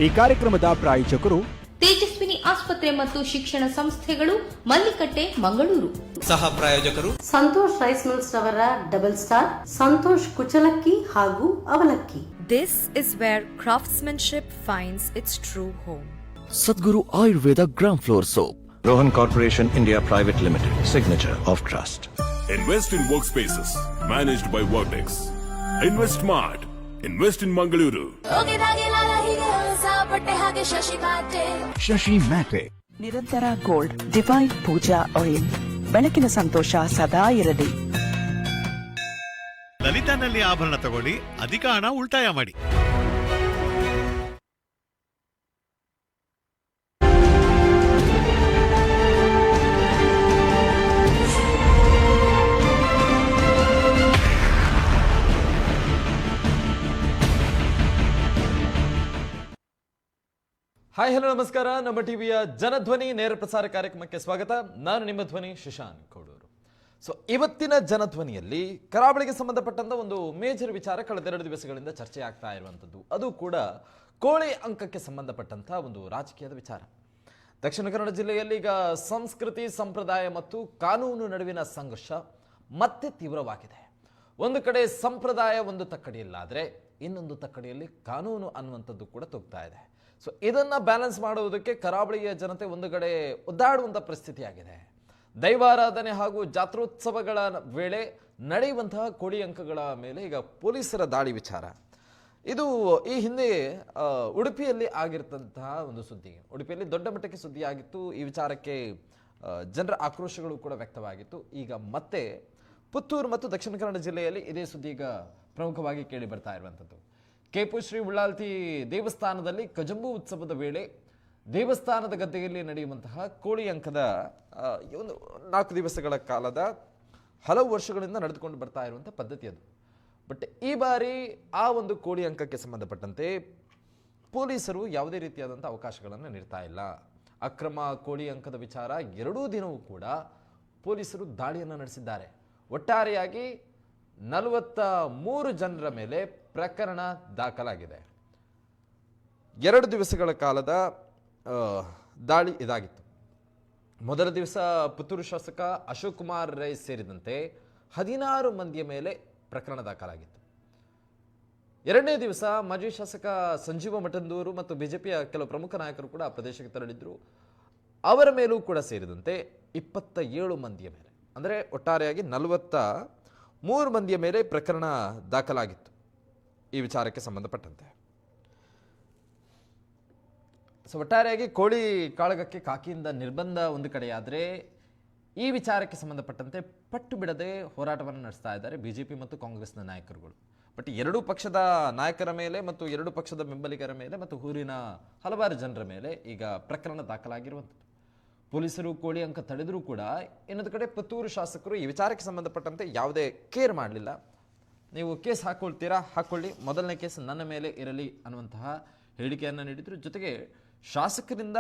ಈ ಕಾರ್ಯಕ್ರಮದ ಪ್ರಾಯೋಜಕರು ತೇಜಸ್ವಿನಿ ಆಸ್ಪತ್ರೆ ಮತ್ತು ಶಿಕ್ಷಣ ಸಂಸ್ಥೆಗಳು, ಮಲ್ಲಿಕಟ್ಟೆ, ಮಂಗಳೂರು. ಸಹ ಪ್ರಾಯೋಜಕರು ಸಂತೋಷ್ ರೈಸ್ ಮಿಲ್ಸ್ ರವರ ಡಬಲ್ ಸ್ಟಾರ್, ಸಂತೋಷ್ ಕುಚಲಕ್ಕಿ ಹಾಗೂ ಅವಲಕ್ಕಿ. This is where craftsmanship finds its true home. Sadhguru Ayurveda Gram Floor Soap. Rohan Corporation India Private Limited. Signature of trust. Invest in workspaces managed by Vertex. Invest smart. Invest in Mangaluru. Shashi Mate. ನಿರಂತರ gold divine ಪೂಜಾ oil. ಬೆಳಕಿನ ಸಂತೋಷ ಸದಾ ಇರಲಿ. ಲಲಿತಾನಲ್ಲಿ ಆಭರಣ ತಗೊಳ್ಳಿ, ಅಧಿಕ ಹಣ ಉಳಿತಾಯ ಮಾಡಿ. ಹಾಯ್ ಹಲೋ ನಮಸ್ಕಾರ. ನಮ್ಮ ಟಿವಿಯ ಜನಧ್ವನಿ ನೇರ ಪ್ರಸಾರ ಕಾರ್ಯಕ್ರಮಕ್ಕೆ ಸ್ವಾಗತ. ನಾನು ನಿಮ್ಮ ಧ್ವನಿ ಶಶಾಂಕ್ ಕೋಡೂರು. ಸೊ ಇವತ್ತಿನ ಜನಧ್ವನಿಯಲ್ಲಿ ಕರಾವಳಿಗೆ ಸಂಬಂಧಪಟ್ಟಂತ ಒಂದು ಮೇಜರ್ ವಿಚಾರ ಕಳೆದೆರಡು ದಿವಸಗಳಿಂದ ಚರ್ಚೆ ಆಗ್ತಾ ಇರುವಂಥದ್ದು, ಅದು ಕೂಡ ಕೋಳಿ ಅಂಕಕ್ಕೆ ಸಂಬಂಧಪಟ್ಟಂತ ಒಂದು ರಾಜಕೀಯದ ವಿಚಾರ. ದಕ್ಷಿಣ ಕನ್ನಡ ಜಿಲ್ಲೆಯಲ್ಲಿ ಈಗ ಸಂಸ್ಕೃತಿ, ಸಂಪ್ರದಾಯ ಮತ್ತು ಕಾನೂನು ನಡುವಿನ ಸಂಘರ್ಷ ಮತ್ತೆ ತೀವ್ರವಾಗಿದೆ. ಒಂದು ಕಡೆ ಸಂಪ್ರದಾಯ ಒಂದು ತಕ್ಕಡಿಯಲ್ಲಾದರೆ ಇನ್ನೊಂದು ತಕ್ಕಡಿಯಲ್ಲಿ ಕಾನೂನು ಅನ್ನುವಂಥದ್ದು ಕೂಡ ತುಗ್ತಾ ಇದೆ. ಸೊ ಇದನ್ನು ಬ್ಯಾಲೆನ್ಸ್ ಮಾಡುವುದಕ್ಕೆ ಕರಾವಳಿಯ ಜನತೆ ಒಂದು ಕಡೆ ಒದ್ದಾಡುವಂಥ ಪರಿಸ್ಥಿತಿ ಆಗಿದೆ. ದೈವಾರಾಧನೆ ಹಾಗೂ ಜಾತ್ರೋತ್ಸವಗಳ ವೇಳೆ ನಡೆಯುವಂತಹ ಕೋಳಿ ಅಂಕಗಳ ಮೇಲೆ ಈಗ ಪೊಲೀಸರ ದಾಳಿ ವಿಚಾರ. ಇದು ಈ ಹಿಂದೆ ಉಡುಪಿಯಲ್ಲಿ ಆಗಿರ್ತಂತಹ ಒಂದು ಸುದ್ದಿ. ಉಡುಪಿಯಲ್ಲಿ ದೊಡ್ಡ ಮಟ್ಟಕ್ಕೆ ಸುದ್ದಿ ಆಗಿತ್ತು. ಈ ವಿಚಾರಕ್ಕೆ ಜನರ ಆಕ್ರೋಶಗಳು ಕೂಡ ವ್ಯಕ್ತವಾಗಿತ್ತು. ಈಗ ಮತ್ತೆ ಪುತ್ತೂರು ಮತ್ತು ದಕ್ಷಿಣ ಕನ್ನಡ ಜಿಲ್ಲೆಯಲ್ಲಿ ಇದೇ ಸುದ್ದಿ ಈಗ ಪ್ರಮುಖವಾಗಿ ಕೇಳಿ ಬರ್ತಾ ಇರುವಂಥದ್ದು. ಕೇಪು ಶ್ರೀ ಉಳ್ಳಾಲ್ತಿ ದೇವಸ್ಥಾನದಲ್ಲಿ ಕಜಂಬು ಉತ್ಸವದ ವೇಳೆ ದೇವಸ್ಥಾನದ ಗದ್ದೆಯಲ್ಲಿ ನಡೆಯುವಂತಹ ಕೋಳಿ ಅಂಕದ ಒಂದು 4 ದಿವಸಗಳ ಕಾಲದ ಹಲವು ವರ್ಷಗಳಿಂದ ನಡೆದುಕೊಂಡು ಬರ್ತಾ ಇರುವಂಥ ಪದ್ಧತಿ ಅದು. ಬಟ್ ಈ ಬಾರಿ ಆ ಒಂದು ಕೋಳಿ ಅಂಕಕ್ಕೆ ಸಂಬಂಧಪಟ್ಟಂತೆ ಪೊಲೀಸರು ಯಾವುದೇ ರೀತಿಯಾದಂಥ ಅವಕಾಶಗಳನ್ನು ನೀಡ್ತಾ ಇಲ್ಲ. ಅಕ್ರಮ ಕೋಳಿ ಅಂಕದ ವಿಚಾರ ಎರಡೂ ದಿನವೂ ಕೂಡ ಪೊಲೀಸರು ದಾಳಿಯನ್ನು ನಡೆಸಿದ್ದಾರೆ. ಒಟ್ಟಾರೆಯಾಗಿ 43 ಜನರ ಮೇಲೆ ಪ್ರಕರಣ ದಾಖಲಾಗಿದೆ. 2 ದಿವಸಗಳ ಕಾಲದ ದಾಳಿ ಇದಾಗಿತ್ತು. ಮೊದಲ ದಿವಸ ಪುತ್ತೂರು ಶಾಸಕ ಅಶೋಕ್ ಕುಮಾರ್ ರೈ ಸೇರಿದಂತೆ 16 ಮಂದಿಯ ಮೇಲೆ ಪ್ರಕರಣ ದಾಖಲಾಗಿತ್ತು. 2ನೇ ದಿವಸ ಮಾಜಿ ಶಾಸಕ ಸಂಜೀವ ಮಠಂದೂರು ಮತ್ತು ಬಿಜೆಪಿಯ ಕೆಲವು ಪ್ರಮುಖ ನಾಯಕರು ಕೂಡ ಆ ಪ್ರದೇಶಕ್ಕೆ ತೆರಳಿದ್ರು. ಅವರ ಮೇಲೂ ಕೂಡ ಸೇರಿದಂತೆ 27 ಮಂದಿಯ ಮೇಲೆ, ಅಂದರೆ ಒಟ್ಟಾರೆಯಾಗಿ 43 ಮಂದಿಯ ಮೇಲೆ ಪ್ರಕರಣ ದಾಖಲಾಗಿತ್ತು ಈ ವಿಚಾರಕ್ಕೆ ಸಂಬಂಧಪಟ್ಟಂತೆ. ಸೊ ಒಟ್ಟಾರೆಯಾಗಿ ಕೋಳಿ ಕಾಳಗಕ್ಕೆ ಕಾಕಿಯಿಂದ ನಿರ್ಬಂಧ ಒಂದು ಕಡೆಯಾದರೆ, ಈ ವಿಚಾರಕ್ಕೆ ಸಂಬಂಧಪಟ್ಟಂತೆ ಪಟ್ಟು ಬಿಡದೆ ಹೋರಾಟವನ್ನು ನಡೆಸ್ತಾ ಇದ್ದಾರೆ ಬಿಜೆಪಿ ಮತ್ತು ಕಾಂಗ್ರೆಸ್ನ ನಾಯಕರುಗಳು. ಬಟ್ ಎರಡೂ ಪಕ್ಷದ ನಾಯಕರ ಮೇಲೆ ಮತ್ತು ಎರಡೂ ಪಕ್ಷದ ಬೆಂಬಲಿಗರ ಮೇಲೆ ಮತ್ತು ಊರಿನ ಹಲವಾರು ಜನರ ಮೇಲೆ ಈಗ ಪ್ರಕರಣ ದಾಖಲಾಗಿರುವಂಥದ್ದು. ಪೊಲೀಸರು ಕೋಳಿ ಅಂಕ ತಡೆದರೂ ಕೂಡ ಇನ್ನೊಂದು ಕಡೆ ಪುತ್ತೂರು ಶಾಸಕರು ಈ ವಿಚಾರಕ್ಕೆ ಸಂಬಂಧಪಟ್ಟಂತೆ ಯಾವುದೇ ಕೇರ್ ಮಾಡಲಿಲ್ಲ. ನೀವು ಕೇಸ್ ಹಾಕ್ಕೊಳ್ತೀರಾ, ಹಾಕ್ಕೊಳ್ಳಿ, ಮೊದಲನೇ ಕೇಸ್ ನನ್ನ ಮೇಲೆ ಇರಲಿ ಅನ್ನುವಂತಹ ಹೇಳಿಕೆಯನ್ನು ನೀಡಿದರು. ಜೊತೆಗೆ ಶಾಸಕರಿಂದ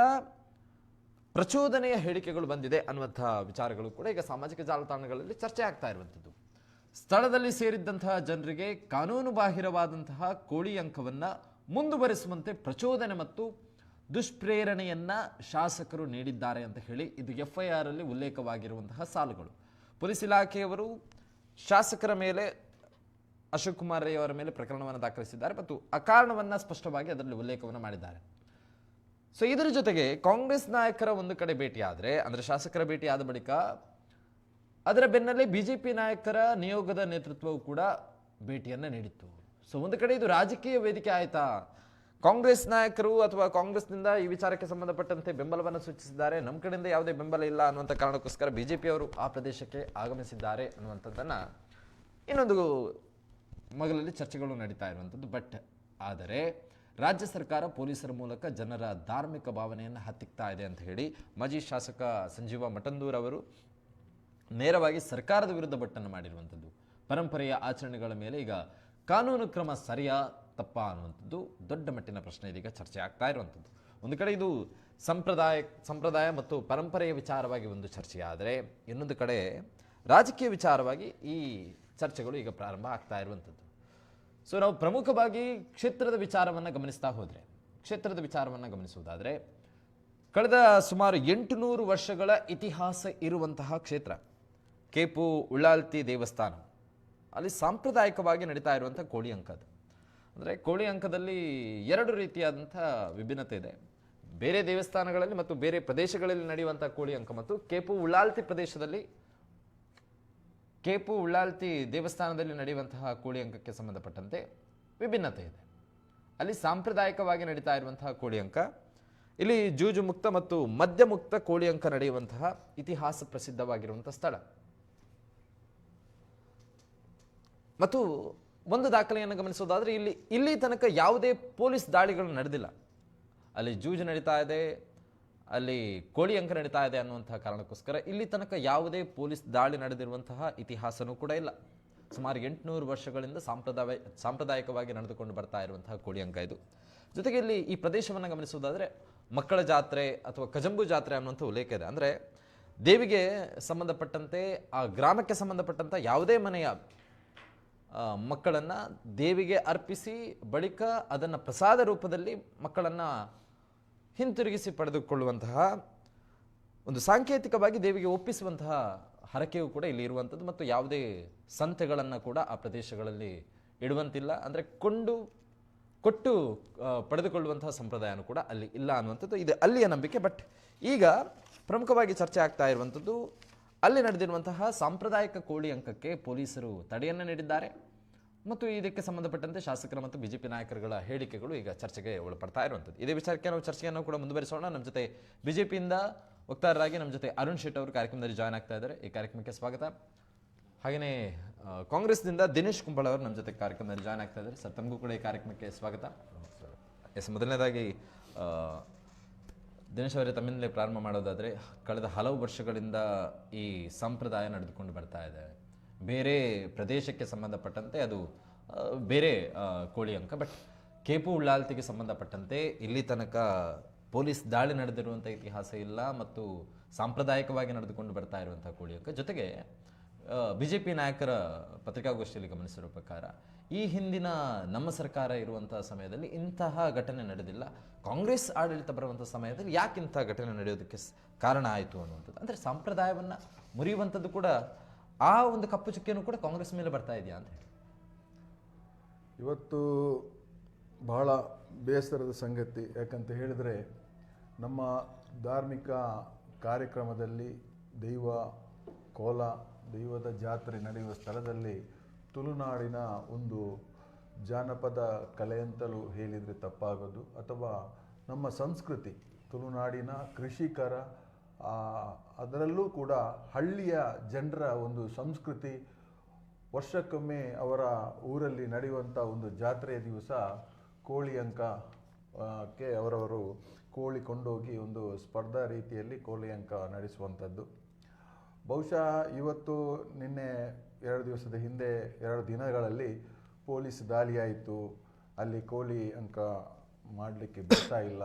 ಪ್ರಚೋದನೆಯ ಹೇಳಿಕೆಗಳು ಬಂದಿದೆ ಅನ್ನುವಂತಹ ವಿಚಾರಗಳು ಕೂಡ ಈಗ ಸಾಮಾಜಿಕ ಜಾಲತಾಣಗಳಲ್ಲಿ ಚರ್ಚೆ ಆಗ್ತಾ ಇರುವಂಥದ್ದು. ಸ್ಥಳದಲ್ಲಿ ಸೇರಿದ್ದಂತಹ ಜನರಿಗೆ ಕಾನೂನು ಬಾಹಿರವಾದಂತಹ ಕೋಳಿ ಅಂಕವನ್ನು ಮುಂದುವರಿಸುವಂತೆ ಪ್ರಚೋದನೆ ಮತ್ತು ದುಷ್ಪ್ರೇರಣೆಯನ್ನ ಶಾಸಕರು ನೀಡಿದ್ದಾರೆ ಅಂತ ಹೇಳಿ ಇದು FIR ಅಲ್ಲಿ ಉಲ್ಲೇಖವಾಗಿರುವಂತಹ ಸಾಲುಗಳು. ಪೊಲೀಸ್ ಇಲಾಖೆಯವರು ಶಾಸಕರ ಮೇಲೆ, ಅಶೋಕ್ ಕುಮಾರ್ ರೈ ಅವರ ಮೇಲೆ ಪ್ರಕರಣವನ್ನು ದಾಖಲಿಸಿದ್ದಾರೆ ಮತ್ತು ಅಕಾರಣವನ್ನು ಸ್ಪಷ್ಟವಾಗಿ ಅದರಲ್ಲಿ ಉಲ್ಲೇಖವನ್ನು ಮಾಡಿದ್ದಾರೆ. ಸೊ ಇದರ ಜೊತೆಗೆ ಕಾಂಗ್ರೆಸ್ ನಾಯಕರ ಒಂದು ಕಡೆ ಭೇಟಿ ಆದರೆ, ಅಂದರೆ ಶಾಸಕರ ಭೇಟಿ ಆದ ಬಳಿಕ ಅದರ ಬೆನ್ನಲ್ಲೇ ಬಿಜೆಪಿ ನಾಯಕರ ನಿಯೋಗದ ನೇತೃತ್ವವು ಕೂಡ ಭೇಟಿಯನ್ನು ನೀಡಿತ್ತು. ಸೊ ಒಂದು ಕಡೆ ಇದು ರಾಜಕೀಯ ವೇದಿಕೆ ಆಯ್ತಾ? ಕಾಂಗ್ರೆಸ್ ನಾಯಕರು ಅಥವಾ ಕಾಂಗ್ರೆಸ್ನಿಂದ ಈ ವಿಚಾರಕ್ಕೆ ಸಂಬಂಧಪಟ್ಟಂತೆ ಬೆಂಬಲವನ್ನು ಸೂಚಿಸಿದ್ದಾರೆ, ನಮ್ಮ ಕಡೆಯಿಂದ ಯಾವುದೇ ಬೆಂಬಲ ಇಲ್ಲ ಅನ್ನುವಂಥ ಕಾರಣಕ್ಕೋಸ್ಕರ ಬಿಜೆಪಿಯವರು ಆ ಪ್ರದೇಶಕ್ಕೆ ಆಗಮಿಸಿದ್ದಾರೆ ಅನ್ನುವಂಥದ್ದನ್ನು ಇನ್ನೊಂದು ಮಗಲಲ್ಲಿ ಚರ್ಚೆಗಳು ನಡೀತಾ ಇರುವಂಥದ್ದು. ಬಟ್ ಆದರೆ ರಾಜ್ಯ ಸರ್ಕಾರ ಪೊಲೀಸರ ಮೂಲಕ ಜನರ ಧಾರ್ಮಿಕ ಭಾವನೆಯನ್ನು ಹತ್ತಿಕ್ತಾ ಇದೆ ಅಂತ ಹೇಳಿ ಮಾಜಿ ಶಾಸಕ ಸಂಜೀವ ಮಠಂದೂರ್ ಅವರು ನೇರವಾಗಿ ಸರ್ಕಾರದ ವಿರುದ್ಧ ಬಟ್ಟನ್ನು ಮಾಡಿರುವಂಥದ್ದು. ಪರಂಪರೆಯ ಆಚರಣೆಗಳ ಮೇಲೆ ಈಗ ಕಾನೂನು ಕ್ರಮ ಸರಿಯಾ ತಪ್ಪಾ ಅನ್ನುವಂಥದ್ದು ದೊಡ್ಡ ಮಟ್ಟಿನ ಪ್ರಶ್ನೆ ಇದೀಗ ಚರ್ಚೆ ಆಗ್ತಾ ಇರುವಂಥದ್ದು. ಒಂದು ಕಡೆ ಇದು ಸಂಪ್ರದಾಯ ಮತ್ತು ಪರಂಪರೆಯ ವಿಚಾರವಾಗಿ ಒಂದು ಚರ್ಚೆ ಆದರೆ, ಇನ್ನೊಂದು ಕಡೆ ರಾಜಕೀಯ ವಿಚಾರವಾಗಿ ಈ ಚರ್ಚೆಗಳು ಈಗ ಪ್ರಾರಂಭ ಆಗ್ತಾ ಇರುವಂಥದ್ದು. ಸೊ ನಾವು ಪ್ರಮುಖವಾಗಿ ಕ್ಷೇತ್ರದ ವಿಚಾರವನ್ನು ಗಮನಿಸ್ತಾ ಹೋದರೆ, ಕ್ಷೇತ್ರದ ವಿಚಾರವನ್ನು ಗಮನಿಸುವುದಾದರೆ ಕಳೆದ ಸುಮಾರು 800 ವರ್ಷಗಳ ಇತಿಹಾಸ ಇರುವಂತಹ ಕ್ಷೇತ್ರ ಕೇಪು ಉಳ್ಳಾಲ್ತಿ ದೇವಸ್ಥಾನ. ಅಲ್ಲಿ ಸಾಂಪ್ರದಾಯಿಕವಾಗಿ ನಡೀತಾ ಇರುವಂಥ ಕೋಳಿ ಅಂಕ ಅದು. ಅಂದರೆ ಕೋಳಿ ಅಂಕದಲ್ಲಿ 2 ರೀತಿಯಾದಂಥ ವಿಭಿನ್ನತೆ ಇದೆ. ಬೇರೆ ದೇವಸ್ಥಾನಗಳಲ್ಲಿ ಮತ್ತು ಬೇರೆ ಪ್ರದೇಶಗಳಲ್ಲಿ ನಡೆಯುವಂಥ ಕೋಳಿ ಅಂಕ ಮತ್ತು ಕೇಪು ಉಳ್ಳಾಲ್ತಿ ದೇವಸ್ಥಾನದಲ್ಲಿ ನಡೆಯುವಂತಹ ಕೋಳಿ ಅಂಕಕ್ಕೆ ಸಂಬಂಧಪಟ್ಟಂತೆ ವಿಭಿನ್ನತೆ ಇದೆ. ಅಲ್ಲಿ ಸಾಂಪ್ರದಾಯಿಕವಾಗಿ ನಡೀತಾ ಇರುವಂತಹ ಕೋಳಿ ಅಂಕ, ಇಲ್ಲಿ ಜೂಜು ಮುಕ್ತ ಮತ್ತು ಮದ್ಯ ಮುಕ್ತ ಕೋಳಿ ಅಂಕ ನಡೆಯುವಂತಹ ಇತಿಹಾಸ ಪ್ರಸಿದ್ಧವಾಗಿರುವಂತಹ ಸ್ಥಳ. ಮತ್ತು ಒಂದು ದಾಖಲೆಯನ್ನು ಗಮನಿಸೋದಾದ್ರೆ ಇಲ್ಲಿ ತನಕ ಯಾವುದೇ ಪೊಲೀಸ್ ದಾಳಿಗಳು ನಡೆದಿಲ್ಲ. ಅಲ್ಲಿ ಜೂಜು ನಡೀತಾ ಇದೆ, ಅಲ್ಲಿ ಕೋಳಿ ಅಂಕ ನಡೀತಾ ಇದೆ ಅನ್ನುವಂತಹ ಕಾರಣಕ್ಕೋಸ್ಕರ ಇಲ್ಲಿ ತನಕ ಯಾವುದೇ ಪೊಲೀಸ್ ದಾಳಿ ನಡೆದಿರುವಂತಹ ಇತಿಹಾಸನೂ ಕೂಡ ಇಲ್ಲ. ಸುಮಾರು 800 ವರ್ಷಗಳಿಂದ ಸಾಂಪ್ರದಾಯಿಕವಾಗಿ ನಡೆದುಕೊಂಡು ಬರ್ತಾ ಇರುವಂತಹ ಕೋಳಿ ಅಂಕ ಇದು. ಜೊತೆಗೆ ಇಲ್ಲಿ ಈ ಪ್ರದೇಶವನ್ನು ಗಮನಿಸುವುದಾದರೆ ಮಕ್ಕಳ ಜಾತ್ರೆ ಅಥವಾ ಕಜಂಬು ಜಾತ್ರೆ ಅನ್ನುವಂಥ ಉಲ್ಲೇಖ ಇದೆ. ಅಂದರೆ ದೇವಿಗೆ ಸಂಬಂಧಪಟ್ಟಂತೆ ಆ ಗ್ರಾಮಕ್ಕೆ ಸಂಬಂಧಪಟ್ಟಂಥ ಯಾವುದೇ ಮನೆಯ ಮಕ್ಕಳನ್ನು ದೇವಿಗೆ ಅರ್ಪಿಸಿ ಬಳಿಕ ಅದನ್ನು ಪ್ರಸಾದ ರೂಪದಲ್ಲಿ ಮಕ್ಕಳನ್ನು ಹಿಂತಿರುಗಿಸಿ ಪಡೆದುಕೊಳ್ಳುವಂತಹ ಒಂದು ಸಾಂಕೇತಿಕವಾಗಿ ದೇವಿಗೆ ಒಪ್ಪಿಸುವಂತಹ ಹರಕೆಯೂ ಕೂಡ ಇಲ್ಲಿ ಇರುವಂಥದ್ದು. ಮತ್ತು ಯಾವುದೇ ಸಂತೆಗಳನ್ನು ಕೂಡ ಆ ಪ್ರದೇಶಗಳಲ್ಲಿ ಇಡುವಂತಿಲ್ಲ. ಅಂದರೆ ಕೊಟ್ಟು ಪಡೆದುಕೊಳ್ಳುವಂತಹ ಸಂಪ್ರದಾಯನೂ ಕೂಡ ಅಲ್ಲಿ ಇಲ್ಲ ಅನ್ನುವಂಥದ್ದು ಇದು ಅಲ್ಲಿಯ ನಂಬಿಕೆ. ಬಟ್ ಈಗ ಪ್ರಮುಖವಾಗಿ ಚರ್ಚೆ ಆಗ್ತಾ ಇರುವಂಥದ್ದು ಅಲ್ಲಿ ನಡೆದಿರುವಂತಹ ಸಾಂಪ್ರದಾಯಿಕ ಕೋಳಿ ಅಂಕಕ್ಕೆ ಪೊಲೀಸರು ತಡೆಯನ್ನು ನೀಡಿದ್ದಾರೆ ಮತ್ತು ಇದಕ್ಕೆ ಸಂಬಂಧಪಟ್ಟಂತೆ ಶಾಸಕರ ಮತ್ತು ಬಿಜೆಪಿ ನಾಯಕರುಗಳ ಹೇಳಿಕೆಗಳು ಈಗ ಚರ್ಚೆಗೆ ಒಳಪಡ್ತಾ ಇರುವಂಥದ್ದು. ಇದೇ ವಿಚಾರಕ್ಕೆ ನಾವು ಚರ್ಚೆಯನ್ನು ಕೂಡ ಮುಂದುವರಿಸೋಣ. ನಮ್ಮ ಜೊತೆ ಬಿಜೆಪಿಯಿಂದ ವಕ್ತಾರರಾಗಿ ನಮ್ಮ ಜೊತೆ ಅರುಣ್ ಶೆಟ್ ಅವರು ಕಾರ್ಯಕ್ರಮದಲ್ಲಿ ಜಾಯ್ನ್ ಆಗ್ತಾ ಇದ್ದಾರೆ. ಈ ಕಾರ್ಯಕ್ರಮಕ್ಕೆ ಸ್ವಾಗತ. ಹಾಗೆಯೇ ಕಾಂಗ್ರೆಸ್ನಿಂದ ದಿನೇಶ್ ಕುಂಬಳ ಅವರು ನಮ್ಮ ಜೊತೆ ಕಾರ್ಯಕ್ರಮದಲ್ಲಿ ಜಾಯ್ನ್ ಆಗ್ತಾ ಇದ್ದಾರೆ. ಸರ್, ತಮಗೂ ಕೂಡ ಈ ಕಾರ್ಯಕ್ರಮಕ್ಕೆ ಸ್ವಾಗತ. ಮೊದಲನೇದಾಗಿ ದಿನೇಶ್ ಅವರೇ, ತಮ್ಮಿಂದಲೇ ಪ್ರಾರಂಭ ಮಾಡೋದಾದರೆ, ಕಳೆದ ಹಲವು ವರ್ಷಗಳಿಂದ ಈ ಸಂಪ್ರದಾಯ ನಡೆದುಕೊಂಡು ಬರ್ತಾ ಇದೆ. ಬೇರೆ ಪ್ರದೇಶಕ್ಕೆ ಸಂಬಂಧಪಟ್ಟಂತೆ ಅದು ಬೇರೆ ಕೋಳಿ ಅಂಕ. ಬಟ್ ಕೇಪು ಉಳ್ಳಾಲ್ತಿಗೆ ಸಂಬಂಧಪಟ್ಟಂತೆ ಇಲ್ಲಿ ತನಕ ಪೊಲೀಸ್ ದಾಳಿ ನಡೆದಿರುವಂಥ ಇತಿಹಾಸ ಇಲ್ಲ ಮತ್ತು ಸಾಂಪ್ರದಾಯಿಕವಾಗಿ ನಡೆದುಕೊಂಡು ಬರ್ತಾ ಇರುವಂಥ ಕೋಳಿ ಅಂಕ. ಜೊತೆಗೆ ಬಿಜೆಪಿ ನಾಯಕರ ಪತ್ರಿಕಾಗೋಷ್ಠಿಯಲ್ಲಿ ಗಮನಿಸಿರೋ ಪ್ರಕಾರ ಈ ಹಿಂದಿನ ನಮ್ಮ ಸರ್ಕಾರ ಇರುವಂತಹ ಸಮಯದಲ್ಲಿ ಇಂತಹ ಘಟನೆ ನಡೆದಿಲ್ಲ, ಕಾಂಗ್ರೆಸ್ ಆಡಳಿತ ಬರುವಂಥ ಸಮಯದಲ್ಲಿ ಯಾಕೆ ಇಂಥ ಘಟನೆ ನಡೆಯೋದಕ್ಕೆ ಕಾರಣ ಆಯಿತು ಅನ್ನುವಂಥದ್ದು. ಅಂದರೆ ಸಂಪ್ರದಾಯವನ್ನು ಮುರಿಯುವಂಥದ್ದು ಕೂಡ ಆ ಒಂದು ಕಪ್ಪು ಚುಕ್ಕಿಯನ್ನು ಕೂಡ ಕಾಂಗ್ರೆಸ್ ಮೇಲೆ ಬರ್ತಾ ಇದೆಯಾ ಅಂತ ಹೇಳಿ ಇವತ್ತು ಬಹಳ ಬೇಸರದ ಸಂಗತಿ. ಯಾಕಂತ ಹೇಳಿದರೆ, ನಮ್ಮ ಧಾರ್ಮಿಕ ಕಾರ್ಯಕ್ರಮದಲ್ಲಿ ದೈವದ ಜಾತ್ರೆ ನಡೆಯುವ ಸ್ಥಳದಲ್ಲಿ ತುಳುನಾಡಿನ ಒಂದು ಜಾನಪದ ಕಲೆ ಅಂತಲೂ ಹೇಳಿದರೆ ತಪ್ಪಾಗೋದು, ಅಥವಾ ನಮ್ಮ ಸಂಸ್ಕೃತಿ ತುಳುನಾಡಿನ ಕೃಷಿಕರ ಅದರಲ್ಲೂ ಕೂಡ ಹಳ್ಳಿಯ ಜನರ ಒಂದು ಸಂಸ್ಕೃತಿ, ವರ್ಷಕ್ಕೊಮ್ಮೆ ಅವರ ಊರಲ್ಲಿ ನಡೆಯುವಂಥ ಒಂದು ಜಾತ್ರೆಯ ದಿವಸ ಕೋಳಿ ಅಂಕಕ್ಕೆ ಅವರವರು ಕೋಳಿ ಕೊಂಡೋಗಿ ಒಂದು ಸ್ಪರ್ಧಾ ರೀತಿಯಲ್ಲಿ ಕೋಳಿ ಅಂಕ ನಡೆಸುವಂಥದ್ದು. ಬಹುಶಃ ಇವತ್ತು ನಿನ್ನೆ 2 ದಿವಸದ ಹಿಂದೆ 2 ದಿನಗಳಲ್ಲಿ ಪೊಲೀಸ್ ದಾಳಿಯಾಯಿತು, ಅಲ್ಲಿ ಕೋಳಿ ಅಂಕ ಮಾಡಲಿಕ್ಕೆ ಬಿಡ್ತಾ ಇಲ್ಲ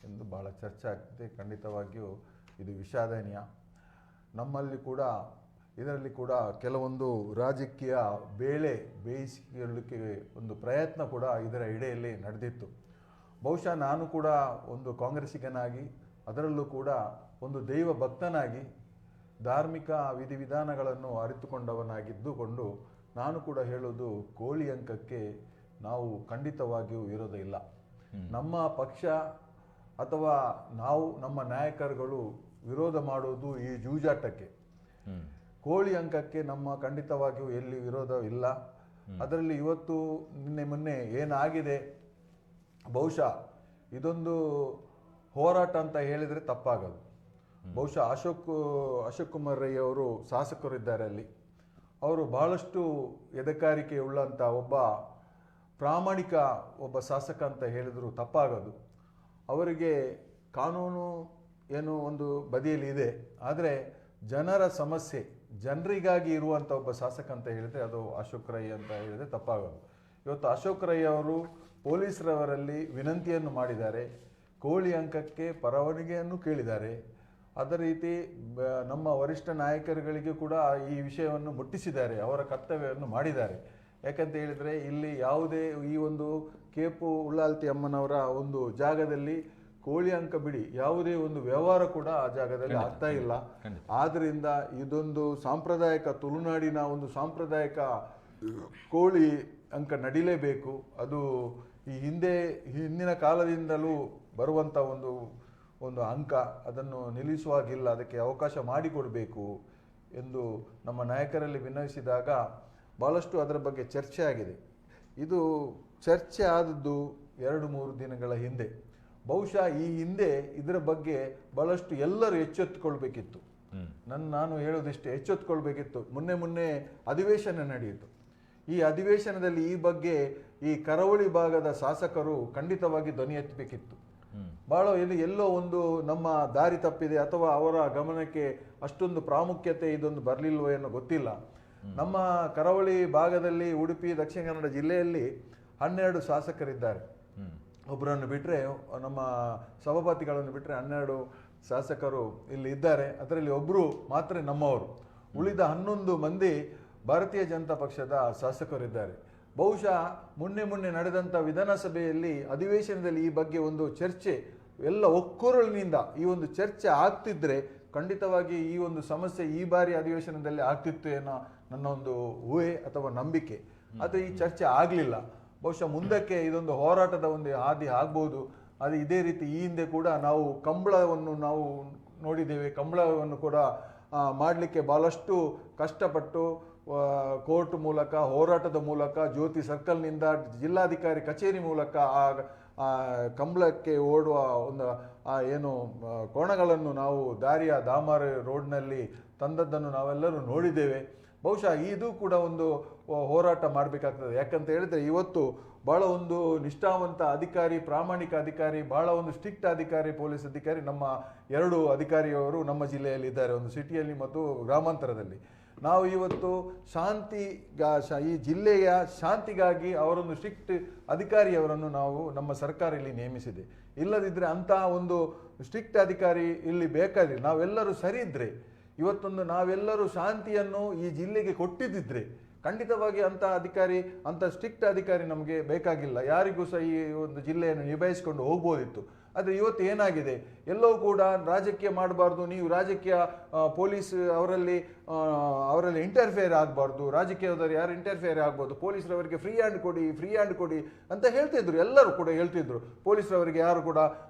ಎಂದು ಭಾಳ ಚರ್ಚೆ ಆಗ್ತಿದೆ. ಖಂಡಿತವಾಗಿಯೂ ಇದು ವಿಷಾದನೀಯ. ನಮ್ಮಲ್ಲಿ ಕೂಡ ಇದರಲ್ಲಿ ಕೂಡ ಕೆಲವೊಂದು ರಾಜಕೀಯ ಬೇಳೆ ಬೇಯಿಸಿಕೊಳ್ಳಲಿಕ್ಕೆ ಒಂದು ಪ್ರಯತ್ನ ಕೂಡ ಇದರ ಎಡೆಯಲ್ಲಿ ನಡೆದಿತ್ತು. ಬಹುಶಃ ನಾನು ಕೂಡ ಒಂದು ಕಾಂಗ್ರೆಸ್ಸಿಗನಾಗಿ, ಅದರಲ್ಲೂ ಕೂಡ ಒಂದು ದೈವ ಭಕ್ತನಾಗಿ, ಧಾರ್ಮಿಕ ವಿಧಿವಿಧಾನಗಳನ್ನು ಅರಿತುಕೊಂಡವನಾಗಿದ್ದುಕೊಂಡು ನಾನು ಕೂಡ ಹೇಳೋದು, ಕೋಳಿ ಅಂಕಕ್ಕೆ ನಾವು ಖಂಡಿತವಾಗಿಯೂ ವಿರೋಧ ಇಲ್ಲ. ನಮ್ಮ ಪಕ್ಷ ಅಥವಾ ನಾವು ನಮ್ಮ ನಾಯಕರುಗಳು ವಿರೋಧ ಮಾಡೋದು ಈ ಜೂಜಾಟಕ್ಕೆ. ಕೋಳಿ ಅಂಕಕ್ಕೆ ನಮ್ಮ ಖಂಡಿತವಾಗಿಯೂ ಎಲ್ಲಿ ವಿರೋಧ ಇಲ್ಲ. ಅದರಲ್ಲಿ ಇವತ್ತು ನಿನ್ನೆ ಮೊನ್ನೆ ಏನಾಗಿದೆ, ಬಹುಶಃ ಇದೊಂದು ಹೋರಾಟ ಅಂತ ಹೇಳಿದರೆ ತಪ್ಪಾಗದು. ಬಹುಶಃ ಅಶೋಕ್ ಕುಮಾರ್ ರೈ ಅವರು ಶಾಸಕರಿದ್ದಾರೆ ಅಲ್ಲಿ, ಅವರು ಬಹಳಷ್ಟು ಎದೆಕಾರಿಕೆ ಉಳ್ಳಂಥ ಪ್ರಾಮಾಣಿಕ ಶಾಸಕ ಅಂತ ಹೇಳಿದರೂ ತಪ್ಪಾಗದು. ಅವರಿಗೆ ಕಾನೂನು ಏನು ಒಂದು ಬದಿಯಲ್ಲಿ ಇದೆ, ಆದರೆ ಜನರ ಸಮಸ್ಯೆ, ಜನರಿಗಾಗಿ ಇರುವಂಥ ಶಾಸಕ ಅಂತ ಹೇಳಿದರೆ ಅದು ಅಶೋಕ್ ರೈ ಅಂತ ಹೇಳಿದರೆ ತಪ್ಪಾಗದು. ಇವತ್ತು ಅಶೋಕ್ ರೈ ಅವರು ಪೊಲೀಸರವರಲ್ಲಿ ವಿನಂತಿಯನ್ನು ಮಾಡಿದ್ದಾರೆ, ಕೋಳಿ ಅಂಕಕ್ಕೆ ಪರವಾನಗಿಯನ್ನು ಕೇಳಿದ್ದಾರೆ. ಅದೇ ರೀತಿ ನಮ್ಮ ವರಿಷ್ಠ ನಾಯಕರುಗಳಿಗೆ ಕೂಡ ಈ ವಿಷಯವನ್ನು ಮುಟ್ಟಿಸಿದ್ದಾರೆ, ಅವರ ಕರ್ತವ್ಯವನ್ನು ಮಾಡಿದ್ದಾರೆ. ಯಾಕಂತ ಹೇಳಿದರೆ ಇಲ್ಲಿ ಯಾವುದೇ ಈ ಒಂದು ಕೇಪು ಉಳ್ಳಾಲ್ತಿ ಅಮ್ಮನವರ ಒಂದು ಜಾಗದಲ್ಲಿ ಕೋಳಿ ಅಂಕ ಬಿಡಿ ಯಾವುದೇ ಒಂದು ವ್ಯವಹಾರ ಕೂಡ ಆ ಜಾಗದಲ್ಲಿ ಆಗ್ತಾ ಇಲ್ಲ. ಆದ್ರಿಂದ ಇದೊಂದು ಸಾಂಪ್ರದಾಯಿಕ ತುಳುನಾಡಿನ ಒಂದು ಸಾಂಪ್ರದಾಯಿಕ ಕೋಳಿ ಅಂಕ ನಡಿಲೇಬೇಕು. ಅದು ಈ ಹಿಂದಿನ ಕಾಲದಿಂದಲೂ ಬರುವಂಥ ಒಂದು ಅಂಕ, ಅದನ್ನು ನಿಲ್ಲಿಸುವಾಗಿಲ್ಲ, ಅದಕ್ಕೆ ಅವಕಾಶ ಮಾಡಿಕೊಡಬೇಕು ಎಂದು ನಮ್ಮ ನಾಯಕರಲ್ಲಿ ವಿನಯಿಸಿದಾಗ ಭಾಳಷ್ಟು ಅದರ ಬಗ್ಗೆ ಚರ್ಚೆ ಆಗಿದೆ. ಇದು ಚರ್ಚೆ ಆದದ್ದು 2-3 ದಿನಗಳ ಹಿಂದೆ. ಬಹುಶಃ ಈ ಹಿಂದೆ ಇದರ ಬಗ್ಗೆ ಬಹಳಷ್ಟು ಎಲ್ಲರೂ ಎಚ್ಚೆತ್ತುಕೊಳ್ಬೇಕಿತ್ತು. ನಾನು ಹೇಳೋದಿಷ್ಟೇ, ಎಚ್ಚೆತ್ತುಕೊಳ್ಬೇಕಿತ್ತು. ಮೊನ್ನೆ ಅಧಿವೇಶನ ನಡೆಯಿತು. ಈ ಅಧಿವೇಶನದಲ್ಲಿ ಈ ಬಗ್ಗೆ ಈ ಕರಾವಳಿ ಭಾಗದ ಶಾಸಕರು ಖಂಡಿತವಾಗಿ ಧ್ವನಿ ಎತ್ತಬೇಕಿತ್ತು. ಬಹಳ ಎಲ್ಲೋ ಒಂದು ನಮ್ಮ ದಾರಿ ತಪ್ಪಿದೆ ಅಥವಾ ಅವರ ಗಮನಕ್ಕೆ ಅಷ್ಟೊಂದು ಪ್ರಾಮುಖ್ಯತೆ ಇದೊಂದು ಬರಲಿಲ್ವೋ ಏನೋ ಗೊತ್ತಿಲ್ಲ. ನಮ್ಮ ಕರಾವಳಿ ಭಾಗದಲ್ಲಿ ಉಡುಪಿ ದಕ್ಷಿಣ ಕನ್ನಡ ಜಿಲ್ಲೆಯಲ್ಲಿ 12 ಶಾಸಕರಿದ್ದಾರೆ. ಒಬ್ಬರನ್ನು ಬಿಟ್ಟರೆ, ನಮ್ಮ ಸಭಾಪತಿಗಳನ್ನು ಬಿಟ್ಟರೆ 12 ಶಾಸಕರು ಇಲ್ಲಿ ಇದ್ದಾರೆ. ಅದರಲ್ಲಿ ಒಬ್ಬರು ಮಾತ್ರ ನಮ್ಮವರು. ಉಳಿದ 11 ಮಂದಿ ಭಾರತೀಯ ಜನತಾ ಪಕ್ಷದ ಶಾಸಕರಿದ್ದಾರೆ. ಬಹುಶಃ ಮೊನ್ನೆ ನಡೆದಂಥ ವಿಧಾನಸಭೆಯಲ್ಲಿ ಅಧಿವೇಶನದಲ್ಲಿ ಈ ಬಗ್ಗೆ ಒಂದು ಚರ್ಚೆ ಎಲ್ಲ ಒಕ್ಕೊರಳಿನಿಂದ ಈ ಒಂದು ಚರ್ಚೆ ಆಗ್ತಿದ್ರೆ ಖಂಡಿತವಾಗಿ ಈ ಒಂದು ಸಮಸ್ಯೆ ಈ ಬಾರಿ ಅಧಿವೇಶನದಲ್ಲಿ ಆಗ್ತಿತ್ತು ಏನೋ ನನ್ನ ಒಂದು ಊಹೆ ಅಥವಾ ನಂಬಿಕೆ. ಆದರೆ ಈ ಚರ್ಚೆ ಆಗಲಿಲ್ಲ. ಬಹುಶಃ ಮುಂದಕ್ಕೆ ಇದೊಂದು ಹೋರಾಟದ ಒಂದು ಹಾದಿ ಆಗ್ಬೋದು. ಅದು ಇದೇ ರೀತಿ ಈ ಹಿಂದೆ ಕೂಡ ನಾವು ಕಂಬಳವನ್ನು ನಾವು ನೋಡಿದ್ದೇವೆ. ಕಂಬಳವನ್ನು ಕೂಡ ಮಾಡಲಿಕ್ಕೆ ಭಾಳಷ್ಟು ಕಷ್ಟಪಟ್ಟು ಕೋರ್ಟ್ ಮೂಲಕ, ಹೋರಾಟದ ಮೂಲಕ, ಜ್ಯೋತಿ ಸರ್ಕಲ್ನಿಂದ ಜಿಲ್ಲಾಧಿಕಾರಿ ಕಚೇರಿ ಮೂಲಕ ಆ ಕಂಬಳಕ್ಕೆ ಓಡುವ ಒಂದು ಏನು ಕೋಣಗಳನ್ನು ನಾವು ದಾರಿಯ ದಾಮಾರ್ ರೋಡ್ನಲ್ಲಿ ತಂದದ್ದನ್ನು ನಾವೆಲ್ಲರೂ ನೋಡಿದ್ದೇವೆ. ಬಹುಶಃ ಇದು ಕೂಡ ಒಂದು ಹೋರಾಟ ಮಾಡಬೇಕಾಗ್ತದೆ. ಯಾಕಂತ ಹೇಳಿದ್ರೆ ಇವತ್ತು ಭಾಳ ಒಂದು ನಿಷ್ಠಾವಂತ ಅಧಿಕಾರಿ, ಪ್ರಾಮಾಣಿಕ ಅಧಿಕಾರಿ, ಭಾಳ ಒಂದು ಸ್ಟ್ರಿಕ್ಟ್ ಅಧಿಕಾರಿ, ಪೊಲೀಸ್ ಅಧಿಕಾರಿ ನಮ್ಮ 2 ಅಧಿಕಾರಿಯವರು ನಮ್ಮ ಜಿಲ್ಲೆಯಲ್ಲಿ ಇದ್ದಾರೆ, ಒಂದು ಸಿಟಿಯಲ್ಲಿ ಮತ್ತು ಗ್ರಾಮಾಂತರದಲ್ಲಿ. ನಾವು ಇವತ್ತು ಈ ಜಿಲ್ಲೆಯ ಶಾಂತಿಗಾಗಿ ಅವರೊಂದು ಸ್ಟ್ರಿಕ್ಟ್ ಅಧಿಕಾರಿಯವರನ್ನು ನಮ್ಮ ಸರ್ಕಾರ ಇಲ್ಲಿ ನೇಮಿಸಿದೆ. ಇಲ್ಲದಿದ್ದರೆ ಅಂತಹ ಒಂದು ಸ್ಟ್ರಿಕ್ಟ್ ಅಧಿಕಾರಿ ಇಲ್ಲಿ ಬೇಕಾದ್ರೆ ನಾವೆಲ್ಲರೂ ಸರಿ ಇದ್ದರೆ, ಇವತ್ತೊಂದು ನಾವೆಲ್ಲರೂ ಶಾಂತಿಯನ್ನು ಈ ಜಿಲ್ಲೆಗೆ ಕೊಟ್ಟಿದ್ದಿದ್ರೆ ಖಂಡಿತವಾಗಿ ಅಂಥ ಸ್ಟ್ರಿಕ್ಟ್ ಅಧಿಕಾರಿ ನಮಗೆ ಬೇಕಾಗಿಲ್ಲ. ಯಾರಿಗೂ ಸಹ ಈ ಒಂದು ಜಿಲ್ಲೆಯನ್ನು ನಿಭಾಯಿಸಿಕೊಂಡು ಹೋಗ್ಬೋದಿತ್ತು. ಆದರೆ ಇವತ್ತು ಏನಾಗಿದೆ, ಎಲ್ಲವೂ ಕೂಡ ರಾಜಕೀಯ ಮಾಡಬಾರ್ದು, ನೀವು ರಾಜಕೀಯ ಪೊಲೀಸ್ ಅವರಲ್ಲಿ ಇಂಟರ್ಫಿಯರ್ ಆಗಬಾರ್ದು, ರಾಜಕೀಯದವರು ಯಾರು ಇಂಟರ್ಫಿಯರ್ ಆಗ್ಬೋದು, ಪೊಲೀಸರವರಿಗೆ ಫ್ರೀ ಹ್ಯಾಂಡ್ ಕೊಡಿ ಅಂತ ಹೇಳ್ತಿದ್ರು. ಎಲ್ಲರೂ ಕೂಡ ಹೇಳ್ತಿದ್ರು, ಪೊಲೀಸರವರಿಗೆ ಯಾರು ಕೂಡ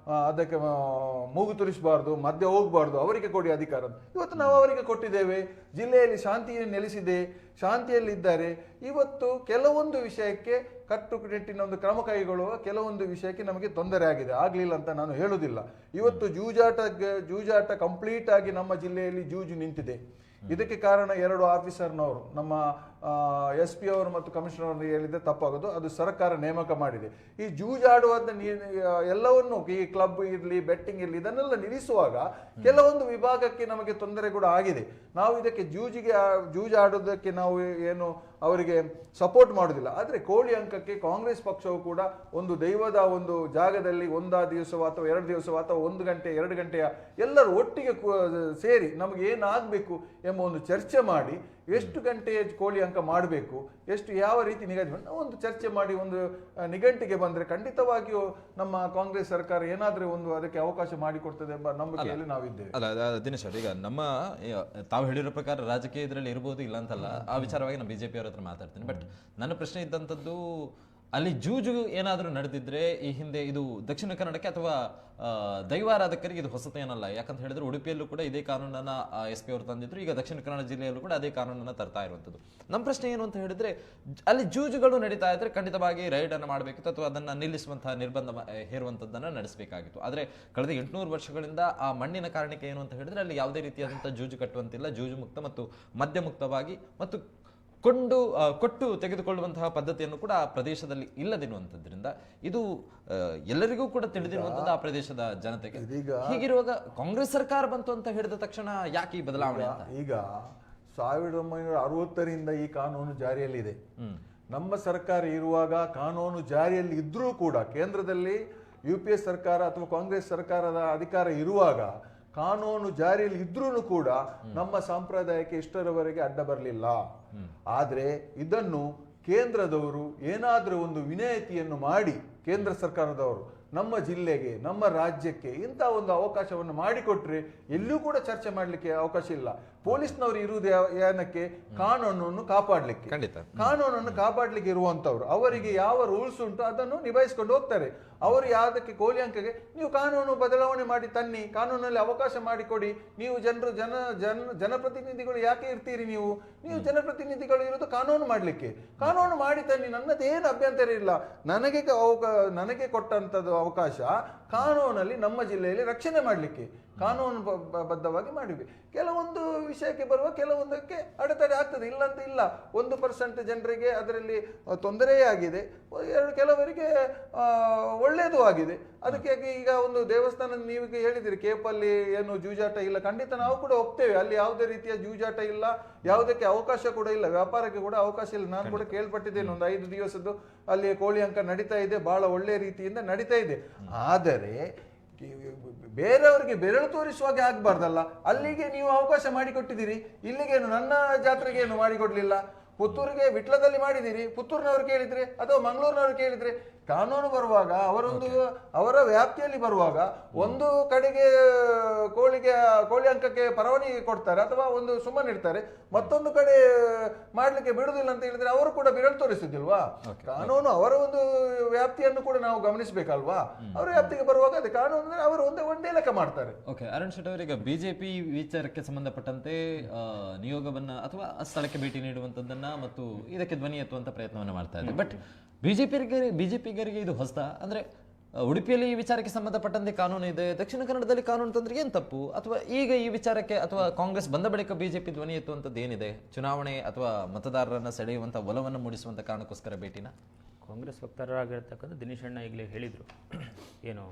ಅದಕ್ಕೆ ಮೂಗು ತುರಿಸಬಾರ್ದು, ಮಧ್ಯ ಹೋಗಬಾರ್ದು, ಅವರಿಗೆ ಕೊಡಿ ಅಧಿಕಾರ. ಇವತ್ತು ನಾವು ಅವರಿಗೆ ಕೊಟ್ಟಿದ್ದೇವೆ. ಜಿಲ್ಲೆಯಲ್ಲಿ ಶಾಂತಿ ನೆಲೆಸಿದೆ, ಶಾಂತಿಯಲ್ಲಿದ್ದಾರೆ. ಇವತ್ತು ಕೆಲವೊಂದು ವಿಷಯಕ್ಕೆ ಕಟ್ಟುನಿಟ್ಟಿನ ಒಂದು ಕ್ರಮ ಕೈಗೊಳ್ಳುವ ಕೆಲವೊಂದು ವಿಷಯಕ್ಕೆ ನಮಗೆ ತೊಂದರೆ ಆಗಿದೆ. ಆಗಲಿಲ್ಲ ಅಂತ ನಾನು ಹೇಳುವುದಿಲ್ಲ. ಇವತ್ತು ಜೂಜಾಟ ಕಂಪ್ಲೀಟ್ ಆಗಿ ನಮ್ಮ ಜಿಲ್ಲೆಯಲ್ಲಿ ಜೂಜು ನಿಂತಿದೆ. ಇದಕ್ಕೆ ಕಾರಣ 2 ಆಫೀಸರ್ನವರು, ನಮ್ಮ SP ಅವರು ಮತ್ತು ಕಮಿಷನರ್ ಅವರು ಹೇಳಿದ್ರೆ ತಪ್ಪಾಗೋದು, ಅದು ಸರ್ಕಾರ ನೇಮಕ ಮಾಡಿದೆ. ಈ ಜೂಜಾಡುವಂತ ಎಲ್ಲವನ್ನು, ಈ ಕ್ಲಬ್ ಇರಲಿ, ಬೆಟ್ಟಿಂಗ್ ಇರಲಿ, ಇದನ್ನೆಲ್ಲ ನಿಲ್ಲಿಸುವಾಗ ಕೆಲವೊಂದು ವಿಭಾಗಕ್ಕೆ ನಮಗೆ ತೊಂದರೆ ಕೂಡ ಆಗಿದೆ. ನಾವು ಇದಕ್ಕೆ ಜೂಜಾಡೋದಕ್ಕೆ ನಾವು ಏನು ಅವರಿಗೆ ಸಪೋರ್ಟ್ ಮಾಡೋದಿಲ್ಲ. ಆದರೆ ಕೋಳಿ ಅಂಕಕ್ಕೆ ಕಾಂಗ್ರೆಸ್ ಪಕ್ಷವು ಕೂಡ ಒಂದು ದೈವದ ಒಂದು ಜಾಗದಲ್ಲಿ 1 ದಿವಸವೋ ಅಥವಾ 2 ದಿವಸವೋ ಅಥವಾ 1 ಗಂಟೆ 2 ಗಂಟೆಯ ಎಲ್ಲರೂ ಒಟ್ಟಿಗೆ ಸೇರಿ ನಮಗೆ ಏನಾಗಬೇಕು ಎಂಬ ಒಂದು ಚರ್ಚೆ ಮಾಡಿ ಎಷ್ಟು ಗಂಟೆ ಕೋಳಿ ಅಂಕ ಮಾಡಬೇಕು, ಯಾವ ರೀತಿ ನಿಗದಿ ಒಂದು ಚರ್ಚೆ ಮಾಡಿ ಒಂದು ನಿಘಂಟಿಗೆ ಬಂದರೆ ಖಂಡಿತವಾಗಿಯೂ ನಮ್ಮ ಕಾಂಗ್ರೆಸ್ ಸರ್ಕಾರ ಏನಾದರೂ ಒಂದು ಅದಕ್ಕೆ ಅವಕಾಶ ಮಾಡಿಕೊಡ್ತದೆ ಎಂಬ ನಂಬಿಕೆಯಲ್ಲಿ ನಾವಿದ್ದೇವೆ. ಅಲ್ಲ ದಿನೇಶ್ ಅವರು, ಈಗ ತಾವು ಹೇಳಿರೋ ಪ್ರಕಾರ ರಾಜಕೀಯ ಇದರಲ್ಲಿ ಇರ್ಬೋದು, ಇಲ್ಲ ಅಂತಲ್ಲ, ಆ ವಿಚಾರವಾಗಿ ನಾನು BJP ಅವರ ಹತ್ರ ಮಾತಾಡ್ತೀನಿ. ಬಟ್ ನನ್ನ ಪ್ರಶ್ನೆ ಇದ್ದಂಥದ್ದು, ಅಲ್ಲಿ ಜೂಜು ಏನಾದರೂ ನಡೆದಿದ್ರೆ ಈ ಹಿಂದೆ ಇದು ದಕ್ಷಿಣ ಕನ್ನಡಕ್ಕೆ ಅಥವಾ ದೈವಾರಾಧಕರಿಗೆ ಇದು ಹೊಸತೇನಲ್ಲ. ಯಾಕಂತ ಹೇಳಿದ್ರೆ ಉಡುಪಿಯಲ್ಲೂ ಕೂಡ ಇದೇ ಕಾನೂನನ್ನ SP ಅವರು ತಂದಿದ್ರು, ಈಗ ದಕ್ಷಿಣ ಕನ್ನಡ ಜಿಲ್ಲೆಯಲ್ಲೂ ಕೂಡ ಅದೇ ಕಾನೂನನ್ನ ತರ್ತಾ ಇರುವಂಥದ್ದು. ನಮ್ಮ ಪ್ರಶ್ನೆ ಏನು ಅಂತ ಹೇಳಿದ್ರೆ, ಅಲ್ಲಿ ಜೂಜುಗಳು ನಡೀತಾ ಇದ್ರೆ ಖಂಡಿತವಾಗಿ ರೈಡ್ ಅನ್ನು ಮಾಡಬೇಕಿತ್ತು ಅಥವಾ ಅದನ್ನ ನಿಲ್ಲಿಸುವಂತಹ ನಿರ್ಬಂಧ ಹೇರುವಂಥದ್ದನ್ನ ನಡೆಸಬೇಕಾಗಿತ್ತು. ಆದರೆ ಕಳೆದ 800 ವರ್ಷಗಳಿಂದ ಆ ಮಣ್ಣಿನ ಕಾರಣಕ್ಕೆ ಏನು ಅಂತ ಹೇಳಿದ್ರೆ ಅಲ್ಲಿ ಯಾವುದೇ ರೀತಿಯಾದಂತಹ ಜೂಜು ಕಟ್ಟುವಂತಿಲ್ಲ. ಜೂಜು ಮುಕ್ತ ಮತ್ತು ಮದ್ಯ ಮುಕ್ತವಾಗಿ ಮತ್ತು ಕೊಟ್ಟು ತೆಗೆದುಕೊಳ್ಳುವಂತಹ ಪದ್ಧತಿಯನ್ನು ಕೂಡ ಆ ಪ್ರದೇಶದಲ್ಲಿ ಇಲ್ಲದಿರುವಂತದ್ರಿಂದ ಇದು ಎಲ್ಲರಿಗೂ ಕೂಡ ತಿಳಿದಿರುವಂತದ್ದು ಆ ಪ್ರದೇಶದ ಜನತೆಗೆ. ಹೀಗಿರುವಾಗ ಕಾಂಗ್ರೆಸ್ ಸರ್ಕಾರ ಬಂತು ಅಂತ ಹೇಳಿದ ತಕ್ಷಣ ಯಾಕೆ ಈ ಬದಲಾವಣೆ? ಈಗ 1960ರಿಂದ ಈ ಕಾನೂನು ಜಾರಿಯಲ್ಲಿದೆ. ನಮ್ಮ ಸರ್ಕಾರ ಇರುವಾಗ ಕಾನೂನು ಜಾರಿಯಲ್ಲಿ ಇದ್ರೂ ಕೂಡ, ಕೇಂದ್ರದಲ್ಲಿ UPS ಸರ್ಕಾರ ಅಥವಾ ಕಾಂಗ್ರೆಸ್ ಸರ್ಕಾರದ ಅಧಿಕಾರ ಇರುವಾಗ ಕಾನೂನು ಜಾರಿಯಲ್ಲಿ ಇದ್ರೂ ಕೂಡ ನಮ್ಮ ಸಂಪ್ರದಾಯಕ್ಕೆ ಇಷ್ಟರವರೆಗೆ ಅಡ್ಡ ಬರಲಿಲ್ಲ. ಆದರೆ ಇದನ್ನು ಕೇಂದ್ರದವರು ಏನಾದರೂ ಒಂದು ವಿನಾಯಿತಿಯನ್ನು ಮಾಡಿ ಕೇಂದ್ರ ಸರ್ಕಾರದವರು ನಮ್ಮ ಜಿಲ್ಲೆಗೆ, ನಮ್ಮ ರಾಜ್ಯಕ್ಕೆ ಇಂಥ ಒಂದು ಅವಕಾಶವನ್ನು ಮಾಡಿಕೊಟ್ರೆ ಎಲ್ಲೂ ಕೂಡ ಚರ್ಚೆ ಮಾಡಲಿಕ್ಕೆ ಅವಕಾಶ ಇಲ್ಲ. ಪೊಲೀಸ್ನವರು ಇರುವುದು ಏನಕ್ಕೆ? ಕಾನೂನನ್ನು ಕಾಪಾಡಲಿಕ್ಕೆ. ಕಾನೂನನ್ನು ಕಾಪಾಡಲಿಕ್ಕೆ ಇರುವಂತವ್ರು. ಅವರಿಗೆ ಯಾವ ರೂಲ್ಸ್ ಉಂಟು ಅದನ್ನು ನಿಭಾಯಿಸಿಕೊಂಡು ಹೋಗ್ತಾರೆ. ಅವರು ಯಾವುದಕ್ಕೆ ಕೋಳಿ ಅಂಕಗೆ ನೀವು ಕಾನೂನು ಬದಲಾವಣೆ ಮಾಡಿ ತನ್ನಿ, ಕಾನೂನಲ್ಲಿ ಅವಕಾಶ ಮಾಡಿಕೊಡಿ. ನೀವು ಜನಪ್ರತಿನಿಧಿಗಳು ಯಾಕೆ ಇರ್ತೀರಿ? ನೀವು ಜನಪ್ರತಿನಿಧಿಗಳು ಇರೋದು ಕಾನೂನು ಮಾಡಲಿಕ್ಕೆ. ಕಾನೂನು ಮಾಡಿ ತನ್ನಿ, ನನ್ನದೇನು ಅಭ್ಯಂತರ ಇಲ್ಲ. ನನಗೆ ಕೊಟ್ಟಂಥದ್ದು ಅವಕಾಶ ಕಾನೂನಲ್ಲಿ ನಮ್ಮ ಜಿಲ್ಲೆಯಲ್ಲಿ ರಕ್ಷಣೆ ಮಾಡಲಿಕ್ಕೆ ಕಾನೂನು ಬದ್ಧವಾಗಿ ಮಾಡಿವೆ. ಕೆಲವೊಂದು ವಿಷಯಕ್ಕೆ ಬರುವ ಕೆಲವೊಂದಕ್ಕೆ ಅಡೆತಡೆ ಆಗ್ತದೆ, ಇಲ್ಲ ಅಂತ ಇಲ್ಲ. 1% ಜನರಿಗೆ ಅದರಲ್ಲಿ ತೊಂದರೆಯೇ ಆಗಿದೆ, ಕೆಲವರಿಗೆ ಒಳ್ಳೆಯದು ಆಗಿದೆ. ಅದಕ್ಕೆ ಈಗ ಒಂದು ದೇವಸ್ಥಾನ ನೀವು ಹೇಳಿದಿರಿ ಕೇಪಲ್ಲಿ ಏನು ಜೂಜಾಟ ಇಲ್ಲ, ಖಂಡಿತ ನಾವು ಕೂಡ ಒಪ್ತೇವೆ. ಅಲ್ಲಿ ಯಾವುದೇ ರೀತಿಯ ಜೂಜಾಟ ಇಲ್ಲ, ಯಾವುದಕ್ಕೆ ಅವಕಾಶ ಕೂಡ ಇಲ್ಲ, ವ್ಯಾಪಾರಕ್ಕೆ ಕೂಡ ಅವಕಾಶ ಇಲ್ಲ. ನಾನು ಕೂಡ ಕೇಳ್ಪಟ್ಟಿದ್ದೇನೆ, ಒಂದು 5 ದಿವಸದ್ದು ಅಲ್ಲಿ ಕೋಳಿ ಅಂಕ ನಡೀತಾ ಇದೆ, ಬಹಳ ಒಳ್ಳೆಯ ರೀತಿಯಿಂದ ನಡೀತಾ ಇದೆ. ಆದರೆ ಬೇರೆಯವರಿಗೆ ಬೆರಳು ತೋರಿಸುವಾಗೆ ಆಗ್ಬಾರ್ದಲ್ಲ. ಅಲ್ಲಿಗೆ ನೀವು ಅವಕಾಶ ಮಾಡಿಕೊಟ್ಟಿದ್ದೀರಿ, ಇಲ್ಲಿಗೇನು ನನ್ನ ಜಾತ್ರೆಗೇನು ಮಾಡಿಕೊಡ್ಲಿಲ್ಲ? ಪುತ್ತೂರಿಗೆ ವಿಟ್ಲದಲ್ಲಿ ಮಾಡಿದ್ದೀರಿ, ಪುತ್ತೂರಿನವರು ಕೇಳಿದ್ರೆ ಅಥವಾ ಮಂಗಳೂರಿನವರು ಕೇಳಿದ್ರೆ ಕಾನೂನು ಬರುವಾಗ ಅವರ ವ್ಯಾಪ್ತಿಯಲ್ಲಿ ಬರುವಾಗ ಒಂದು ಕಡೆಗೆ ಕೋಳಿ ಅಂಕಕ್ಕೆ ಪರವಾನಗಿ ಕೊಡ್ತಾರೆ ಅಥವಾ ಒಂದು ಸುಮ್ಮನಿರ್ತಾರೆ, ಮತ್ತೊಂದು ಕಡೆ ಮಾಡ್ಲಿಕ್ಕೆ ಬಿಡುದಿಲ್ಲ ಅಂತ ಹೇಳಿದ್ರೆ ಅವರು ಕೂಡ ಬೆರಳು ತೋರಿಸುದಿಲ್ವಾ? ಕಾನೂನು ಅವರ ಒಂದು ವ್ಯಾಪ್ತಿಯನ್ನು ಕೂಡ ನಾವು ಗಮನಿಸಬೇಕಲ್ವಾ? ಅವರ ವ್ಯಾಪ್ತಿಗೆ ಬರುವಾಗ ಅದೇ ಕಾನೂನು ಅವರು ಒಂದೇ ಲೆಕ್ಕ ಮಾಡ್ತಾರೆ. ಓಕೆ, ಅರುಣ್ ಶೆಟ್ಟಿ ಅವರಿಗೆ ಬಿಜೆಪಿ ವಿಚಾರಕ್ಕೆ ಸಂಬಂಧಪಟ್ಟಂತೆ ನಿಯೋಗವನ್ನ ಅಥವಾ ಸ್ಥಳಕ್ಕೆ ಭೇಟಿ ನೀಡುವಂತದ್ದನ್ನ ಮತ್ತು ಇದಕ್ಕೆ ಧ್ವನಿ ಎತ್ತುವಂತ ಪ್ರಯತ್ನವನ್ನ ಮಾಡ್ತಾ ಇದೆ. ಬಟ್ ಬಿಜೆಪಿಗರಿಗೆ ಇದು ಹೊಸ ಅಂದ್ರೆ ಉಡುಪಿಯಲ್ಲಿ ಈ ವಿಚಾರಕ್ಕೆ ಸಂಬಂಧಪಟ್ಟಂತೆ ಕಾನೂನು ಇದೆ, ದಕ್ಷಿಣ ಕನ್ನಡದಲ್ಲಿ ಕಾನೂನು ತಂದ್ರೆ ಏನ್ ತಪ್ಪು? ಅಥವಾ ಈಗ ಈ ವಿಚಾರಕ್ಕೆ ಅಥವಾ ಕಾಂಗ್ರೆಸ್ ಬಂದ ಬಳಿಕ ಬಿಜೆಪಿ ಧ್ವನಿ ಎತ್ತುವಂಥದ್ದು ಏನಿದೆ? ಚುನಾವಣೆ ಅಥವಾ ಮತದಾರರನ್ನ ಸೆಳೆಯುವಂತ ಒಲವನ್ನು ಮೂಡಿಸುವಂತ ಕಾರಣಕ್ಕೋಸ್ಕರ ಭೇಟಿನ? ಕಾಂಗ್ರೆಸ್ ವಕ್ತಾರರಾಗಿರ್ತಕ್ಕಂಥ ದಿನೇಶ್ ಅಣ್ಣ ಈಗಲೇ ಹೇಳಿದರು, ಏನು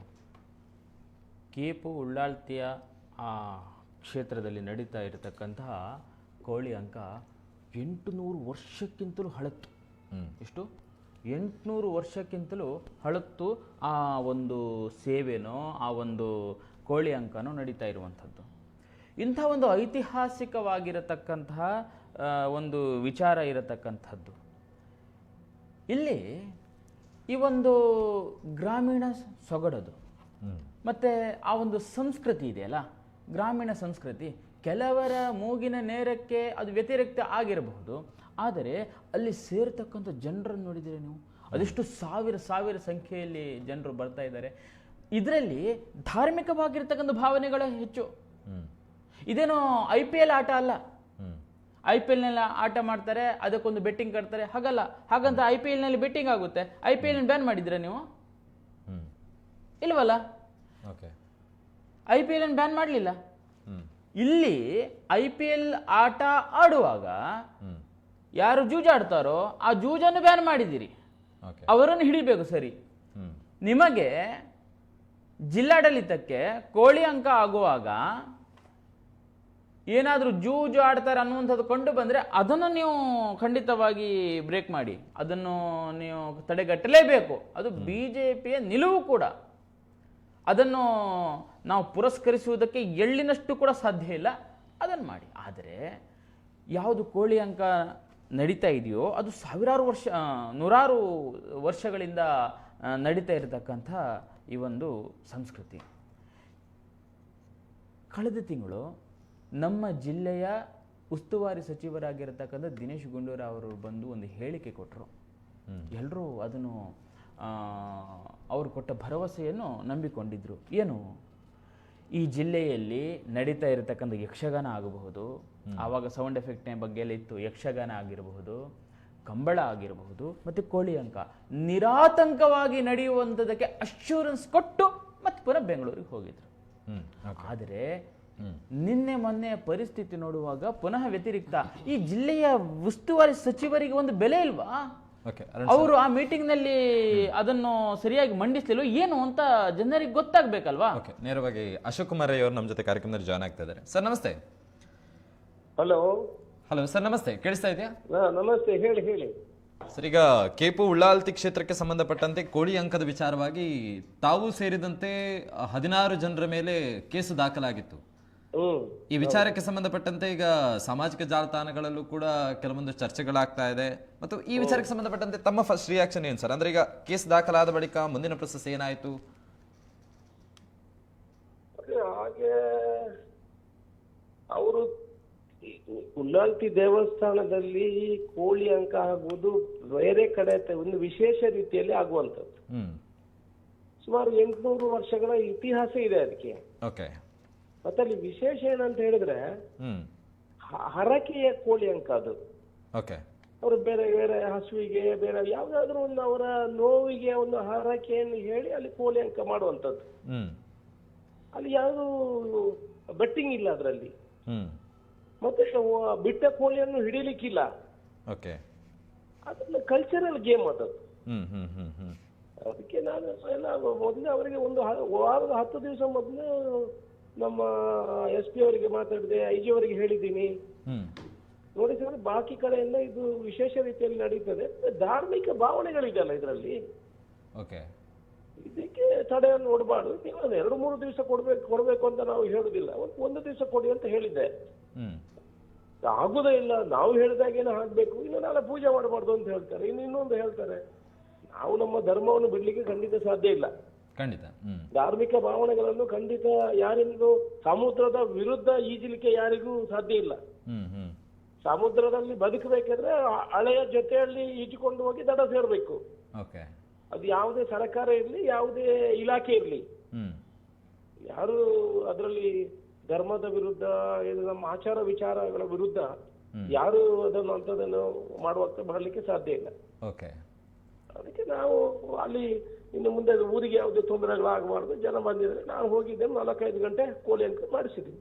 ಕೇಪು ಉಳ್ಳಾಲ್ತಿಯ ಆ ಕ್ಷೇತ್ರದಲ್ಲಿ ನಡೀತಾ ಇರತಕ್ಕಂತಹ ಕೋಳಿ ಅಂಕ 800 ವರ್ಷಕ್ಕಿಂತಲೂ ಹಳತ್ತು. ಎಷ್ಟು? 800 ವರ್ಷಕ್ಕಿಂತಲೂ ಹಳತ್ತು ಆ ಒಂದು ಸೇವೆನೋ ಆ ಒಂದು ಕೋಳಿ ಅಂಕನೋ ನಡೀತಾ ಇರುವಂಥದ್ದು. ಇಂಥ ಒಂದು ಐತಿಹಾಸಿಕವಾಗಿರತಕ್ಕಂತಹ ಒಂದು ವಿಚಾರ ಇರತಕ್ಕಂಥದ್ದು. ಇಲ್ಲಿ ಈ ಒಂದು ಗ್ರಾಮೀಣ ಸೊಗಡದು ಮತ್ತು ಆ ಒಂದು ಸಂಸ್ಕೃತಿ ಇದೆಯಲ್ಲ, ಗ್ರಾಮೀಣ ಸಂಸ್ಕೃತಿ ಕೆಲವರ ಮೂಗಿನ ನೇರಕ್ಕೆ ಅದು ವ್ಯತಿರಿಕ್ತ ಆಗಿರಬಹುದು, ಆದರೆ ಅಲ್ಲಿ ಸೇರ್ತಕ್ಕಂಥ ಜನರನ್ನು ನೋಡಿದರೆ ನೀವು ಅದೆಷ್ಟು ಸಾವಿರ ಸಂಖ್ಯೆಯಲ್ಲಿ ಜನರು ಬರ್ತಾ ಇದ್ದಾರೆ. ಇದರಲ್ಲಿ ಧಾರ್ಮಿಕವಾಗಿರ್ತಕ್ಕಂಥ ಭಾವನೆಗಳೇ ಹೆಚ್ಚು. ಇದೇನೋ IPL ಆಟ ಅಲ್ಲ. IPL ನಲ್ಲಿ ಆಟ ಮಾಡ್ತಾರೆ, ಅದಕ್ಕೊಂದು ಬೆಟ್ಟಿಂಗ್ ಕಟ್ತಾರೆ, ಹಾಗಲ್ಲ. ಹಾಗಂತ IPL ನಲ್ಲಿ ಬೆಟ್ಟಿಂಗ್ ಆಗುತ್ತೆ. IPL ಬ್ಯಾನ್ ಮಾಡಿದ್ರೆ ನೀವು ಇಲ್ವಲ್ಲ? IPL ಬ್ಯಾನ್ ಮಾಡಲಿಲ್ಲ. ಇಲ್ಲಿ IPL ಆಟ ಆಡುವಾಗ ಯಾರು ಜೂಜಾಡ್ತಾರೋ ಆ ಜೂಜನ್ನು ಬ್ಯಾನ್ ಮಾಡಿದ್ದೀರಿ, ಅವರನ್ನು ಹಿಡಿಬೇಕು. ಸರಿ, ನಿಮಗೆ ಜಿಲ್ಲಾಡಳಿತಕ್ಕೆ ಕೋಳಿ ಅಂಕ ಆಗುವಾಗ ಏನಾದರೂ ಜೂಜು ಆಡ್ತಾರೆ ಅನ್ನುವಂಥದ್ದು ಕಂಡು ಬಂದರೆ ಅದನ್ನು ನೀವು ಖಂಡಿತವಾಗಿ ಬ್ರೇಕ್ ಮಾಡಿ, ಅದನ್ನು ನೀವು ತಡೆಗಟ್ಟಲೇಬೇಕು. ಅದು BJPಯ ನಿಲುವು ಕೂಡ. ಅದನ್ನು ನಾವು ಪುರಸ್ಕರಿಸುವುದಕ್ಕೆ ಎಳ್ಳಿನಷ್ಟು ಕೂಡ ಸಾಧ್ಯ ಇಲ್ಲ, ಅದನ್ನು ಮಾಡಿ. ಆದರೆ ಯಾವುದು ಕೋಳಿ ಅಂಕ ನಡೀತಾ ಇದೆಯೋ ಅದು ನೂರಾರು ವರ್ಷಗಳಿಂದ ನಡೀತಾ ಇರತಕ್ಕಂಥ ಈ ಒಂದು ಸಂಸ್ಕೃತಿ. ಕಳೆದ ತಿಂಗಳು ನಮ್ಮ ಜಿಲ್ಲೆಯ ಉಸ್ತುವಾರಿ ಸಚಿವರಾಗಿರತಕ್ಕಂಥ ದಿನೇಶ್ ಗುಂಡೂರಾವ್ ಅವರು ಬಂದು ಒಂದು ಹೇಳಿಕೆ ಕೊಟ್ಟರು. ಎಲ್ಲರೂ ಅದನ್ನು ಅವರು ಕೊಟ್ಟ ಭರವಸೆಯನ್ನು ನಂಬಿಕೊಂಡಿದ್ರು. ಏನು? ಈ ಜಿಲ್ಲೆಯಲ್ಲಿ ನಡೀತಾ ಇರತಕ್ಕಂಥ ಯಕ್ಷಗಾನ ಆಗಬಹುದು, ಆವಾಗ ಸೌಂಡ್ ಎಫೆಕ್ಟ್ನ ಬಗ್ಗೆ ಎಲ್ಲ ಇತ್ತು, ಯಕ್ಷಗಾನ ಆಗಿರಬಹುದು, ಕಂಬಳ ಆಗಿರಬಹುದು, ಮತ್ತು ಕೋಳಿ ಅಂಕ ನಿರಾತಂಕವಾಗಿ ನಡೆಯುವಂಥದ್ದಕ್ಕೆ ಅಶ್ಯೂರೆನ್ಸ್ ಕೊಟ್ಟು ಮತ್ತೆ ಪುನಃ ಬೆಂಗಳೂರಿಗೆ ಹೋಗಿದ್ರು. ಆದರೆ ನಿನ್ನೆ ಮೊನ್ನೆ ಪರಿಸ್ಥಿತಿ ನೋಡುವಾಗ ಪುನಃ ವ್ಯತಿರಿಕ್ತ. ಈ ಜಿಲ್ಲೆಯ ಉಸ್ತುವಾರಿ ಸಚಿವರಿಗೆ ಒಂದು ಬೆಲೆ ಇಲ್ವಾ? ಅವರು ಆ ಮೀಟಿಂಗ್ ನಲ್ಲಿ ಅದನ್ನು ಸರಿಯಾಗಿ ಮಂಡಿಸಲಿಲ್ಲ ಏನು ಅಂತ ಜನರಿಗೆ ಗೊತ್ತಾಗ್ಬೇಕಲ್ವಾ? ನೇರವಾಗಿ ಅಶೋಕ್ ಕುಮಾರ್ ಅವರು ನಮ್ಮ ಜೊತೆ ಕಾರ್ಯಕ್ರಮದಲ್ಲಿ ಜಾಯ್ನ್ ಆಗ್ತಾ ಇದ್ದಾರೆ. ಸರ್ ನಮಸ್ತೆ. ಹಲೋ ಸರ್ ನಮಸ್ತೆ, ಕೇಳಿಸ್ತಾ ಇದೆಯಾ? ನಮಸ್ತೆ, ಹೇಳಿ. ಸರ್, ಈಗ ಕೇಪು ಉಳ್ಳಾಲ್ತಿ ಕ್ಷೇತ್ರಕ್ಕೆ ಸಂಬಂಧಪಟ್ಟಂತೆ ಕೋಳಿ ಅಂಕದ ವಿಚಾರವಾಗಿ ತಾವು ಸೇರಿದಂತೆ 16 ಜನರ ಮೇಲೆ ಕೇಸು ದಾಖಲಾಗಿತ್ತು. ಈ ವಿಚಾರಕ್ಕೆ ಸಂಬಂಧಪಟ್ಟಂತೆ ಈಗ ಸಾಮಾಜಿಕ ಜಾಲತಾಣಗಳಲ್ಲೂ ಕೂಡ ಕೆಲವೊಂದು ಚರ್ಚೆಗಳಾಗ್ತಾ ಇದೆ. ಮತ್ತು ಈ ವಿಚಾರಕ್ಕೆ ಸಂಬಂಧಪಟ್ಟಂತೆ ತಮ್ಮ ಫಸ್ಟ್ ರಿಯಾಕ್ಷನ್ ಏನು ಸರ್? ಅಂದ್ರೆ ಈಗ ಕೇಸ್ ದಾಖಲಾದ ಬಳಿಕ ಮುಂದಿನ ಪ್ರೊಸೆಸ್ ಏನಾಯ್ತು? ಹಾಗೆ ಅವರು ಉಳ್ಳಾಲ್ತಿ ದೇವಸ್ಥಾನದಲ್ಲಿ ಕೋಳಿ ಅಂಕ ಆಗುವುದು ಬೇರೆ ಕಡೆ ಒಂದು ವಿಶೇಷ ರೀತಿಯಲ್ಲಿ ಆಗುವಂಥದ್ದು. ಸುಮಾರು 800 ವರ್ಷಗಳ ಇತಿಹಾಸ ಇದೆ ಅದಕ್ಕೆ. ಮತ್ತೆ ಅಲ್ಲಿ ವಿಶೇಷ ಏನಂತ ಹೇಳಿದ್ರೆ ಹರಕೆಯ ಕೋಳಿ ಅಂಕ ಅದು. ಅವರು ಬೇರೆ ಬೇರೆ ಹಸುವಿಗೆ ಬೇರೆ ಯಾವ್ದಾದ್ರು ಒಂದು ಅವರ ನೋವಿಗೆ ಒಂದು ಹರಕೆಯನ್ನು ಹೇಳಿ ಅಲ್ಲಿ ಕೋಳಿ ಅಂಕ ಮಾಡುವಂಥದ್ದು. ಅಲ್ಲಿ ಯಾವುದು ಬೆಟ್ಟಿಂಗ್ ಇಲ್ಲ ಅದರಲ್ಲಿ. ಮತ್ತೆ ಬಿಟ್ಟ ಕೋಳಿಯನ್ನು ಹಿಡಿಲಿಕ್ಕಿಲ್ಲ. ಅದನ್ನ ಕಲ್ಚರಲ್ ಗೇಮ್ ಅದು. ಅದಕ್ಕೆ ನಾನು ಎಲ್ಲ ಮೊದಲೇ ಅವರಿಗೆ ಒಂದು ವಾರದ 10 ದಿವಸ ಮೊದಲು ನಮ್ಮ SP ಅವರಿಗೆ ಮಾತಾಡಿದೆ, IG ಅವರಿಗೆ ಹೇಳಿದ್ದೀನಿ. ನೋಡಿ ಸರ್, ಬಾಕಿ ಕಡೆಯಿಂದ ಇದು ವಿಶೇಷ ರೀತಿಯಲ್ಲಿ ನಡೀತದೆ. ಧಾರ್ಮಿಕ ಭಾವನೆಗಳಿದೆಯಲ್ಲ ಇದರಲ್ಲಿ, ಇದಕ್ಕೆ ತಡೆಯನ್ನು ನೋಡಬಾರ್ದು. ನೀವು 2-3 ದಿವಸ ಕೊಡ್ಬೇಕು ಅಂತ ನಾವು ಹೇಳುದಿಲ್ಲ. ಒಂದು ದಿವಸ ಕೊಡಿ ಅಂತ ಹೇಳಿದ್ದೆ. ಆಗುದೇ ಇಲ್ಲ, ನಾವು ಹೇಳಿದಾಗೇನೆ ಆಗ್ಬೇಕು, ಇನ್ನು ನಾಳೆ ಪೂಜೆ ಮಾಡಬಾರ್ದು ಅಂತ ಹೇಳ್ತಾರೆ. ಇನ್ನೊಂದು ಹೇಳ್ತಾರೆ, ನಾವು ನಮ್ಮ ಧರ್ಮವನ್ನು ಬಿಡ್ಲಿಕ್ಕೆ ಖಂಡಿತ ಸಾಧ್ಯ ಇಲ್ಲ. ಧಾರ್ಮಿಕ ಭಾವನೆಗಳನ್ನು ಖಂಡಿತ ಯಾರಿಂದೂ ಸಮುದ್ರದ ವಿರುದ್ಧ ಈಜಲಿಕ್ಕೆ ಯಾರಿಗೂ ಸಾಧ್ಯ ಇಲ್ಲ. ಸಮುದ್ರದಲ್ಲಿ ಬದುಕಬೇಕಾದ್ರೆ ಹಳೆಯ ಜೊತೆಯಲ್ಲಿ ಈಜಿಕೊಂಡು ಹೋಗಿ ದಡ ಸೇರ್ಬೇಕು. ಅದು ಯಾವುದೇ ಸರ್ಕಾರ ಇರ್ಲಿ, ಯಾವುದೇ ಇಲಾಖೆ ಇರ್ಲಿ, ಯಾರು ಅದರಲ್ಲಿ ಧರ್ಮದ ವಿರುದ್ಧ, ನಮ್ಮ ಆಚಾರ ವಿಚಾರಗಳ ವಿರುದ್ಧ ಯಾರು ಅಂತದನ್ನು ಮಾಡುವಂತ ಮಾಡಲಿಕ್ಕೆ ಸಾಧ್ಯ ಇಲ್ಲ. ಅದಕ್ಕೆ ನಾವು ಅಲ್ಲಿ ಇನ್ನು ಮುಂದೆ ಊರಿಗೆ ಯಾವುದೇ ತೊಂದರೆಗಳಾಗಬಾರ್ದು. ಜನ ಬಂದಿದ್ರೆ ನಾನು ಹೋಗಿದ್ದೆ, 4-5 ಗಂಟೆ ಕೋಳಿ ಅಂಕ ಮಾಡಿಸಿದ್ದೀನಿ.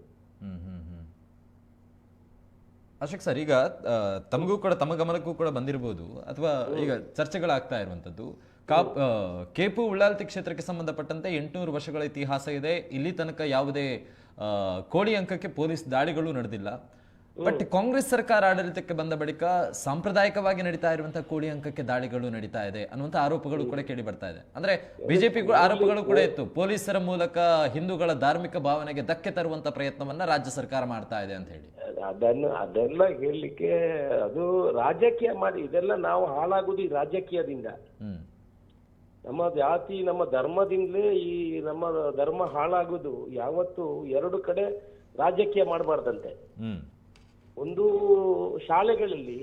ಅಶೋಕ್ ಸರ್, ಈಗ ತಮಗೂ ಕೂಡ ತಮ್ಮ ಗಮನಕ್ಕೂ ಕೂಡ ಬಂದಿರಬಹುದು ಅಥವಾ ಈಗ ಚರ್ಚೆಗಳಾಗ್ತಾ ಇರುವಂತದ್ದು, ಕೇಪು ಉಳ್ಳಾಲ್ತಿ ಕ್ಷೇತ್ರಕ್ಕೆ ಸಂಬಂಧಪಟ್ಟಂತೆ 800 ವರ್ಷಗಳ ಇತಿಹಾಸ ಇದೆ. ಇಲ್ಲಿ ತನಕ ಯಾವುದೇ ಕೋಳಿ ಅಂಕಕ್ಕೆ ಪೊಲೀಸ್ ದಾಳಿಗಳು ನಡೆದಿಲ್ಲ. ಬಟ್ ಕಾಂಗ್ರೆಸ್ ಸರ್ಕಾರ ಆಡಳಿತಕ್ಕೆ ಬಂದ ಬಳಿಕ ಸಾಂಪ್ರದಾಯಿಕವಾಗಿ ನಡೀತಾ ಇರುವಂತಹ ಕೋಳಿ ಅಂಕಕ್ಕೆ ದಾಳಿಗಳು ನಡೀತಾ ಇದೆ ಅನ್ನುವಂತ ಆರೋಪಗಳು ಕೂಡ ಕೇಳಿ ಬರ್ತಾ ಇದೆ. ಅಂದ್ರೆ ಬಿಜೆಪಿ ಆರೋಪಗಳು ಕೂಡ ಇತ್ತು, ಪೊಲೀಸರ ಮೂಲಕ ಹಿಂದೂಗಳ ಧಾರ್ಮಿಕ ಭಾವನೆಗೆ ಧಕ್ಕೆ ತರುವಂತ ಪ್ರಯತ್ನವನ್ನ ರಾಜ್ಯ ಸರ್ಕಾರ ಮಾಡ್ತಾ ಇದೆ ಅಂತ ಹೇಳಿ. ಅದೆಲ್ಲ ಹೇಳಲಿಕ್ಕೆ ಅದು ರಾಜಕೀಯ ಮಾಡಿ, ಇದೆಲ್ಲ ನಾವು ಹಾಳಾಗುದು ಈ ರಾಜಕೀಯದಿಂದ. ನಮ್ಮ ಜಾತಿ ನಮ್ಮ ಧರ್ಮದಿಂದಲೇ ಈ ನಮ್ಮ ಧರ್ಮ ಹಾಳಾಗುದು. ಯಾವತ್ತು 2 ಕಡೆ ರಾಜಕೀಯ ಮಾಡಬಾರ್ದಂತೆ. ಒಂದು ಶಾಲೆಗಳಲ್ಲಿ,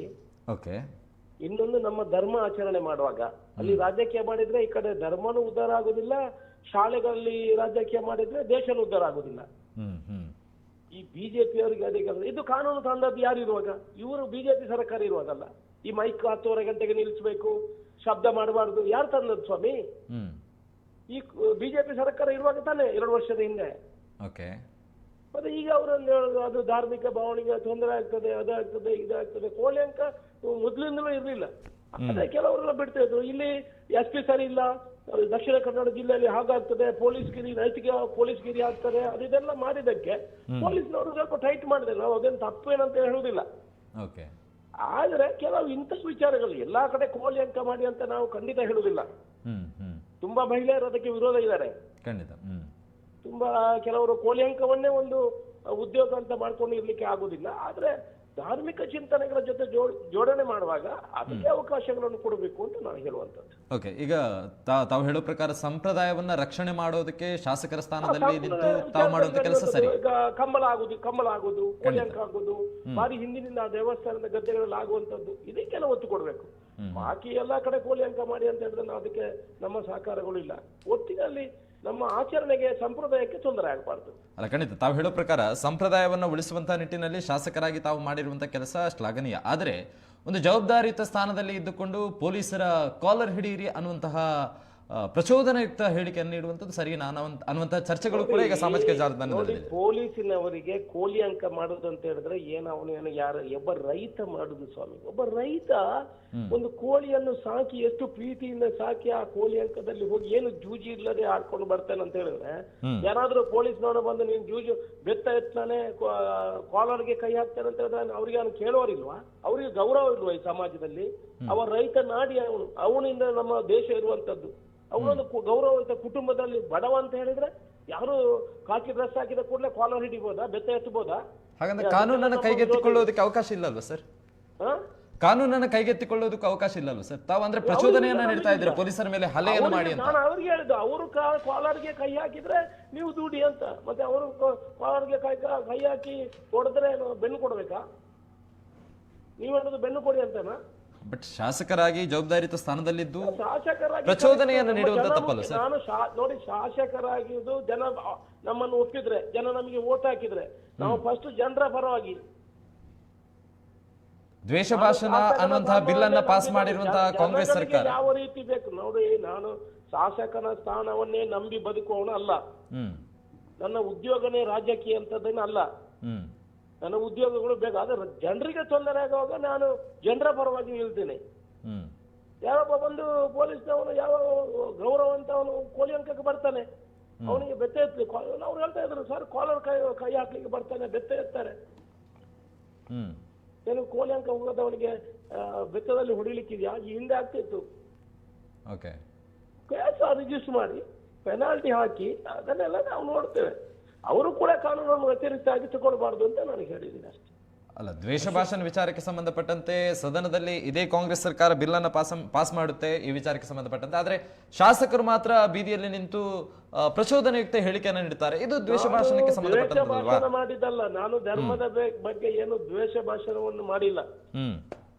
ಇನ್ನೊಂದು ನಮ್ಮ ಧರ್ಮ ಆಚರಣೆ ಮಾಡುವಾಗ ಅಲ್ಲಿ ರಾಜಕೀಯ ಮಾಡಿದ್ರೆ ಈ ಕಡೆ ಧರ್ಮನೂ ಉದ್ಧಾರ ಆಗುದಿಲ್ಲ, ಶಾಲೆಗಳಲ್ಲಿ ರಾಜಕೀಯ ಮಾಡಿದ್ರೆ ದೇಶನೂ ಉದ್ಧಾರ ಆಗುದಿಲ್ಲ. ಈ ಬಿಜೆಪಿ ಅವರಿಗೆ ಅದೇ ಇದು ಕಾನೂನು ತಂದದ್ದು ಯಾರು ಇರುವಾಗ? ಇವರು ಬಿಜೆಪಿ ಸರ್ಕಾರ ಇರುವಾಗಲ್ಲ. ಈ ಮೈಕ್ 10:30 ಗಂಟೆಗೆ ನಿಲ್ಲಿಸಬೇಕು, ಶಬ್ದ ಮಾಡಬಾರ್ದು, ಯಾರು ತಂದದ್ದು ಸ್ವಾಮಿ? ಈ ಬಿಜೆಪಿ ಸರ್ಕಾರ ಇರುವಾಗ ತಾನೆ 2 ವರ್ಷದ ಹಿಂದೆ. ಮತ್ತೆ ಈಗ ಅವರನ್ನು ಹೇಳುದು ಅದು ಧಾರ್ಮಿಕ ಭಾವನೆಗೆ ತೊಂದರೆ ಆಗ್ತದೆ, ಅದಾಗ್ತದೆ, ಇದಾಗ್ತದೆ. ಕೋಳಿ ಅಂಕ ಮೊದ್ಲಿಂದಲೂ ಇರ್ಲಿಲ್ಲ. ಅದೇ ಕೆಲವರೆಲ್ಲ ಬಿಡ್ತಾ ಇದ್ರು. ಇಲ್ಲಿ SP ಸರಿ ಇಲ್ಲ, ದಕ್ಷಿಣ ಕನ್ನಡ ಜಿಲ್ಲೆಯಲ್ಲಿ ಹಾಗಾಗ್ತದೆ, ನೈತಿಕ ಪೊಲೀಸ್ಗಿರಿ ಆಗ್ತದೆ, ಅದೆಲ್ಲ ಮಾಡಿದಕ್ಕೆ ಪೊಲೀಸ್ನವರು ಸ್ವಲ್ಪ ಟೈಟ್ ಮಾಡಿದೆ. ನಾವು ಅದೇನು ತಪ್ಪೇನಂತ ಹೇಳುದಿಲ್ಲ. ಆದ್ರೆ ಕೆಲವು ಇಂಥ ವಿಚಾರಗಳು ಎಲ್ಲಾ ಕಡೆ ಕೋಳಿ ಅಂಕ ಮಾಡಿ ಅಂತ ನಾವು ಖಂಡಿತ ಹೇಳುದಿಲ್ಲ. ತುಂಬಾ ಮಹಿಳೆಯರು ಅದಕ್ಕೆ ವಿರೋಧ ಇದ್ದಾರೆ. ತುಂಬಾ ಕೆಲವರು ಕೋಳಿ ಅಂಕವನ್ನೇ ಒಂದು ಉದ್ಯೋಗ ಅಂತ ಮಾಡ್ಕೊಂಡು ಇರ್ಲಿಕ್ಕೆ ಆಗುದಿಲ್ಲ. ಆದ್ರೆ ಧಾರ್ಮಿಕ ಚಿಂತನೆಗಳ ಜೊತೆ ಜೋಡಣೆ ಮಾಡುವಾಗ ಅದಕ್ಕೆ ಅವಕಾಶಗಳನ್ನು ಕೊಡಬೇಕು ಅಂತ ನಾನು ಹೇಳುವಂತದ್ದು. ಈಗ ತಾವು ಹೇಳೋ ಪ್ರಕಾರ ಸಂಪ್ರದಾಯವನ್ನ ರಕ್ಷಣೆ ಮಾಡೋದಕ್ಕೆ ಶಾಸಕರ ಸ್ಥಾನದಲ್ಲಿ ನಿಂತು ತಾವು ಮಾಡುವಂತ ಕೆಲಸ ಸರಿ. ಈಗ ಕಂಬಳ ಆಗುದು, ಕೋಳಿ ಅಂಕ ಆಗುದು, ಬಾರಿ ಹಿಂದಿನಿಂದ ದೇವಸ್ಥಾನದ ಗದ್ದೆಗಳಲ್ಲಿ ಆಗುವಂತದ್ದು, ಇದಕ್ಕೆಲ್ಲ ಒತ್ತು ಕೊಡ್ಬೇಕು. ಬಾಕಿ ಎಲ್ಲಾ ಕಡೆ ಕೋಳಿ ಅಂಕ ಮಾಡಿ ಅಂತ ಹೇಳಿದ್ರೆ ಅದಕ್ಕೆ ನಮ್ಮ ಸಹಕಾರಗಳು ಇಲ್ಲ. ಒಟ್ಟಿನಲ್ಲಿ ನಮ್ಮ ಆಚರಣೆಗೆ ಸಂಪ್ರದಾಯಕ್ಕೆ ತೊಂದರೆ ಆಗಬಾರ್ದು. ಅಲ್ಲ, ಖಂಡಿತ ತಾವು ಹೇಳೋ ಪ್ರಕಾರ ಸಂಪ್ರದಾಯವನ್ನು ಉಳಿಸುವಂತಹ ನಿಟ್ಟಿನಲ್ಲಿ ಶಾಸಕರಾಗಿ ತಾವು ಮಾಡಿರುವಂತಹ ಕೆಲಸ ಶ್ಲಾಘನೀಯ. ಆದರೆ ಒಂದು ಜವಾಬ್ದಾರಿಯುತ ಸ್ಥಾನದಲ್ಲಿ ಇದ್ದುಕೊಂಡು ಪೊಲೀಸರ ಕಾಲರ್ ಹಿಡಿಯಿರಿ ಅನ್ನುವಂತಹ ಪ್ರಚೋದನಯುಕ್ತ ಹೇಳಿಕೆಯನ್ನು ನೀಡುವಂಥದ್ದು ಸರಿನಾ ಅನ್ನುವಂತಹ ಚರ್ಚೆಗಳು ಕೂಡ ಈಗ ಸಾಮಾಜಿಕ ಜಾಲತಾಣದಲ್ಲಿ. ಪೊಲೀಸಿನವರಿಗೆ ಕೋಳಿ ಅಂಕ ಮಾಡುದು ಅಂತ ಹೇಳಿದ್ರೆ ಒಬ್ಬ ರೈತ ಮಾಡುದು ಸ್ವಾಮಿ. ಒಬ್ಬ ರೈತ ಒಂದು ಕೋಳಿಯನ್ನು ಸಾಕಿ ಎಷ್ಟು ಪ್ರೀತಿಯಿಂದ ಸಾಕಿ ಆ ಕೋಳಿ ಅಂಕದಲ್ಲಿ ಹೋಗಿ ಏನು ಜೂಜಿ ಇಲ್ಲದೆ ಆಡ್ಕೊಂಡು ಬರ್ತಾನೆ ಅಂತ ಹೇಳಿದ್ರೆ, ಯಾರಾದ್ರೂ ಪೊಲೀಸ್ನವನು ಬಂದು ನೀನ್ ಜೂಜು ಬೆತ್ತ ಎತ್ತಾನೆ ಕಾಲರ್ಗೆ ಕೈ ಹಾಕ್ತಾನೆ ಅಂತ ಹೇಳಿದ್ರೆ ಅವ್ರಿಗೆ ಅವ್ನು ಕೇಳೋರಿಲ್ವಾ? ಅವ್ರಿಗೆ ಗೌರವ ಇಲ್ವಾ ಈ ಸಮಾಜದಲ್ಲಿ? ಅವ ರೈತ ನಾಡಿ ಅವನಿಂದ ನಮ್ಮ ದೇಶ ಇರುವಂತದ್ದು. ಅವನೊಂದು ಗೌರವಯುತ ಕುಟುಂಬದಲ್ಲಿ ಬಡವ ಅಂತ ಹೇಳಿದ್ರೆ ಯಾರು ಕಾಕಿ ಡ್ರೆಸ್ ಹಾಕಿದ ಕೂಡಲೇ ಕಾಲರ್ ಹಿಡಿಬೋದಾ, ಬೆತ್ತ ಎತ್ತಬೋದಾ? ಹಾಗಂದ್ರೆ ಕಾನೂನನ್ನು ಕೈಗೆತ್ತಿಕೊಳ್ಳೋದಕ್ಕೆ ಅವಕಾಶ ಇಲ್ಲಲ್ವಾ ಸರ್? ಕಾನೂನನ್ನು ಕೈಗೆತ್ತಿಕೊಳ್ಳೋದಕ್ಕೆ ಅವಕಾಶ ಇಲ್ಲಲ್ವಾ ಸರ್? ತಾವು ಅಂದ್ರೆ ಪ್ರಚೋದನೆಯನ್ನ ನೀಡ್ತಾ ಇದ್ರೆ ಪೊಲೀಸರ ಮೇಲೆ ಹಲ್ಲೆಯನ್ನು ಮಾಡಿ ಅಂತ. ನಾನು ಅವ್ರಿಗೆ ಹೇಳಿದ್ದು, ಅವರು ಕಾಲರ್ಗೆ ಕೈ ಹಾಕಿದ್ರೆ ನೀವು ದುಡಿ ಅಂತ, ಮತ್ತೆ ಅವರು ಕಾಲರ್ಗೆ ಕೈ ಹಾಕಿ ಹೊಡೆದ್ರೆ ಬೆನ್ನು ಕೊಡ್ಬೇಕಾ? ನೀವು ಹೇಳೋದು ಬೆನ್ನು ಕೊಡಿ ಅಂತನಾ? ಬಟ್ ಶಾಸಕರಾಗಿ ಜವಾಬ್ದಾರಿತ ಸ್ಥಾನದಲ್ಲಿದ್ದು ಶಾಸಕರಾಗಿ ಪ್ರಚೋದನೆಯನ್ನು ನೀಡುವಂತ ತಪ್ಪಲ್ಲ ಸರ್? ನಾನು ನೋಡಿ, ಶಾಸಕರಾಗಿದ್ದು ಜನ ನಮ್ಮನ್ನು ಒಪ್ಪಿದ್ರೆ, ಜನ ನಮಗೆ ವೋಟ್ ಹಾಕಿದ್ರೆ, ನಾವು ಫಸ್ಟ್ ಜನರ ಪರವಾಗಿ. ದ್ವೇಷ ಭಾಷಣ ಅನ್ನುವಂತಹ ಬಿಲ್ ಅನ್ನ ಪಾಸ್ ಮಾಡಿರುವಂತಹ ಕಾಂಗ್ರೆಸ್ ಸರ್ಕಾರ ಯಾವ ರೀತಿ ಬೇಕು ನೋಡಿ. ನಾನು ಶಾಸಕನ ಸ್ಥಾನವನ್ನೇ ನಂಬಿ ಬದುಕುವವನು ಅಲ್ಲ. ನನ್ನ ಉದ್ಯೋಗನೇ ರಾಜಕೀಯ ಅಂತದೇನು ಅಲ್ಲ. ನನ್ನ ಉದ್ಯೋಗಗಳು ಬೇಕು, ಆದ್ರೆ ಜನರಿಗೆ ತೊಂದರೆ ಆಗುವಾಗ ನಾನು ಜನರ ಪರವಾಗಿ ನಿಲ್ತೇನೆ. ಯಾವೊಬ್ಬ ಬಂದು ಪೊಲೀಸ್ನವನು ಯಾವ ಗೌರವಂತವನು ಕೋಲಿ ಅಂಕಕ್ಕೆ ಬರ್ತಾನೆ, ಅವನಿಗೆ ಬೆತ್ತ ಎತ್ತಲಿ. ಅವ್ರು ಹೇಳ್ತಾ ಇದ್ರು ಸರ್, ಕಾಲರ್ ಕೈ ಹಾಕ್ಲಿಕ್ಕೆ ಬರ್ತಾನೆ, ಬೆತ್ತ ಎತ್ತಾರೆ. ಏನು ಕೋಲಿ ಅಂಕ ಹೋಗೋದವನಿಗೆ ಬೆತ್ತದಲ್ಲಿ ಹೊಡಿಲಿಕ್ಕಿದ್ಯಾ? ಈ ಹಿಂದೆ ಆಗ್ತಿತ್ತು. ಕೇಸ್ ರಿಜಿಸ್ಟರ್ ಮಾಡಿ ಪೆನಾಲ್ಟಿ ಹಾಕಿ ಅದನ್ನೆಲ್ಲ ನಾವು ನೋಡ್ತೇವೆ. ಅವರು ಕೂಡ ಕಾನೂನನ್ನು ವ್ಯತಿರಿಕ್ತವಾಗಿ ತಗೊಳ್ಬಾರ್ದು ಅಂತ ನನಗೆ ಹೇಳಿದ್ದೀನಿ ಅಷ್ಟೇ. ಅಲ್ಲ, ದ್ವೇಷ ಭಾಷಣ ವಿಚಾರಕ್ಕೆ ಸಂಬಂಧಪಟ್ಟಂತೆ ಸದನದಲ್ಲಿ ಇದೇ ಕಾಂಗ್ರೆಸ್ ಸರ್ಕಾರ ಬಿಲ್ ಅನ್ನ ಪಾಸ್ ಮಾಡುತ್ತೆ ಈ ವಿಚಾರಕ್ಕೆ ಸಂಬಂಧಪಟ್ಟಂತೆ. ಆದ್ರೆ ಶಾಸಕರು ಮಾತ್ರ ಬೀದಿಯಲ್ಲಿ ನಿಂತು ಪ್ರಚೋದನೆಯುಕ್ತ ಹೇಳಿಕೆಯನ್ನು ನೀಡುತ್ತಾರೆ. ಇದು ದ್ವೇಷ ಭಾಷಣಕ್ಕೆ ಸಂಬಂಧಪಟ್ಟ ಮಾಡಿದ್ದಲ್ಲ. ನಾನು ಧರ್ಮದ ಬಗ್ಗೆ ಏನು ದ್ವೇಷ ಭಾಷಣವನ್ನು ಮಾಡಿಲ್ಲ.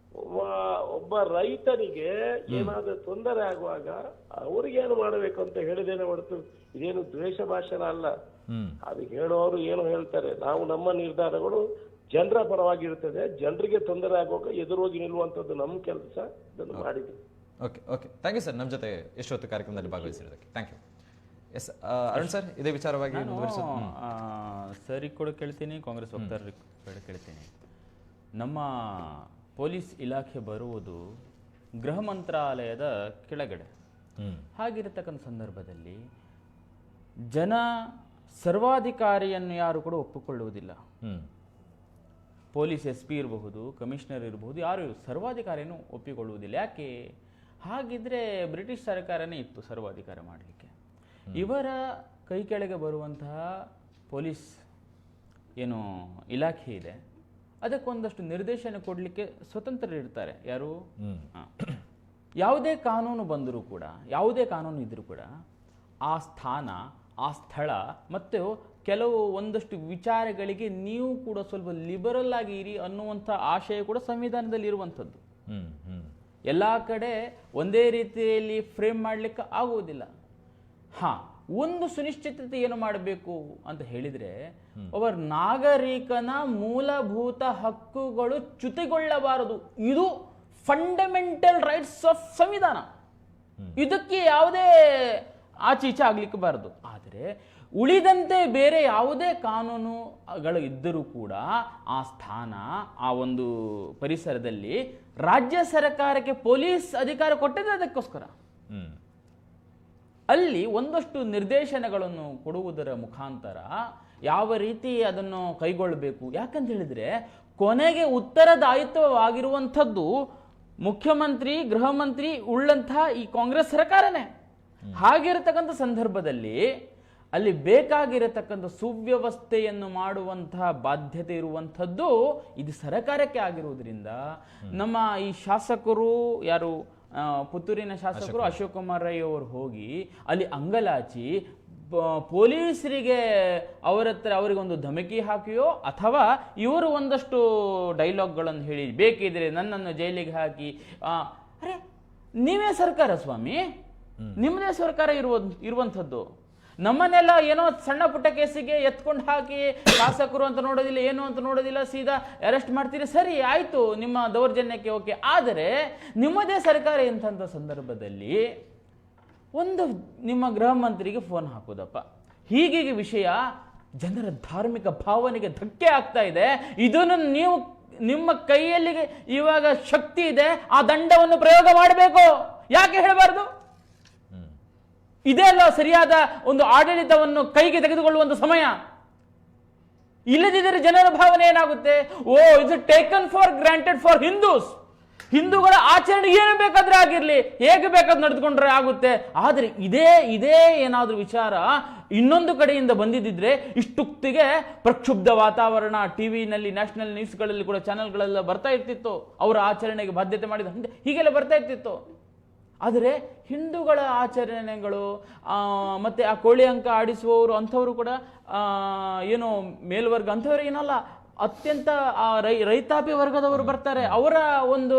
ಒಬ್ಬ ರೈತನಿಗೆ ಏನಾದ್ರೂ ತೊಂದರೆ ಆಗುವಾಗ ಅವ್ರಿಗೇನು ಮಾಡಬೇಕು ಅಂತ ಹೇಳಿದೇನೆ ಹೊರತು ಇದೇನು ದ್ವೇಷ ಭಾಷಣ ಅಲ್ಲ. ಅದಕ್ಕೆ ಹೇಳೋರು ಏನು ಹೇಳ್ತಾರೆ, ನಾವು ನಮ್ಮ ನಿರ್ಧಾರಗಳು ಜನರ ಪರವಾಗಿರ್ತದೆ. ಜನರಿಗೆ ತೊಂದರೆ ಆಗುವಾಗ ಎದುರೋಗಿ ನಿಲ್ಲುವಂಥದ್ದು ನಮ್ಮ ಕೆಲಸ, ಇದನ್ನು ಮಾಡಿದ್ವಿ. ಓಕೆ ಥ್ಯಾಂಕ್ ಯು ಸರ್, ನಮ್ಮ ಜೊತೆ ಎಷ್ಟೊತ್ತು ಕಾರ್ಯಕ್ರಮದಲ್ಲಿ ಭಾಗವಹಿಸಿರೋದಕ್ಕೆ thank you. S Arun sir, ಇದೇ ವಿಚಾರವಾಗಿ ಸರಿ ಕೂಡ ಕೇಳ್ತೀನಿ, ಕಾಂಗ್ರೆಸ್ ವಕ್ತಾರರಿಗೆ ಕೂಡ ಕೇಳ್ತೀನಿ. ನಮ್ಮ ಪೊಲೀಸ್ ಇಲಾಖೆ ಬರುವುದು ಗೃಹ ಮಂತ್ರಾಲಯದ ಕೆಳಗಡೆ. ಹಾಗಿರತಕ್ಕಂಥ ಸಂದರ್ಭದಲ್ಲಿ ಜನ ಸರ್ವಾಧಿಕಾರಿಯನ್ನು ಯಾರು ಕೂಡ ಒಪ್ಪಿಕೊಳ್ಳುವುದಿಲ್ಲ. ಪೊಲೀಸ್ SP ಇರಬಹುದು, ಕಮಿಷನರ್ ಇರಬಹುದು, ಯಾರು ಸರ್ವಾಧಿಕಾರಿಯನ್ನು ಒಪ್ಪಿಕೊಳ್ಳುವುದಿಲ್ಲ. ಯಾಕೆ? ಹಾಗಿದ್ರೆ ಬ್ರಿಟಿಷ್ ಸರ್ಕಾರನೇ ಇತ್ತು ಸರ್ವಾಧಿಕಾರ ಮಾಡಲಿಕ್ಕೆ. ಇವರ ಕೈ ಕೆಳಗೆ ಬರುವಂತಹ ಪೊಲೀಸ್ ಏನು ಇಲಾಖೆ ಇದೆ, ಅದಕ್ಕೊಂದಷ್ಟು ನಿರ್ದೇಶನ ಕೊಡಲಿಕ್ಕೆ ಸ್ವತಂತ್ರರಿರ್ತಾರೆ. ಯಾರು? ಯಾವುದೇ ಕಾನೂನು ಬಂದರೂ ಕೂಡ, ಯಾವುದೇ ಕಾನೂನು ಇದ್ರೂ ಕೂಡ ಆ ಸ್ಥಾನ, ಆ ಸ್ಥಳ ಮತ್ತು ಕೆಲವು ಒಂದಷ್ಟು ವಿಚಾರಗಳಿಗೆ ನೀವು ಕೂಡ ಸ್ವಲ್ಪ ಲಿಬರಲ್ ಆಗಿ ಇರಿ ಅನ್ನುವಂಥ ಆಶಯ ಕೂಡ ಸಂವಿಧಾನದಲ್ಲಿ ಇರುವಂಥದ್ದು. ಎಲ್ಲ ಕಡೆ ಒಂದೇ ರೀತಿಯಲ್ಲಿ ಫ್ರೇಮ್ ಮಾಡಲಿಕ್ಕೆ ಆಗುವುದಿಲ್ಲ. ಒಂದು ಸುನಿಶ್ಚಿತತೆ ಏನು ಮಾಡಬೇಕು ಅಂತ ಹೇಳಿದರೆ, ಒಬ್ಬ ನಾಗರಿಕನ ಮೂಲಭೂತ ಹಕ್ಕುಗಳು ಚ್ಯುತಿಗೊಳ್ಳಬಾರದು. ಇದು ಫಂಡಮೆಂಟಲ್ ರೈಟ್ಸ್ ಆಫ್ ಸಂವಿಧಾನ. ಇದಕ್ಕೆ ಯಾವುದೇ ಆಚೀಚೆ ಆಗ್ಲಿಕ್ಕೆ ಬಾರದು. ಆದರೆ ಉಳಿದಂತೆ ಬೇರೆ ಯಾವುದೇ ಕಾನೂನುಗಳು ಇದ್ದರೂ ಕೂಡ ಆ ಸ್ಥಾನ, ಆ ಒಂದು ಪರಿಸರದಲ್ಲಿ ರಾಜ್ಯ ಸರ್ಕಾರಕ್ಕೆ ಪೊಲೀಸ್ ಅಧಿಕಾರ ಕೊಟ್ಟದೇ ಅದಕ್ಕೋಸ್ಕರ. ಅಲ್ಲಿ ಒಂದಷ್ಟು ನಿರ್ದೇಶನಗಳನ್ನು ಕೊಡುವುದರ ಮುಖಾಂತರ ಯಾವ ರೀತಿ ಅದನ್ನು ಕೈಗೊಳ್ಳಬೇಕು. ಯಾಕಂತ ಹೇಳಿದ್ರೆ ಕೊನೆಗೆ ಉತ್ತರದಾಯಿತ್ವವಾಗಿರುವಂಥದ್ದು ಮುಖ್ಯಮಂತ್ರಿ, ಗೃಹ ಮಂತ್ರಿ ಉಳ್ಳಂತಹ ಈ ಕಾಂಗ್ರೆಸ್ ಸರ್ಕಾರನೇ. ಹಾಗಿರತಕ್ಕಂಥ ಸಂದರ್ಭದಲ್ಲಿ ಅಲ್ಲಿ ಬೇಕಾಗಿರತಕ್ಕಂಥ ಸುವ್ಯವಸ್ಥೆಯನ್ನು ಮಾಡುವಂತಹ ಬಾಧ್ಯತೆ ಇರುವಂಥದ್ದು ಇದು ಸರ್ಕಾರಕ್ಕೆ ಆಗಿರುವುದರಿಂದ ನಮ್ಮ ಈ ಶಾಸಕರು, ಯಾರು ಪುತ್ತೂರಿನ ಶಾಸಕರು ಅಶೋಕ್ ಕುಮಾರ್ ರೈ ಅವರು ಹೋಗಿ ಅಲ್ಲಿ ಅಂಗಲಾಚಿ ಪೊಲೀಸರಿಗೆ ಅವರಿಗೊಂದು ಧಮಕಿ ಹಾಕಿಯೋ ಅಥವಾ ಇವರು ಒಂದಷ್ಟು ಡೈಲಾಗ್ಗಳನ್ನು ಹೇಳಿ ಬೇಕಿದ್ರೆ ನನ್ನನ್ನು ಜೈಲಿಗೆ ಹಾಕಿ, ಅರೆ ನೀವೇ ಸರ್ಕಾರ ಸ್ವಾಮಿ, ನಿಮ್ಮದೇ ಸರ್ಕಾರ ಇರುವಂಥದ್ದು. ನಮ್ಮನ್ನೆಲ್ಲ ಏನೋ ಸಣ್ಣ ಪುಟ್ಟ ಕೇಸಿಗೆ ಎತ್ಕೊಂಡು ಹಾಕಿ ಶಾಸಕರು ಅಂತ ನೋಡೋದಿಲ್ಲ, ಏನು ಅಂತ ನೋಡೋದಿಲ್ಲ, ಸೀದಾ ಅರೆಸ್ಟ್ ಮಾಡ್ತೀರಿ. ಸರಿ ಆಯ್ತು, ನಿಮ್ಮ ದೌರ್ಜನ್ಯಕ್ಕೆ ಓಕೆ. ಆದರೆ ನಿಮ್ಮದೇ ಸರ್ಕಾರ ಇಂಥ ಸಂದರ್ಭದಲ್ಲಿ ಒಂದು ನಿಮ್ಮ ಗೃಹ ಮಂತ್ರಿಗೆ ಫೋನ್ ಹಾಕೋದಪ್ಪ, ಹೀಗೆ ವಿಷಯ ಜನರ ಧಾರ್ಮಿಕ ಭಾವನೆಗೆ ಧಕ್ಕೆ ಆಗ್ತಾ ಇದೆ, ಇದನ್ನು ನೀವು ನಿಮ್ಮ ಕೈಯಲ್ಲಿ ಇವಾಗ ಶಕ್ತಿ ಇದೆ, ಆ ದಂಡವನ್ನು ಪ್ರಯೋಗ ಮಾಡಬೇಕು. ಯಾಕೆ ಹೇಳಬಾರ್ದು? ಇದೇ ಅಲ್ಲ ಸರಿಯಾದ ಒಂದು ಆಡಳಿತವನ್ನು ಕೈಗೆ ತೆಗೆದುಕೊಳ್ಳುವಂತ ಸಮಯ. ಇಲ್ಲದಿದ್ದರೆ ಜನರ ಭಾವನೆ ಏನಾಗುತ್ತೆ? Oh, it's taken for granted for Hindus. ಹಿಂದೂಗಳ ಆಚರಣೆ ಏನು ಬೇಕಾದ್ರೆ ಆಗಿರ್ಲಿ, ಹೇಗೆ ಬೇಕಾದ್ರೆ ನಡೆದುಕೊಂಡ್ರೆ ಆಗುತ್ತೆ. ಆದ್ರೆ ಇದೇ ಏನಾದ್ರೂ ವಿಚಾರ ಇನ್ನೊಂದು ಕಡೆಯಿಂದ ಬಂದಿದ್ದಿದ್ರೆ ಇಷ್ಟುಕ್ತಿಗೆ ಪ್ರಕ್ಷುಬ್ಧ ವಾತಾವರಣ ಟಿವಿನಲ್ಲಿ, ನ್ಯಾಷನಲ್ ನ್ಯೂಸ್ಗಳಲ್ಲಿ ಕೂಡ ಚಾನೆಲ್ಗಳೆಲ್ಲ ಬರ್ತಾ ಇರ್ತಿತ್ತು. ಅವರ ಆಚರಣೆಗೆ ಬಾಧ್ಯತೆ ಮಾಡಿದ ಹೀಗೆಲ್ಲ ಬರ್ತಾ ಇರ್ತಿತ್ತು. ಆದರೆ ಹಿಂದೂಗಳ ಆಚರಣೆಗಳು ಮತ್ತೆ ಆ ಕೋಳಿ ಅಂಕ ಆಡಿಸುವವರು ಅಂಥವರು ಕೂಡ ಏನು ಮೇಲ್ವರ್ಗ ಅಂಥವ್ರು ಏನಲ್ಲ, ಅತ್ಯಂತ ರೈತಾಪಿ ವರ್ಗದವರು ಬರ್ತಾರೆ. ಅವರ ಒಂದು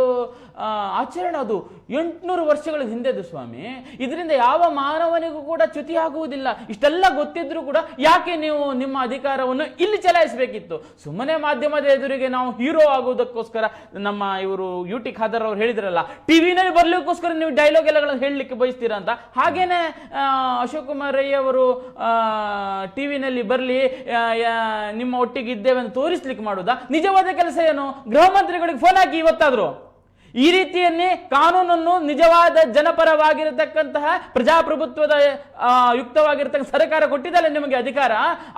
ಆಚರಣೆ ಅದು 800 ವರ್ಷಗಳ ಹಿಂದೆದು ಸ್ವಾಮಿ. ಇದರಿಂದ ಯಾವ ಮಾನವನಿಗೂ ಕೂಡ ಚ್ಯುತಿ ಆಗುವುದಿಲ್ಲ. ಇಷ್ಟೆಲ್ಲ ಗೊತ್ತಿದ್ರು ಕೂಡ ಯಾಕೆ ನೀವು ನಿಮ್ಮ ಅಧಿಕಾರವನ್ನು ಇಲ್ಲಿ ಚಲಾಯಿಸಬೇಕಿತ್ತು? ಸುಮ್ಮನೆ ಮಾಧ್ಯಮದ ಎದುರಿಗೆ ನಾವು ಹೀರೋ ಆಗುವುದಕ್ಕೋಸ್ಕರ ನಮ್ಮ ಇವರು UT ಖಾದರ್ ಅವರು ಹೇಳಿದ್ರಲ್ಲ, ಟಿವಿನಲ್ಲಿ ಬರ್ಲಿಕ್ಕೋಸ್ಕರ ನೀವು ಡೈಲಾಗ್ ಎಲ್ಲ ಹೇಳಲಿಕ್ಕೆ ಬಯಸ್ತೀರಾ ಅಂತ. ಹಾಗೇನೆ ಅಶೋಕ್ ಕುಮಾರ್ ರೈ ಅವರು ಟಿವಿನಲ್ಲಿ ಬರ್ಲಿ ನಿಮ್ಮ ಒಟ್ಟಿಗೆ ಇದ್ದೇವೆ ಅಂತ ತೋರಿಸ್ಲಿಕ್ಕೆ ಮಾಡುವುದಾ? ನಿಜವಾದ ಕೆಲಸ ಏನು? ಗೃಹ ಮಂತ್ರಿಗಳಿಗೆ ಫೋನ್ ಹಾಕಿ ಇವತ್ತಾದ್ರು ಈ ರೀತಿಯನ್ನೇ ಕಾನೂನನ್ನು ನಿಜವಾದ ಜನಪರವಾಗಿರತಕ್ಕಂತಹ ಪ್ರಜಾಪ್ರಭುತ್ವದ ಯುಕ್ತವಾಗಿರತಕ್ಕಂಥ ಸರ್ಕಾರ ಕೊಟ್ಟಿದ್ದಲ್ಲ ನಿಮಗೆ ಅಧಿಕಾರ,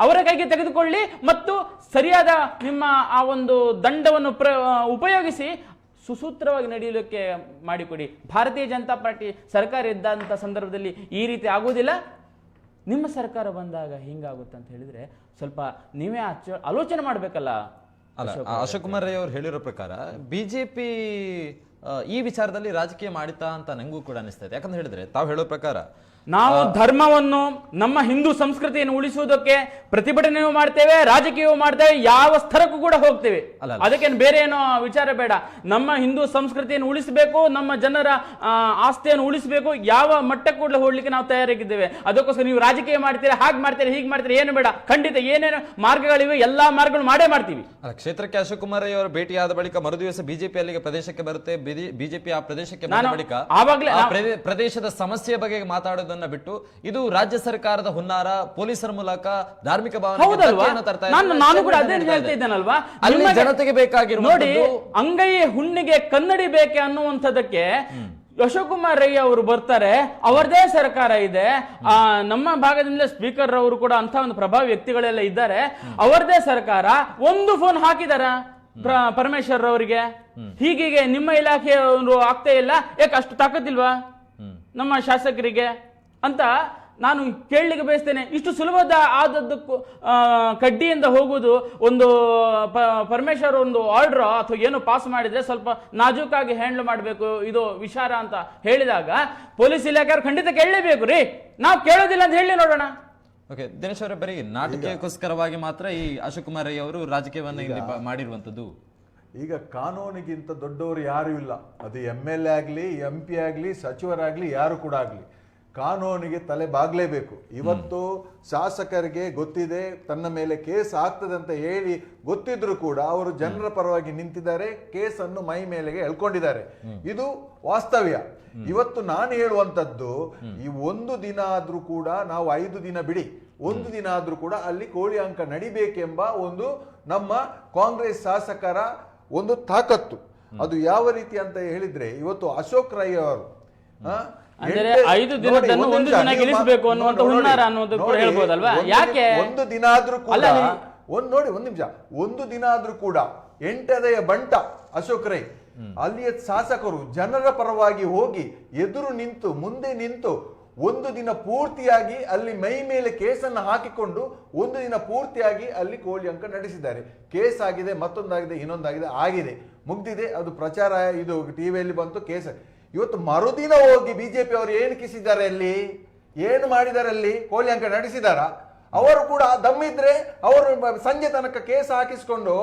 ಅವರ ಕೈಗೆ ತೆಗೆದುಕೊಳ್ಳಿ ಮತ್ತು ಸರಿಯಾದ ನಿಮ್ಮ ಆ ಒಂದು ದಂಡವನ್ನು ಉಪಯೋಗಿಸಿ ಸುಸೂತ್ರವಾಗಿ ನಡೆಯಲಿಕ್ಕೆ ಮಾಡಿಕೊಡಿ. ಭಾರತೀಯ ಜನತಾ ಪಾರ್ಟಿ ಸರ್ಕಾರ ಇದ್ದಂಥ ಸಂದರ್ಭದಲ್ಲಿ ಈ ರೀತಿ ಆಗುವುದಿಲ್ಲ. ನಿಮ್ಮ ಸರ್ಕಾರ ಬಂದಾಗ ಹಿಂಗಾಗುತ್ತೆ ಅಂತ ಹೇಳಿದ್ರೆ ಸ್ವಲ್ಪ ನೀವೇ ಆಲೋಚನೆ ಮಾಡಬೇಕಲ್ಲ. ಅಲ್ಲ, ಅಶೋಕ್ ಕುಮಾರ್ ರೈ ಅವರು ಹೇಳಿರೋ ಪ್ರಕಾರ ಬಿಜೆಪಿ ಈ ವಿಚಾರದಲ್ಲಿ ರಾಜಕೀಯ ಮಾಡಿತಾ ಅಂತ ನಂಗೂ ಕೂಡ ಅನಿಸ್ತಾ ಇದೆ. ಯಾಕಂತ ಹೇಳಿದ್ರೆ ತಾವು ಹೇಳೋ ಪ್ರಕಾರ ನಾವು ಧರ್ಮವನ್ನು, ನಮ್ಮ ಹಿಂದೂ ಸಂಸ್ಕೃತಿಯನ್ನು ಉಳಿಸುವುದಕ್ಕೆ ಪ್ರತಿಭಟನೆಯೂ ಮಾಡ್ತೇವೆ, ರಾಜಕೀಯವೂ ಮಾಡ್ತೇವೆ, ಯಾವ ಸ್ತರಕ್ಕೂ ಕೂಡ ಹೋಗ್ತೇವೆ. ಅದಕ್ಕೇನು ಬೇರೆ ಏನೋ ವಿಚಾರ ಬೇಡ. ನಮ್ಮ ಹಿಂದೂ ಸಂಸ್ಕೃತಿಯನ್ನು ಉಳಿಸಬೇಕು, ನಮ್ಮ ಜನರ ಆಸ್ತಿಯನ್ನು ಉಳಿಸಬೇಕು, ಯಾವ ಮಟ್ಟಕ್ಕೆ ಕೂಡ ಹೋಗ್ಲಿಕ್ಕೆ ನಾವು ತಯಾರಾಗಿದ್ದೇವೆ. ಅದಕ್ಕೋಸ್ಕರ ನೀವು ರಾಜಕೀಯ ಮಾಡ್ತೀರಾ, ಹಾಗೆ ಮಾಡ್ತೀರಾ, ಹೀಗೆ ಮಾಡ್ತೀರಾ, ಏನು ಬೇಡ. ಖಂಡಿತ ಏನೇನು ಮಾರ್ಗಗಳಿವೆ ಎಲ್ಲಾ ಮಾರ್ಗಗಳು ಮಾಡೇ ಮಾಡ್ತೀವಿ. ಕ್ಷೇತ್ರಕ್ಕೆ ಅಶೋಕ್ ಕುಮಾರ್ ರೈ ಅವರು ಭೇಟಿಯಾದ ಬಳಿಕ ಮರುದಿವಸ ಬಿಜೆಪಿ ಅಲ್ಲಿಗೆ ಪ್ರದೇಶಕ್ಕೆ ಬರುತ್ತೆ. ಬಿಜೆಪಿ ಆ ಪ್ರದೇಶಕ್ಕೆ ಬಂದ ಬಳಿಕ ಪ್ರದೇಶದ ಸಮಸ್ಯೆ ಬಗ್ಗೆ ಮಾತಾಡೋದನ್ನ ಬಿಟ್ಟು ಇದು ರಾಜ್ಯ ಸರ್ಕಾರದ ಹುನ್ನಾರ, ಪೊಲೀಸರ ಮೂಲಕ ಧಾರ್ಮಿಕ ನಾನು ಕೂಡ ಅದೇ ಹೇಳ್ತಾ ಇದ್ದೇನಲ್ವಾ, ಜನತೆಗೆ ಬೇಕಾಗಿರೋ ನೋಡಿ ಅಂಗೈ ಹುಣ್ಣಿಗೆ ಕನ್ನಡಿ ಬೇಕೆ ಅನ್ನುವಂಥದ್ದಕ್ಕೆ ಅಶೋಕ್ ಕುಮಾರ್ ರೈ ಅವರು ಬರ್ತಾರೆ. ಅವರದೇ ಸರ್ಕಾರ ಇದೆ. ನಮ್ಮ ಭಾಗದಿಂದ ಸ್ಪೀಕರ್ ಅವರು ಕೂಡ ಅಂತ ಒಂದು ಪ್ರಭಾವಿ ವ್ಯಕ್ತಿಗಳೆಲ್ಲ ಇದ್ದಾರೆ. ಅವರದೇ ಸರ್ಕಾರ. ಒಂದು ಫೋನ್ ಹಾಕಿದಾರ ಪರಮೇಶ್ವರ್ ಅವರಿಗೆ, ಹೀಗೆ ನಿಮ್ಮ ಇಲಾಖೆ ಆಗ್ತಾ ಇಲ್ಲ, ಯಾಕೆ ಅಷ್ಟು ತಾಕತ್ತಿಲ್ವಾ ನಮ್ಮ ಶಾಸಕರಿಗೆ ಅಂತ ನಾನು ಕೇಳಲಿಕ್ಕೆ ಬಯಸ್ತೇನೆ. ಇಷ್ಟು ಸುಲಭದ ಆದದ್ದಕ್ಕೂ ಕಡ್ಡಿಯಿಂದ ಹೋಗುವುದು, ಒಂದು ಪರಮೇಶ್ವರ್ ಒಂದು ಆರ್ಡರ್ ಅಥವಾ ಏನು ಪಾಸ್ ಮಾಡಿದ್ರೆ ಸ್ವಲ್ಪ ನಾಜೂಕಾಗಿ ಹ್ಯಾಂಡಲ್ ಮಾಡಬೇಕು, ಇದು ವಿಚಾರ ಅಂತ ಹೇಳಿದಾಗ ಪೊಲೀಸ್ ಇಲಾಖೆಯವರು ಖಂಡಿತ ಕೇಳಲೇಬೇಕು ರೀ. ನಾವು ಕೇಳೋದಿಲ್ಲ ಅಂತ ಹೇಳಿ ನೋಡೋಣ. ಓಕೆ, ದಿನೇಶ್ ಅವರೇ, ಬರೀ ನಾಟಕಕ್ಕೋಸ್ಕರವಾಗಿ ಮಾತ್ರ ಈ ಅಶೋಕ್ ಕುಮಾರ್ ರೈ ಅವರು ರಾಜಕೀಯವನ್ನು ಇಲ್ಲಿ ಮಾಡಿರುವಂತದ್ದು. ಈಗ ಕಾನೂನಿಗಿಂತ ದೊಡ್ಡವರು ಯಾರು ಇಲ್ಲ. ಅದು MLA ಆಗಲಿ, MP ಆಗಲಿ, ಸಚಿವರಾಗ್ಲಿ, ಯಾರು ಕೂಡ ಆಗಲಿ ಕಾನೂನಿಗೆ ತಲೆ ಬಾಗ್ಲೇಬೇಕು. ಇವತ್ತು ಶಾಸಕರಿಗೆ ಗೊತ್ತಿದೆ ತನ್ನ ಮೇಲೆ ಕೇಸ್ ಆಗ್ತದೆ ಅಂತ ಹೇಳಿ ಗೊತ್ತಿದ್ರು ಕೂಡ ಅವರು ಜನರ ಪರವಾಗಿ ನಿಂತಿದ್ದಾರೆ, ಕೇಸನ್ನು ಮೈ ಮೇಲೆಗೆ ಎಳ್ಕೊಂಡಿದ್ದಾರೆ. ಇದು ವಾಸ್ತವ್ಯ. ಇವತ್ತು ನಾನು ಹೇಳುವಂತದ್ದು, ಈ ಒಂದು ದಿನ ಆದ್ರೂ ಕೂಡ ನಾವು 5 ದಿನ ಬಿಡಿ, ಒಂದು ದಿನ ಆದ್ರೂ ಕೂಡ ಅಲ್ಲಿ ಕೋಳಿ ಅಂಕ ನಡಿಬೇಕೆಂಬ ಒಂದು ನಮ್ಮ ಕಾಂಗ್ರೆಸ್ ಶಾಸಕರ ಒಂದು ತಾಕತ್ತು. ಅದು ಯಾವ ರೀತಿ ಅಂತ ಹೇಳಿದ್ರೆ, ಇವತ್ತು ಅಶೋಕ್ ರೈ ಅವರು ಅಂದರೆ 5 ದಿನದನ್ನು ಒಂದು ದಿನ ಗೆಲ್ಲಿಸಬೇಕು ಅನ್ನುವಂತ ಹುನ್ನಾರ ಅನ್ನೋದು ಕೂಡ ಹೇಳ್ಬೋದಲ್ವಾ? ಯಾಕೆ ಒಂದು ದಿನ ಆದ್ರೂ ಕೂಡ ನೋಡಿ, ಒಂದು ನಿಮಿಷ, ಒಂದು ದಿನ ಆದ್ರೂ ಕೂಡ 8ನೇ ಬಂಟ ಅಶೋಕ್ ರೈ ಅಲ್ಲಿಯ ಶಾಸಕರು ಜನರ ಪರವಾಗಿ ಹೋಗಿ ಎದುರು ನಿಂತು, ಮುಂದೆ ನಿಂತು ಒಂದು ದಿನ ಪೂರ್ತಿಯಾಗಿ ಅಲ್ಲಿ ಮೈ ಮೇಲೆ ಕೇಸನ್ನು ಹಾಕಿಕೊಂಡು ಒಂದು ದಿನ ಪೂರ್ತಿಯಾಗಿ ಅಲ್ಲಿ ಕೋಳಿ ಅಂಕ ನಡೆಸಿದ್ದಾರೆ. ಕೇಸ್ ಆಗಿದೆ, ಮತ್ತೊಂದಾಗಿದೆ, ಇನ್ನೊಂದಾಗಿದೆ, ಆಗಿದೆ, ಮುಗ್ದಿದೆ. ಅದು ಪ್ರಚಾರ, ಇದು ಟಿವಿಯಲ್ಲಿ ಬಂತು ಕೇಸ್. ಇವತ್ತು ಮರುದಿನ ಹೋಗಿ ಬಿಜೆಪಿ ಅವರು ಏನು ಕಿಸಿದ್ದಾರೆ, ಅಲ್ಲಿ ಏನು ಮಾಡಿದ್ದಾರೆ, ಅಲ್ಲಿ ಕೋಳಿ ಅಂಕ ನಡೆಸಿದಾರ? ಅವರು ಕೂಡ ದಮ್ಮಿದ್ರೆ ಅವರು ಸಂಜೆ ತನಕ ಕೇಸ್ ಹಾಕಿಸ್ಕೊಂಡು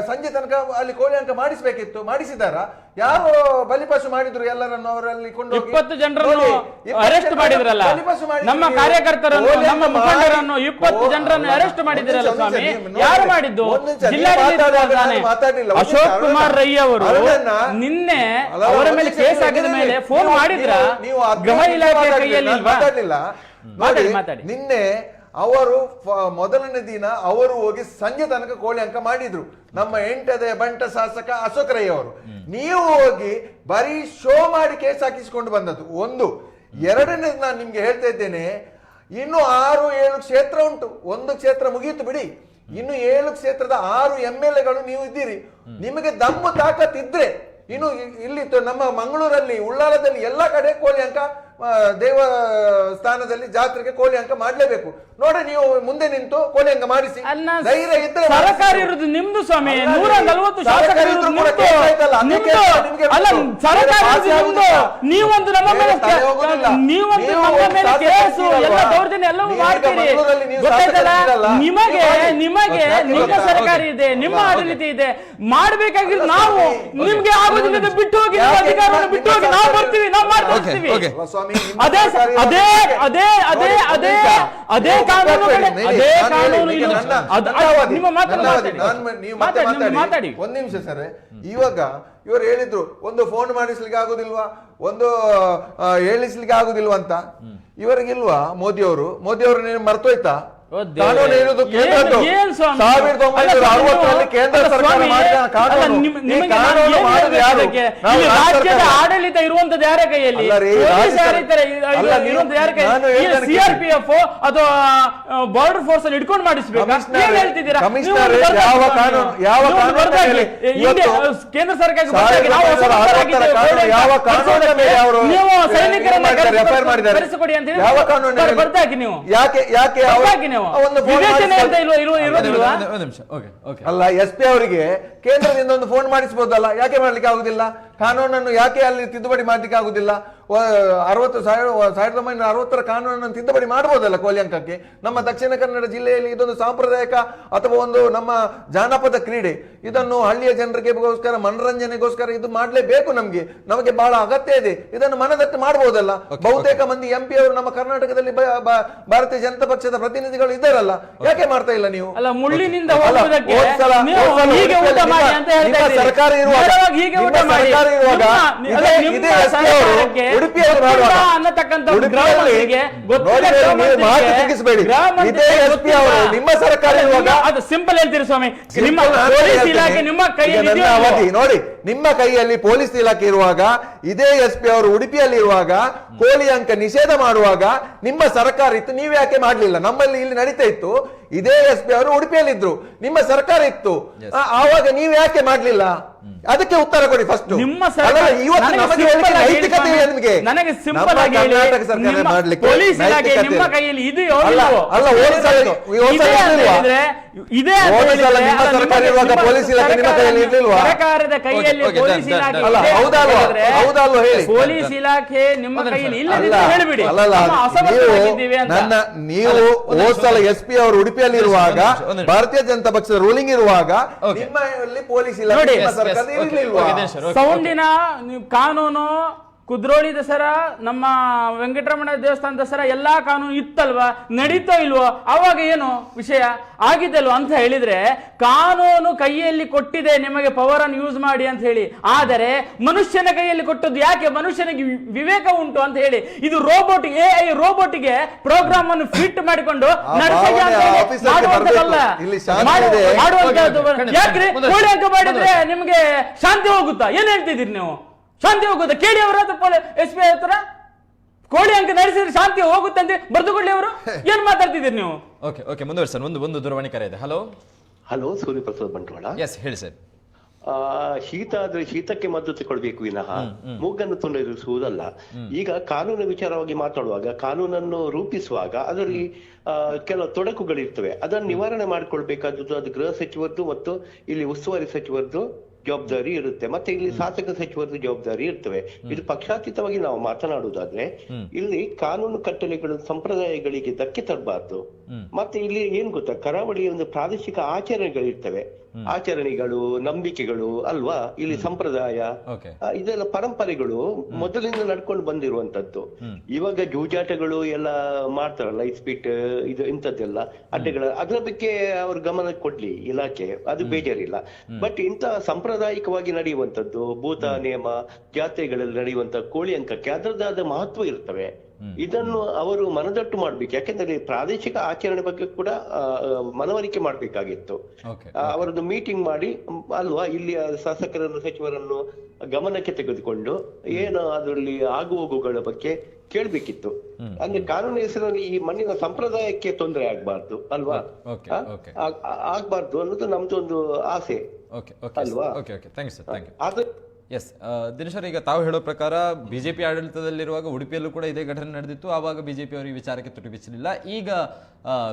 ಸಂಜೆ ತನಕ ಅಲ್ಲಿ ಕೋಳಿ ಅಂಕ ಮಾಡಿಸ್ಬೇಕಿತ್ತು. ಮಾಡಿಸಿದಾರ? ಯಾರು ಬಲಿಪಶು ಮಾಡಿದ್ರು ಎಲ್ಲರನ್ನು ಅವರಲ್ಲಿ ಕೊಂಡೋಗಿ 20 ಜನರನ್ನು ಅರೆಸ್ಟ್ ಮಾಡಿದ್ರಲ್ಲ, ನಮ್ಮ ಕಾರ್ಯಕರ್ತರನ್ನು, ನಮ್ಮ ಮುಖಂಡರನ್ನು 20 ಜನರನ್ನು ಅರೆಸ್ಟ್ ಮಾಡಿದ್ರಲ್ಲ ಸ್ವಾಮಿ. ಯಾರು ಮಾಡಿದ್ದು? ಅಶೋಕ್ ಕುಮಾರ್ ರೈ ಅವರು ನಿನ್ನೆ ಅವರ ಮೇಲೆ ಕೇಸ್ ಆಗಿದ ಮೇಲೆ ಫೋನ್ ಮಾಡಿದ್ರ? ಗೃಹ ಇಲಾಖೆ ಕೈಯಲ್ಲಿ ಮಾತಾಡಿ. ನಿನ್ನೆ ಅವರು ಮೊದಲನೇ ದಿನ ಅವರು ಹೋಗಿ ಸಂಜೆ ತನಕ ಕೋಳಿ ಅಂಕ ಮಾಡಿದ್ರು. ನಮ್ಮ 8ನೇ ಬಂಟ ಶಾಸಕ ಅಶೋಕ್ ರೈ ಅವರು. ನೀವು ಹೋಗಿ ಬರೀ ಶೋ ಮಾಡಿ ಕೇಸ್ ಹಾಕಿಸಿಕೊಂಡು ಬಂದದ್ದು ಒಂದು. ಎರಡನೇದು ನಾನು ನಿಮ್ಗೆ ಹೇಳ್ತಾ ಇದ್ದೇನೆ, ಇನ್ನು 6-7 ಕ್ಷೇತ್ರ ಉಂಟು. ಒಂದು ಕ್ಷೇತ್ರ ಮುಗಿಯಿತು ಬಿಡಿ, ಇನ್ನು 7 ಕ್ಷೇತ್ರದ 6 MLAಗಳು ನೀವು ಇದ್ದೀರಿ. ನಿಮಗೆ ದಮ್ಮು ತಾಕತ್ ಇದ್ರೆ ಇನ್ನು ಇಲ್ಲಿ ನಮ್ಮ ಮಂಗಳೂರಲ್ಲಿ ಉಳ್ಳಾಲದಲ್ಲಿ ಎಲ್ಲ ಕಡೆ ಕೋಳಿ ಅಂಕ ದೇವಸ್ಥಾನದಲ್ಲಿ ಜಾತ್ರೆಗೆ ಕೋಳಿ ಅಂಕ ಮಾಡ್ಲೇಬೇಕು. ನೋಡಿ ನೀವು ಮುಂದೆ ನಿಂತು ಕೋಳಿ ಅಂಕ ಮಾಡಿಸಿ. ಧೈರ್ಯ ಇದ್ರೆ ಸರ್ಕಾರ ಇರುವುದು ನಿಮ್ದು ಸ್ವಾಮಿ, 140 ಶಾಸಕರು ಇರುವುದು ನಿಮ್ದು. ನೀವೊಂದು ನಮ್ಮ ಮೇಲೆ ಕೇಸು ಎಲ್ಲ ದೌರ್ಜನ್ಯ ಎಲ್ಲವೂ ಮಾಡ್ತೀರಿ, ಗೊತ್ತಾಯ್ತಲ್ಲ? ನಿಮಗೆ ನಿಮ್ಮ ಸರ್ಕಾರ ಇದೆ, ನಿಮ್ಮ ಆಡಳಿತ ಇದೆ, ಮಾಡ್ಬೇಕಾಗಿದ್ದು ನಾವು. ನಿಮ್ಗೆ ಆಗೋದಿಲ್ಲ ಬಿಟ್ಟು ಹೋಗಿ, ಅಧಿಕಾರವನ್ನು ಬಿಟ್ಟು ಹೋಗಿ, ನಾವು ಬರ್ತೀವಿ, ನಾವು ಮಾಡ್ತೀವಿ. ಅದೇ ಕಾನೂನು ಮಾತಾಡಿ. ಒಂದ್ ನಿಮಿಷ ಸರ್, ಇವಾಗ ಇವರು ಹೇಳಿದ್ರು ಒಂದು ಫೋನ್ ಮಾಡಿಸ್ಲಿಕ್ಕೆ ಆಗುದಿಲ್ವಾ, ಒಂದು ಹೇಳಿಸ್ಲಿಕ್ಕೆ ಆಗುದಿಲ್ವಾ ಅಂತ. ಇವರಿಗಿಲ್ವಾ ಮೋದಿಯವರು ಮರ್ತೋಯ್ತಾ? ಕಾನೂನು ಇರುವುದು ಕೇಂದ್ರದ್ದು. 1960ರಲ್ಲಿ ಕೇಂದ್ರ ಸರ್ಕಾರ ಮಾಡಿದ ಕಾನೂನು ಮಾಡಿದ ಯಾರು? ರಾಜ್ಯದ ಆಡಳಿತ ಇರುವಂತದ್ದು ಯಾರ ಕೈಯಲ್ಲಿ? ಸಿಆರ್ಪಿಎಫ್ ಅಥವಾ ಬಾರ್ಡರ್ ಫೋರ್ಸ್ ಅಲ್ಲಿ ಇಟ್ಕೊಂಡು ಮಾಡಿಸ್ಬೇಕು. ಹೇಳ್ತಿದ್ದೀರಾ ಕೇಂದ್ರ ಸರ್ಕಾರಕ್ಕೆ ನೀವು ಸೈನಿಕರನ್ನ ಕರೆಸಿಕೊಡಿ ಅಂತ ಹೇಳಿ ಬರ್ತಾಕಿ ನೀವು. ಯಾಕೆ ಅಲ್ಲ, SP ಅವರಿಗೆ ಕೇಂದ್ರದಿಂದ ಒಂದು ಫೋನ್ ಮಾಡಿಸಬಹುದಲ್ಲ, ಯಾಕೆ ಮಾಡ್ಲಿಕ್ಕೆ ಆಗುದಿಲ್ಲ? ಕಾನೂನನ್ನು ಯಾಕೆ ಅಲ್ಲಿ ತಿದ್ದುಪಡಿ ಮಾಡ್ಲಿಕ್ಕೆ ಆಗುದಿಲ್ಲ? 1960ರ ಕಾನೂನನ್ನು ತಿದ್ದುಪಡಿ ಮಾಡಬಹುದಲ್ಲ ಕೋಳಿ ಅಂಕಕ್ಕೆ? ನಮ್ಮ ದಕ್ಷಿಣ ಕನ್ನಡ ಜಿಲ್ಲೆಯಲ್ಲಿ ಇದೊಂದು ಸಾಂಪ್ರದಾಯಿಕ ಅಥವಾ ಒಂದು ನಮ್ಮ ಜಾನಪದ ಕ್ರೀಡೆ. ಇದನ್ನು ಹಳ್ಳಿಯ ಜನರಿಗೆಗೋಸ್ಕರ, ಮನರಂಜನೆಗೋಸ್ಕರ ಇದು ಮಾಡ್ಲೇಬೇಕು. ನಮಗೆ ಬಹಳ ಅಗತ್ಯ ಇದೆ. ಇದನ್ನು ಮನದಟ್ಟು ಮಾಡಬಹುದಲ್ಲ? ಬಹುತೇಕ ಮಂದಿ MP ಅವರು ನಮ್ಮ ಕರ್ನಾಟಕದಲ್ಲಿ ಭಾರತೀಯ ಜನತಾ ಪಕ್ಷದ ಪ್ರತಿನಿಧಿಗಳು ಇದ್ದಾರಲ್ಲ, ಯಾಕೆ ಮಾಡ್ತಾ ಇಲ್ಲ ನೀವು? ಸರ್ಕಾರ ಇರುವಾಗ ನಿಮ್ಮ ಸರ್ಕಾರ ಇರುವಾಗ ಅದು ಸಿಂಪಲ್ ಹೇಳ್ತೀರಿ ಸ್ವಾಮಿ. ನೋಡಿ, ನಿಮ್ಮ ಕೈಯಲ್ಲಿ ಪೊಲೀಸ್ ಇಲಾಖೆ ಇರುವಾಗ, ಇದೇ SP ಅವರು ಉಡುಪಿಯಲ್ಲಿ ಇರುವಾಗ ಕೋಳಿ ಅಂಕ ನಿಷೇಧ ಮಾಡುವಾಗ ನಿಮ್ಮ ಸರ್ಕಾರ ಇತ್ತು, ನೀವು ಯಾಕೆ ಮಾಡ್ಲಿಲ್ಲ? ನಮ್ಮಲ್ಲಿ ಇಲ್ಲಿ ನಡೀತಾ ಇತ್ತು, ಇದೇ SP ಅವರು ಉಡುಪಿಯಲ್ಲಿ ಇದ್ರು, ನಿಮ್ಮ ಸರ್ಕಾರ ಇತ್ತು, ಆವಾಗ ನೀವು ಯಾಕೆ ಮಾಡ್ಲಿಲ್ಲ? ಅದಕ್ಕೆ ಉತ್ತರ ಕೊಡಿ ಫಸ್ಟ್. ಇವತ್ತು ನನಗೆ ಸಿಂಪಲ್ ಆಗಿ ಪೊಲೀಸ್ ಇಲಾಖೆ ನಿಮ್ಮ ಕೈಯಲ್ಲಿ ಇದೆಯೋ? ಸರ್ಕಾರದ ಕೈಯಲ್ಲಿ ಪೊಲೀಸ್ ಇಲಾಖೆ ಪೊಲೀಸ್ ಇಲಾಖೆ ನಿಮ್ಮ ಕೈಯಲ್ಲಿ ಇಲ್ಲದಿದ್ರೆ ಹೇಳಿಬಿಡಿ. ನೀವು ಹೋದ್ಸಲ SP ಅವರು ಉಡುಪಿಯಲ್ಲಿ ಇರುವಾಗ, ಭಾರತೀಯ ಜನತಾ ಪಕ್ಷದ ರೂಲಿಂಗ್ ಇರುವಾಗ ನಿಮ್ಮಲ್ಲಿ ಪೊಲೀಸ್ ಇಲಾಖೆ ಸೌಂಡಿನ ಕಾನೂನು, ಕುದ್ರೋಳಿ ದಸರಾ, ನಮ್ಮ ವೆಂಕಟರಮಣ ದೇವಸ್ಥಾನ ದಸರಾ ಎಲ್ಲಾ ಕಾನೂನು ಇತ್ತಲ್ವಾ? ನಡೀತೋ ಇಲ್ವೋ? ಅವಾಗ ಏನು ವಿಷಯ ಆಗಿದ್ದಲ್ವ ಅಂತ ಹೇಳಿದ್ರೆ, ಕಾನೂನು ಕೈಯಲ್ಲಿ ಕೊಟ್ಟಿದೆ ನಿಮಗೆ ಪವರ್ ಅನ್ನು ಯೂಸ್ ಮಾಡಿ ಅಂತ ಹೇಳಿ. ಆದರೆ ಮನುಷ್ಯನ ಕೈಯಲ್ಲಿ ಕೊಟ್ಟದ್ದು ಯಾಕೆ? ಮನುಷ್ಯನಿಗೆ ವಿವೇಕ ಉಂಟು ಅಂತ ಹೇಳಿ. ಇದು ರೋಬೋಟ್, AI ರೋಬೋಟ್ಗೆ ಪ್ರೋಗ್ರಾಮ್ ಅನ್ನು ಫಿಟ್ ಮಾಡಿಕೊಂಡು ಯಾಕ್ರಿ ಕೋಳಿ ಅಂಕ ಮಾಡಿದ್ರೆ ನಿಮ್ಗೆ ಶಾಂತಿ ಹೋಗುತ್ತಾ? ಏನ್ ಹೇಳ್ತಿದ್ದೀರಿ ನೀವು? ಶಾಂತಿ ಹೋಗುತ್ತಾ? ಕೇಳಿ ಅವರ SP ಹತ್ರ ಕೋಳಿ ಅಂಕ ನಡೆಸಿದ್ರೆ ಶಾಂತಿ ಹೋಗುತ್ತೆ ಅಂತ ಬರ್ದುಕೊಳ್ಳಿ ಅವರು. ಏನ್ ಮಾತಾಡ್ತಿದ್ದೀರಿ ನೀವು? ಓಕೆ ಮುಂದುವರಿ ಸರ್. ಒಂದು ದೂರವಾಣಿ ಕರೆ ಇದೆ. ಹಲೋ, ಸೂರ್ಯಪ್ರಸಾದ್ ಬಂಟ್ವಾಳ. ಎಸ್, ಹೇಳಿ ಸರ್. ಶೀತ ಆದ್ರೆ ಶೀತಕ್ಕೆ ಮದ್ದು ತಗೊಳ್ಬೇಕು ವಿನಃ ಮೂಗನ್ನು ತೊಂದರಿಸುವುದಲ್ಲ. ಈಗ ಕಾನೂನು ವಿಚಾರವಾಗಿ ಮಾತಾಡುವಾಗ, ಕಾನೂನನ್ನು ರೂಪಿಸುವಾಗ ಅದರಲ್ಲಿ ಕೆಲವು ತೊಡಕುಗಳಿರ್ತವೆ. ಅದನ್ನು ನಿವಾರಣೆ ಮಾಡಿಕೊಳ್ಬೇಕಾದದ್ದು ಅದು ಗೃಹ ಸಚಿವರದ್ದು ಮತ್ತು ಇಲ್ಲಿ ಉಸ್ತುವಾರಿ ಸಚಿವರದ್ದು ಜವಾಬ್ದಾರಿ ಇರುತ್ತೆ, ಮತ್ತೆ ಇಲ್ಲಿ ಶಾಸಕ ಸಚಿವರದ್ದು ಜವಾಬ್ದಾರಿ ಇರ್ತವೆ. ಇದು ಪಕ್ಷಾತೀತವಾಗಿ ನಾವು ಮಾತನಾಡುವುದಾದ್ರೆ, ಇಲ್ಲಿ ಕಾನೂನು ಕಟ್ಟಳೆಗಳು, ಸಂಪ್ರದಾಯಗಳಿಗೆ ಧಕ್ಕೆ ತರಬಾರ್ದು. ಮತ್ತೆ ಇಲ್ಲಿ ಏನ್ ಗೊತ್ತಾ, ಕರಾವಳಿಯ ಒಂದು ಪ್ರಾದೇಶಿಕ ಆಚರಣೆಗಳಿರ್ತವೆ, ಆಚರಣೆಗಳು, ನಂಬಿಕೆಗಳು ಅಲ್ವಾ, ಇಲ್ಲಿ ಸಂಪ್ರದಾಯ, ಇದೆಲ್ಲ ಪರಂಪರೆಗಳು ಮೊದಲಿಂದ ನಡ್ಕೊಂಡು ಬಂದಿರುವಂತದ್ದು. ಇವಾಗ ಜೂಜಾಟಗಳು ಎಲ್ಲ ಮಾಡ್ತಾರಲ್ಲ, ಇಸ್ಪೀಟ್ ಇದು ಇಂಥದ್ದೆಲ್ಲ ಅಡ್ಡೆಗಳ, ಅದರ ಬಗ್ಗೆ ಅವ್ರ ಗಮನ ಕೊಡ್ಲಿ ಇಲಾಖೆ, ಅದು ಬೇಜಾರಿಲ್ಲ. ಬಟ್ ಇಂಥ ಸಾಂಪ್ರದಾಯಿಕವಾಗಿ ನಡೆಯುವಂತದ್ದು, ಭೂತ ನೇಮ, ಜಾತ್ರೆಗಳಲ್ಲಿ ನಡೆಯುವಂತ ಕೋಳಿ ಅಂಕಕ್ಕೆ ಅದರದ್ದಾದ ಮಹತ್ವ ಇರ್ತವೆ. ಇದನ್ನು ಅವರು ಮನದಟ್ಟು ಮಾಡ್ಬೇಕು. ಯಾಕೆಂದ್ರೆ ಪ್ರಾದೇಶಿಕ ಆಚರಣೆ ಬಗ್ಗೆ ಕೂಡ ಮನವರಿಕೆ ಮಾಡ್ಬೇಕಾಗಿತ್ತು. ಅವರದ್ದು ಮೀಟಿಂಗ್ ಮಾಡಿ ಅಲ್ವಾ, ಇಲ್ಲಿಯ ಶಾಸಕರನ್ನು, ಸಚಿವರನ್ನು ಗಮನಕ್ಕೆ ತೆಗೆದುಕೊಂಡು ಏನು ಅದರಲ್ಲಿ ಆಗುಹೋಗುಗಳ ಬಗ್ಗೆ ಕೇಳ್ಬೇಕಿತ್ತು. ಅಂದ್ರೆ ಕಾನೂನು ಹೆಸರಲ್ಲಿ ಈ ಮಣ್ಣಿನ ಸಂಪ್ರದಾಯಕ್ಕೆ ತೊಂದರೆ ಆಗ್ಬಾರ್ದು ಅಲ್ವಾ, ಆಗ್ಬಾರ್ದು ಅನ್ನೋದು ನಮ್ದು ಒಂದು ಆಸೆ ಅಲ್ವಾ. ಎಸ್ ದಿನೇಶ್ವರ್, ಈಗ ತಾವು ಹೇಳೋ ಪ್ರಕಾರ ಬಿಜೆಪಿ ಆಡಳಿತದಲ್ಲಿರುವಾಗ ಉಡುಪಿಯಲ್ಲೂ ಕೂಡ ಇದೇ ಘಟನೆ ನಡೆದಿತ್ತು. ಆವಾಗ ಬಿಜೆಪಿ ಅವರು ಈ ವಿಚಾರಕ್ಕೆ ತುಟಿ ಬಿಚ್ಚಲಿಲ್ಲ. ಈಗ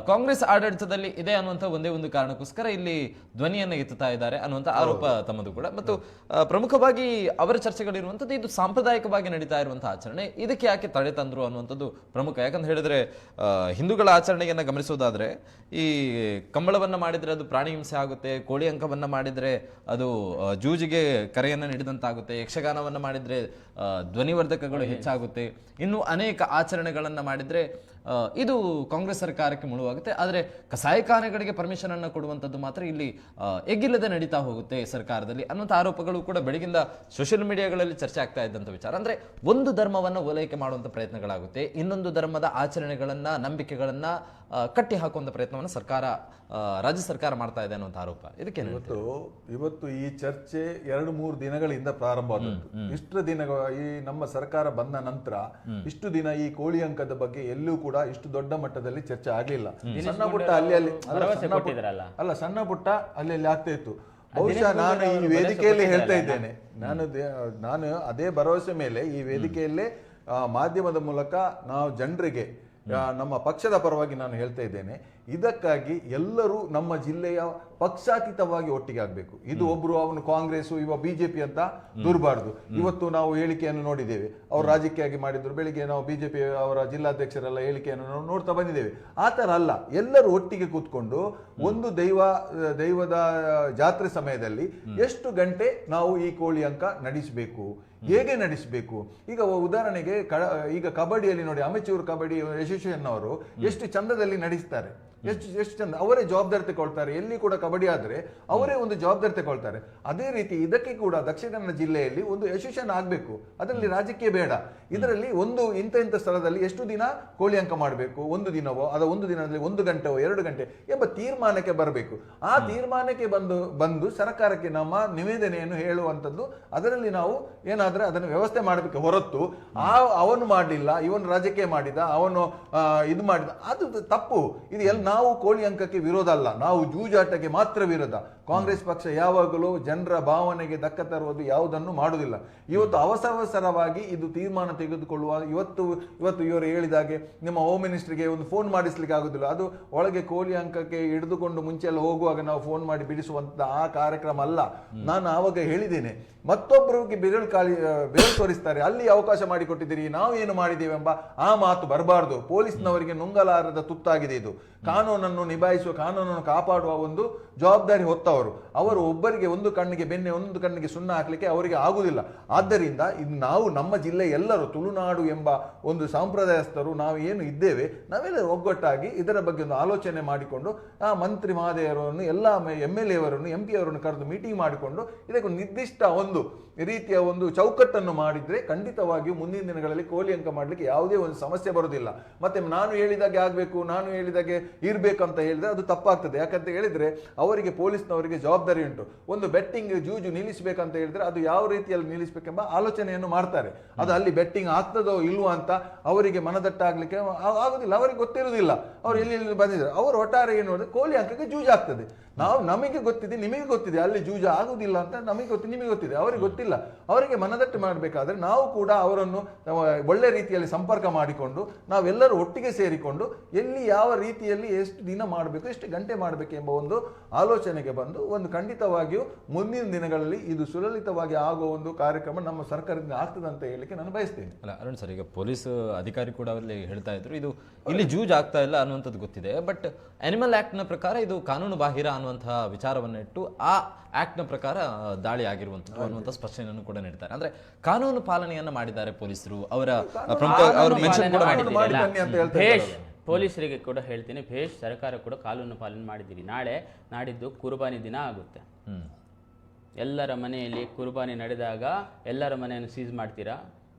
ಕಾಂಗ್ರೆಸ್ ಆಡಳಿತದಲ್ಲಿ ಇದೆ ಅನ್ನುವಂಥ ಒಂದೇ ಒಂದು ಕಾರಣಕ್ಕೋಸ್ಕರ ಇಲ್ಲಿ ಧ್ವನಿಯನ್ನು ಎತ್ತುತ್ತಾ ಇದ್ದಾರೆ ಅನ್ನುವಂಥ ಆರೋಪ ತಮ್ಮದು ಕೂಡ. ಮತ್ತು ಪ್ರಮುಖವಾಗಿ ಅವರ ಚರ್ಚೆಗಳಿರುವಂಥದ್ದು ಇದು ಸಾಂಪ್ರದಾಯಿಕವಾಗಿ ನಡೀತಾ ಇರುವಂತಹ ಆಚರಣೆ, ಇದಕ್ಕೆ ಯಾಕೆ ತಡೆ ತಂದ್ರು ಅನ್ನುವಂಥದ್ದು ಪ್ರಮುಖ. ಯಾಕಂತ ಹೇಳಿದ್ರೆ ಹಿಂದೂಗಳ ಆಚರಣೆಯನ್ನು ಗಮನಿಸೋದಾದ್ರೆ ಈ ಕಂಬಳವನ್ನ ಮಾಡಿದ್ರೆ ಅದು ಪ್ರಾಣಿ ಹಿಂಸೆ ಆಗುತ್ತೆ, ಕೋಳಿ ಅಂಕವನ್ನ ಮಾಡಿದ್ರೆ ಅದು ಜೂಜಿಗೆ ಕರೆಯನ್ನು ನೀಡಿದಂತಾಗುತ್ತೆ, ಯಕ್ಷಗಾನವನ್ನ ಮಾಡಿದ್ರೆ ಧ್ವನಿವರ್ಧಕಗಳು ಹೆಚ್ಚಾಗುತ್ತೆ, ಇನ್ನು ಅನೇಕ ಆಚರಣೆಗಳನ್ನ ಮಾಡಿದ್ರೆ ಇದು ಕಾಂಗ್ರೆಸ್ ಸರ್ಕಾರಕ್ಕೆ ಮುಳುವಾಗುತ್ತೆ. ಆದರೆ ಕಸಾಯಿಖಾನೆಗಳಿಗೆ ಪರ್ಮಿಷನ್ ಅನ್ನು ಕೊಡುವಂಥದ್ದು ಮಾತ್ರ ಇಲ್ಲಿ ಎಗ್ಗಿಲ್ಲದೆ ನಡೀತಾ ಹೋಗುತ್ತೆ ಸರ್ಕಾರದಲ್ಲಿ ಅನ್ನುವಂಥ ಆರೋಪಗಳು ಕೂಡ ಬೆಳಗಿಂದ ಸೋಷಿಯಲ್ ಮೀಡಿಯಾಗಳಲ್ಲಿ ಚರ್ಚೆ ಆಗ್ತಾ ಇದ್ದಂಥ ವಿಚಾರ. ಅಂದ್ರೆ ಒಂದು ಧರ್ಮವನ್ನು ಓಲೈಕೆ ಮಾಡುವಂಥ ಪ್ರಯತ್ನಗಳಾಗುತ್ತೆ, ಇನ್ನೊಂದು ಧರ್ಮದ ಆಚರಣೆಗಳನ್ನ ನಂಬಿಕೆಗಳನ್ನ ಕಟ್ಟಿ ಹಾಕುವಂಥ ಪ್ರಯತ್ನವನ್ನು ರಾಜ್ಯ ಸರ್ಕಾರ ಮಾಡ್ತಾ ಇದೆ ಅನ್ನುವಂಥ ಆರೋಪ. ಇದಕ್ಕೆ ಇವತ್ತು ಈ ಚರ್ಚೆ 2-3 ದಿನಗಳಿಂದ ಪ್ರಾರಂಭ ಆದದ್ದು. ಇಷ್ಟು ದಿನಗಳ ಈ ನಮ್ಮ ಸರ್ಕಾರ ಬಂದ ನಂತರ ಇಷ್ಟು ದಿನ ಈ ಕೋಳಿ ಅಂಕದ ಬಗ್ಗೆ ಎಲ್ಲೂ ಕೂಡ ಇಷ್ಟು ದೊಡ್ಡ ಮಟ್ಟದಲ್ಲಿ ಚರ್ಚೆ ಆಗ್ಲಿಲ್ಲ. ಸಣ್ಣ ಪುಟ್ಟ ಅಲ್ಲಿ ಸಣ್ಣ ಪುಟ್ಟ ಅಲ್ಲಿ ಆಗ್ತಾ ಇತ್ತು. ಬಹುಶಃ ನಾನು ಈ ವೇದಿಕೆಯಲ್ಲಿ ಹೇಳ್ತಾ ಇದ್ದೇನೆ, ನಾನು ಅದೇ ಭರವಸೆ ಮೇಲೆ ಈ ವೇದಿಕೆಯಲ್ಲೇ ಮಾಧ್ಯಮದ ಮೂಲಕ ನಾವು ಜನರಿಗೆ ನಮ್ಮ ಪಕ್ಷದ ಪರವಾಗಿ ನಾನು ಹೇಳ್ತಾ ಇದ್ದೇನೆ, ಇದಕ್ಕಾಗಿ ಎಲ್ಲರೂ ನಮ್ಮ ಜಿಲ್ಲೆಯ ಪಕ್ಷಾತೀತವಾಗಿ ಒಟ್ಟಿಗೆ ಆಗಬೇಕು. ಇದು ಒಬ್ರು ಅವನು ಕಾಂಗ್ರೆಸ್ ಇವ ಬಿಜೆಪಿ ಅಂತ ದೂರಬಾರ್ದು. ಇವತ್ತು ನಾವು ಹೇಳಿಕೆಯನ್ನು ನೋಡಿದ್ದೇವೆ, ಅವರು ರಾಜಕೀಯವಾಗಿ ಮಾಡಿದ್ರು. ಬೆಳಿಗ್ಗೆ ನಾವು ಬಿಜೆಪಿ ಅವರ ಜಿಲ್ಲಾಧ್ಯಕ್ಷರೆಲ್ಲ ಹೇಳಿಕೆಯನ್ನು ನಾವು ನೋಡ್ತಾ ಬಂದಿದ್ದೇವೆ. ಆ ಥರ ಅಲ್ಲ, ಎಲ್ಲರೂ ಒಟ್ಟಿಗೆ ಕೂತ್ಕೊಂಡು ಒಂದು ದೈವದ ಜಾತ್ರೆ ಸಮಯದಲ್ಲಿ ಎಷ್ಟು ಗಂಟೆ ನಾವು ಈ ಕೋಳಿ ಅಂಕ ನಡೆಸಬೇಕು, ಹೇಗೆ ನಡೆಸಬೇಕು. ಈಗ ಉದಾಹರಣೆಗೆ ಈಗ ಕಬಡ್ಡಿಯಲ್ಲಿ ನೋಡಿ, ಅಮೆಚೂರ್ ಕಬಡ್ಡಿ ಯಶಸ್ವಿಯನ್ ಅವರು ಎಷ್ಟು ಚಂದದಲ್ಲಿ ನಡೆಸ್ತಾರೆ, ಎಷ್ಟು ಚಂದ, ಅವರೇ ಜವಾಬ್ದಾರಿ ತಗೊಳ್ತಾರೆ. ಎಲ್ಲಿ ಕೂಡ ಕಬಡ್ಡಿ ಆದ್ರೆ ಅವರೇ ಒಂದು ಜವಾಬ್ದಾರಿ ತಗೊಳ್ತಾರೆ. ಅದೇ ರೀತಿ ಇದಕ್ಕೆ ಕೂಡ ದಕ್ಷಿಣ ಕನ್ನಡ ಜಿಲ್ಲೆಯಲ್ಲಿ ಒಂದು ಯಶಸ್ವಿಯನ್ ಆಗ್ಬೇಕು, ಅದರಲ್ಲಿ ರಾಜಕೀಯ ಬೇಡ. ಇದರಲ್ಲಿ ಒಂದು ಇಂಥ ಸ್ಥಳದಲ್ಲಿ ಎಷ್ಟು ದಿನ ಕೋಳಿ ಅಂಕ ಮಾಡಬೇಕು, ಒಂದು ದಿನವೋ ಅದ ಒಂದು ದಿನದಲ್ಲಿ 1 ಗಂಟೆವೋ 2 ಗಂಟೆ ಎಂಬ ತೀರ್ಮಾನಕ್ಕೆ ಬರಬೇಕು. ಆ ತೀರ್ಮಾನಕ್ಕೆ ಬಂದು ಸರ್ಕಾರಕ್ಕೆ ನಮ್ಮ ನಿವೇದನೆಯನ್ನು ಹೇಳುವಂಥದ್ದು, ಅದರಲ್ಲಿ ನಾವು ಏನಾದ್ರೆ ಅದನ್ನು ವ್ಯವಸ್ಥೆ ಮಾಡಬೇಕು. ಹೊರತು ಅವನು ಮಾಡಲಿಲ್ಲ, ಇವನು ರಾಜಕೀಯ ಮಾಡಿದ, ಅವನು ಇದು ಮಾಡಿದ, ಅದು ತಪ್ಪು. ಇದು ನಾವು ಕೋಳಿ ಅಂಕಕ್ಕೆ ವಿರೋಧ ಅಲ್ಲ, ನಾವು ಜೂಜಾಟಕ್ಕೆ ಮಾತ್ರ ವಿರೋಧ. ಕಾಂಗ್ರೆಸ್ ಪಕ್ಷ ಯಾವಾಗಲೂ ಜನರ ಭಾವನೆಗೆ ಧಕ್ಕ ತರುವುದು ಯಾವುದನ್ನು ಮಾಡುವುದಿಲ್ಲ. ಇವತ್ತು ಅವಸರವಾಗಿ ಇದು ತೀರ್ಮಾನ ತೆಗೆದುಕೊಳ್ಳುವ ಇವತ್ತು ಇವರು ಹೇಳಿದಾಗೆ ನಿಮ್ಮ ಹೋಮ್ ಮಿನಿಸ್ಟ್ರಿಗೆ ಒಂದು ಫೋನ್ ಮಾಡಿಸ್ಲಿಕ್ಕೆ ಆಗುದಿಲ್ಲ. ಅದು ಒಳಗೆ ಕೋಳಿ ಅಂಕಕ್ಕೆ ಹಿಡಿದುಕೊಂಡು ಮುಂಚೆ ಎಲ್ಲ ಹೋಗುವಾಗ ನಾವು ಫೋನ್ ಮಾಡಿ ಬಿಡಿಸುವಂತ ಆ ಕಾರ್ಯಕ್ರಮ ಅಲ್ಲ. ನಾನು ಆವಾಗ ಹೇಳಿದ್ದೇನೆ, ಮತ್ತೊಬ್ಬರಿಗೆ ಬೆರಳು ತೋರಿಸ್ತಾರೆ, ಅಲ್ಲಿ ಅವಕಾಶ ಮಾಡಿಕೊಟ್ಟಿದ್ದೀರಿ, ನಾವು ಏನು ಮಾಡಿದ್ದೇವೆ ಎಂಬ ಆ ಮಾತು ಬರಬಾರ್ದು. ಪೊಲೀಸ್ನವರಿಗೆ ನುಂಗಲಾರದ ತುತ್ತಾಗಿದೆ ಇದು. ಕಾನೂನನ್ನು ನಿಭಾಯಿಸುವ, ಕಾನೂನನ್ನು ಕಾಪಾಡುವ ಒಂದು ಜವಾಬ್ದಾರಿ ಹೊತ್ತವರು. ಅವರು ಒಬ್ಬರಿಗೆ ಒಂದು ಕಣ್ಣಿಗೆ ಬೆಣ್ಣೆ ಒಂದು ಕಣ್ಣಿಗೆ ಸುಣ್ಣ ಹಾಕ್ಲಿಕ್ಕೆ ಅವರಿಗೆ ಆಗುದಿಲ್ಲ. ಆದ್ದರಿಂದ ಇದು ನಾವು ನಮ್ಮ ಜಿಲ್ಲೆ ಎಲ್ಲರೂ ತುಳುನಾಡು ಎಂಬ ಒಂದು ಸಂಪ್ರದಾಯಸ್ಥರು ನಾವು ಏನು ಇದ್ದೇವೆ, ನಾವೆಲ್ಲರೂ ಒಗ್ಗಟ್ಟಾಗಿ ಇದರ ಬಗ್ಗೆ ಒಂದು ಆಲೋಚನೆ ಮಾಡಿಕೊಂಡು ಆ ಮಂತ್ರಿ ಮಹೋದಯರನ್ನು ಎಲ್ಲ MLA ಅವರನ್ನು MP ಅವರನ್ನು ಕರೆದು ಮೀಟಿಂಗ್ ಮಾಡಿಕೊಂಡು ಇದಕ್ಕೆ ನಿರ್ದಿಷ್ಟ ಒಂದು ರೀತಿಯ ಒಂದು ಚೌಕಟ್ಟನ್ನು ಮಾಡಿದ್ರೆ ಖಂಡಿತವಾಗಿಯೂ ಮುಂದಿನ ದಿನಗಳಲ್ಲಿ ಕೋಳಿ ಅಂಕ ಮಾಡಲಿಕ್ಕೆ ಯಾವುದೇ ಒಂದು ಸಮಸ್ಯೆ ಬರುವುದಿಲ್ಲ. ಮತ್ತೆ ನಾನು ಹೇಳಿದಾಗೆ ಆಗಬೇಕು, ನಾನು ಹೇಳಿದಾಗೆ ಇರಬೇಕಂತ ಹೇಳಿದ್ರೆ ಅದು ತಪ್ಪಾಗ್ತದೆ. ಯಾಕಂತ ಹೇಳಿದ್ರೆ ಅವರಿಗೆ ಪೊಲೀಸ್ನವರಿಗೆ ಜವಾಬ್ದಾರಿ ಉಂಟು. ಒಂದು ಬೆಟ್ಟಿಂಗ್ ಜೂಜು ನಿಲ್ಲಿಸಬೇಕಂತ ಹೇಳಿದ್ರೆ ಅದು ಯಾವ ರೀತಿಯಲ್ಲಿ ನಿಲ್ಲಿಸಬೇಕೆಂಬ ಆಲೋಚನೆಯನ್ನು ಮಾಡ್ತಾರೆ. ಅದು ಅಲ್ಲಿ ಬೆಟ್ಟಿಂಗ್ ಆಗ್ತದೋ ಇಲ್ವೋ ಅಂತ ಅವರಿಗೆ ಮನದಟ್ಟಾಗ್ಲಿಕ್ಕೆ ಆಗುದಿಲ್ಲ, ಅವರಿಗೆ ಗೊತ್ತಿರುವುದಿಲ್ಲ. ಅವ್ರು ಎಲ್ಲಿ ಬಂದಿದ್ದಾರೆ, ಅವರು ಒಟ್ಟಾರೆ ಏನು ನೋಡಿದ್ರೆ ಕೋಳಿ ಅಂಕಕ್ಕೆ ಜೂಜು ಆಗ್ತದೆ. ನಮಗೆ ಗೊತ್ತಿದೆ, ನಿಮಗೆ ಗೊತ್ತಿದೆ, ಅಲ್ಲಿ ಜೂಜು ಆಗುದಿಲ್ಲ ಅಂತ ನಮಗೆ ಗೊತ್ತಿದೆ, ನಿಮಗೆ ಗೊತ್ತಿದೆ, ಅವರಿಗೆ ಗೊತ್ತಿಲ್ಲ. ಅವರಿಗೆ ಮನದಟ್ಟು ಮಾಡಬೇಕಾದ್ರೆ ನಾವು ಕೂಡ ಅವರನ್ನು ಒಳ್ಳೆ ರೀತಿಯಲ್ಲಿ ಸಂಪರ್ಕ ಮಾಡಿಕೊಂಡು ನಾವೆಲ್ಲರೂ ಒಟ್ಟಿಗೆ ಸೇರಿಕೊಂಡು ಎಲ್ಲಿ ಯಾವ ರೀತಿಯಲ್ಲಿ ಎಷ್ಟು ದಿನ ಮಾಡಬೇಕು, ಎಷ್ಟು ಗಂಟೆ ಮಾಡಬೇಕು ಎಂಬ ಒಂದು ಆಲೋಚನೆಗೆ ಬಂದು ಒಂದು ಖಂಡಿತವಾಗಿಯೂ ಮುಂದಿನ ದಿನಗಳಲ್ಲಿ ಇದು ಸುಲಲಿತವಾಗಿ ಆಗುವ ಒಂದು ಕಾರ್ಯಕ್ರಮ ನಮ್ಮ ಸರ್ಕಾರದಿಂದ ಆಗ್ತದೆ ಅಂತ ಹೇಳಿಕ್ಕೆ ನಾನು ಬಯಸ್ತೇನೆ. ಅಲ್ಲ ಅರುಣ್ ಸರ್, ಈಗ ಪೊಲೀಸ್ ಅಧಿಕಾರಿ ಕೂಡ ಅವರಲ್ಲಿ ಹೇಳ್ತಾ ಇದ್ರು ಇದು ಇಲ್ಲಿ ಜೂಜ್ ಆಗ್ತಾ ಇಲ್ಲ ಅನ್ನುವಂಥದ್ದು ಗೊತ್ತಿದೆ, ಬಟ್ ಅನಿಮಲ್ ಆಕ್ಟ್ ನ ಪ್ರಕಾರ ಇದು ಕಾನೂನು ಬಾಹಿರ ಅನ್ನುವಂತಹ ವಿಚಾರವನ್ನು ಇಟ್ಟು ಆ ಆಕ್ಟ್ ನ ಪ್ರಕಾರ ದಾಳಿ ಆಗಿರುವಂಥದ್ದು ಅನ್ನುವಂಥ ಸ್ಪಷ್ಟನೆಯನ್ನು ಕೂಡ ನೀಡ್ತಾರೆ. ಅಂದ್ರೆ ಕಾನೂನು ಪಾಲನೆಯನ್ನ ಮಾಡಿದ್ದಾರೆ ಪೊಲೀಸರು. ಅವರ ಪ್ರಮುಖ ಅವರು ಮೆನ್ಷನ್ ಕೂಡ ಮಾಡಿದ್ದಾರೆ. ಪೊಲೀಸರಿಗೆ ಕೂಡ ಹೇಳ್ತೀನಿ, ಭೇಷ್, ಸರ್ಕಾರ ಕೂಡ ಕಾನೂನು ಪಾಲನೆ ಮಾಡಿದ್ದೀರಿ. ನಾಡಿದ್ದು ಕುರ್ಬಾನಿ ದಿನ ಆಗುತ್ತೆ. ಎಲ್ಲರ ಮನೆಯಲ್ಲಿ ಕುರ್ಬಾನಿ ನಡೆದಾಗ ಎಲ್ಲರ ಮನೆಯನ್ನು ಸೀಸ್ ಮಾಡ್ತೀರಾ?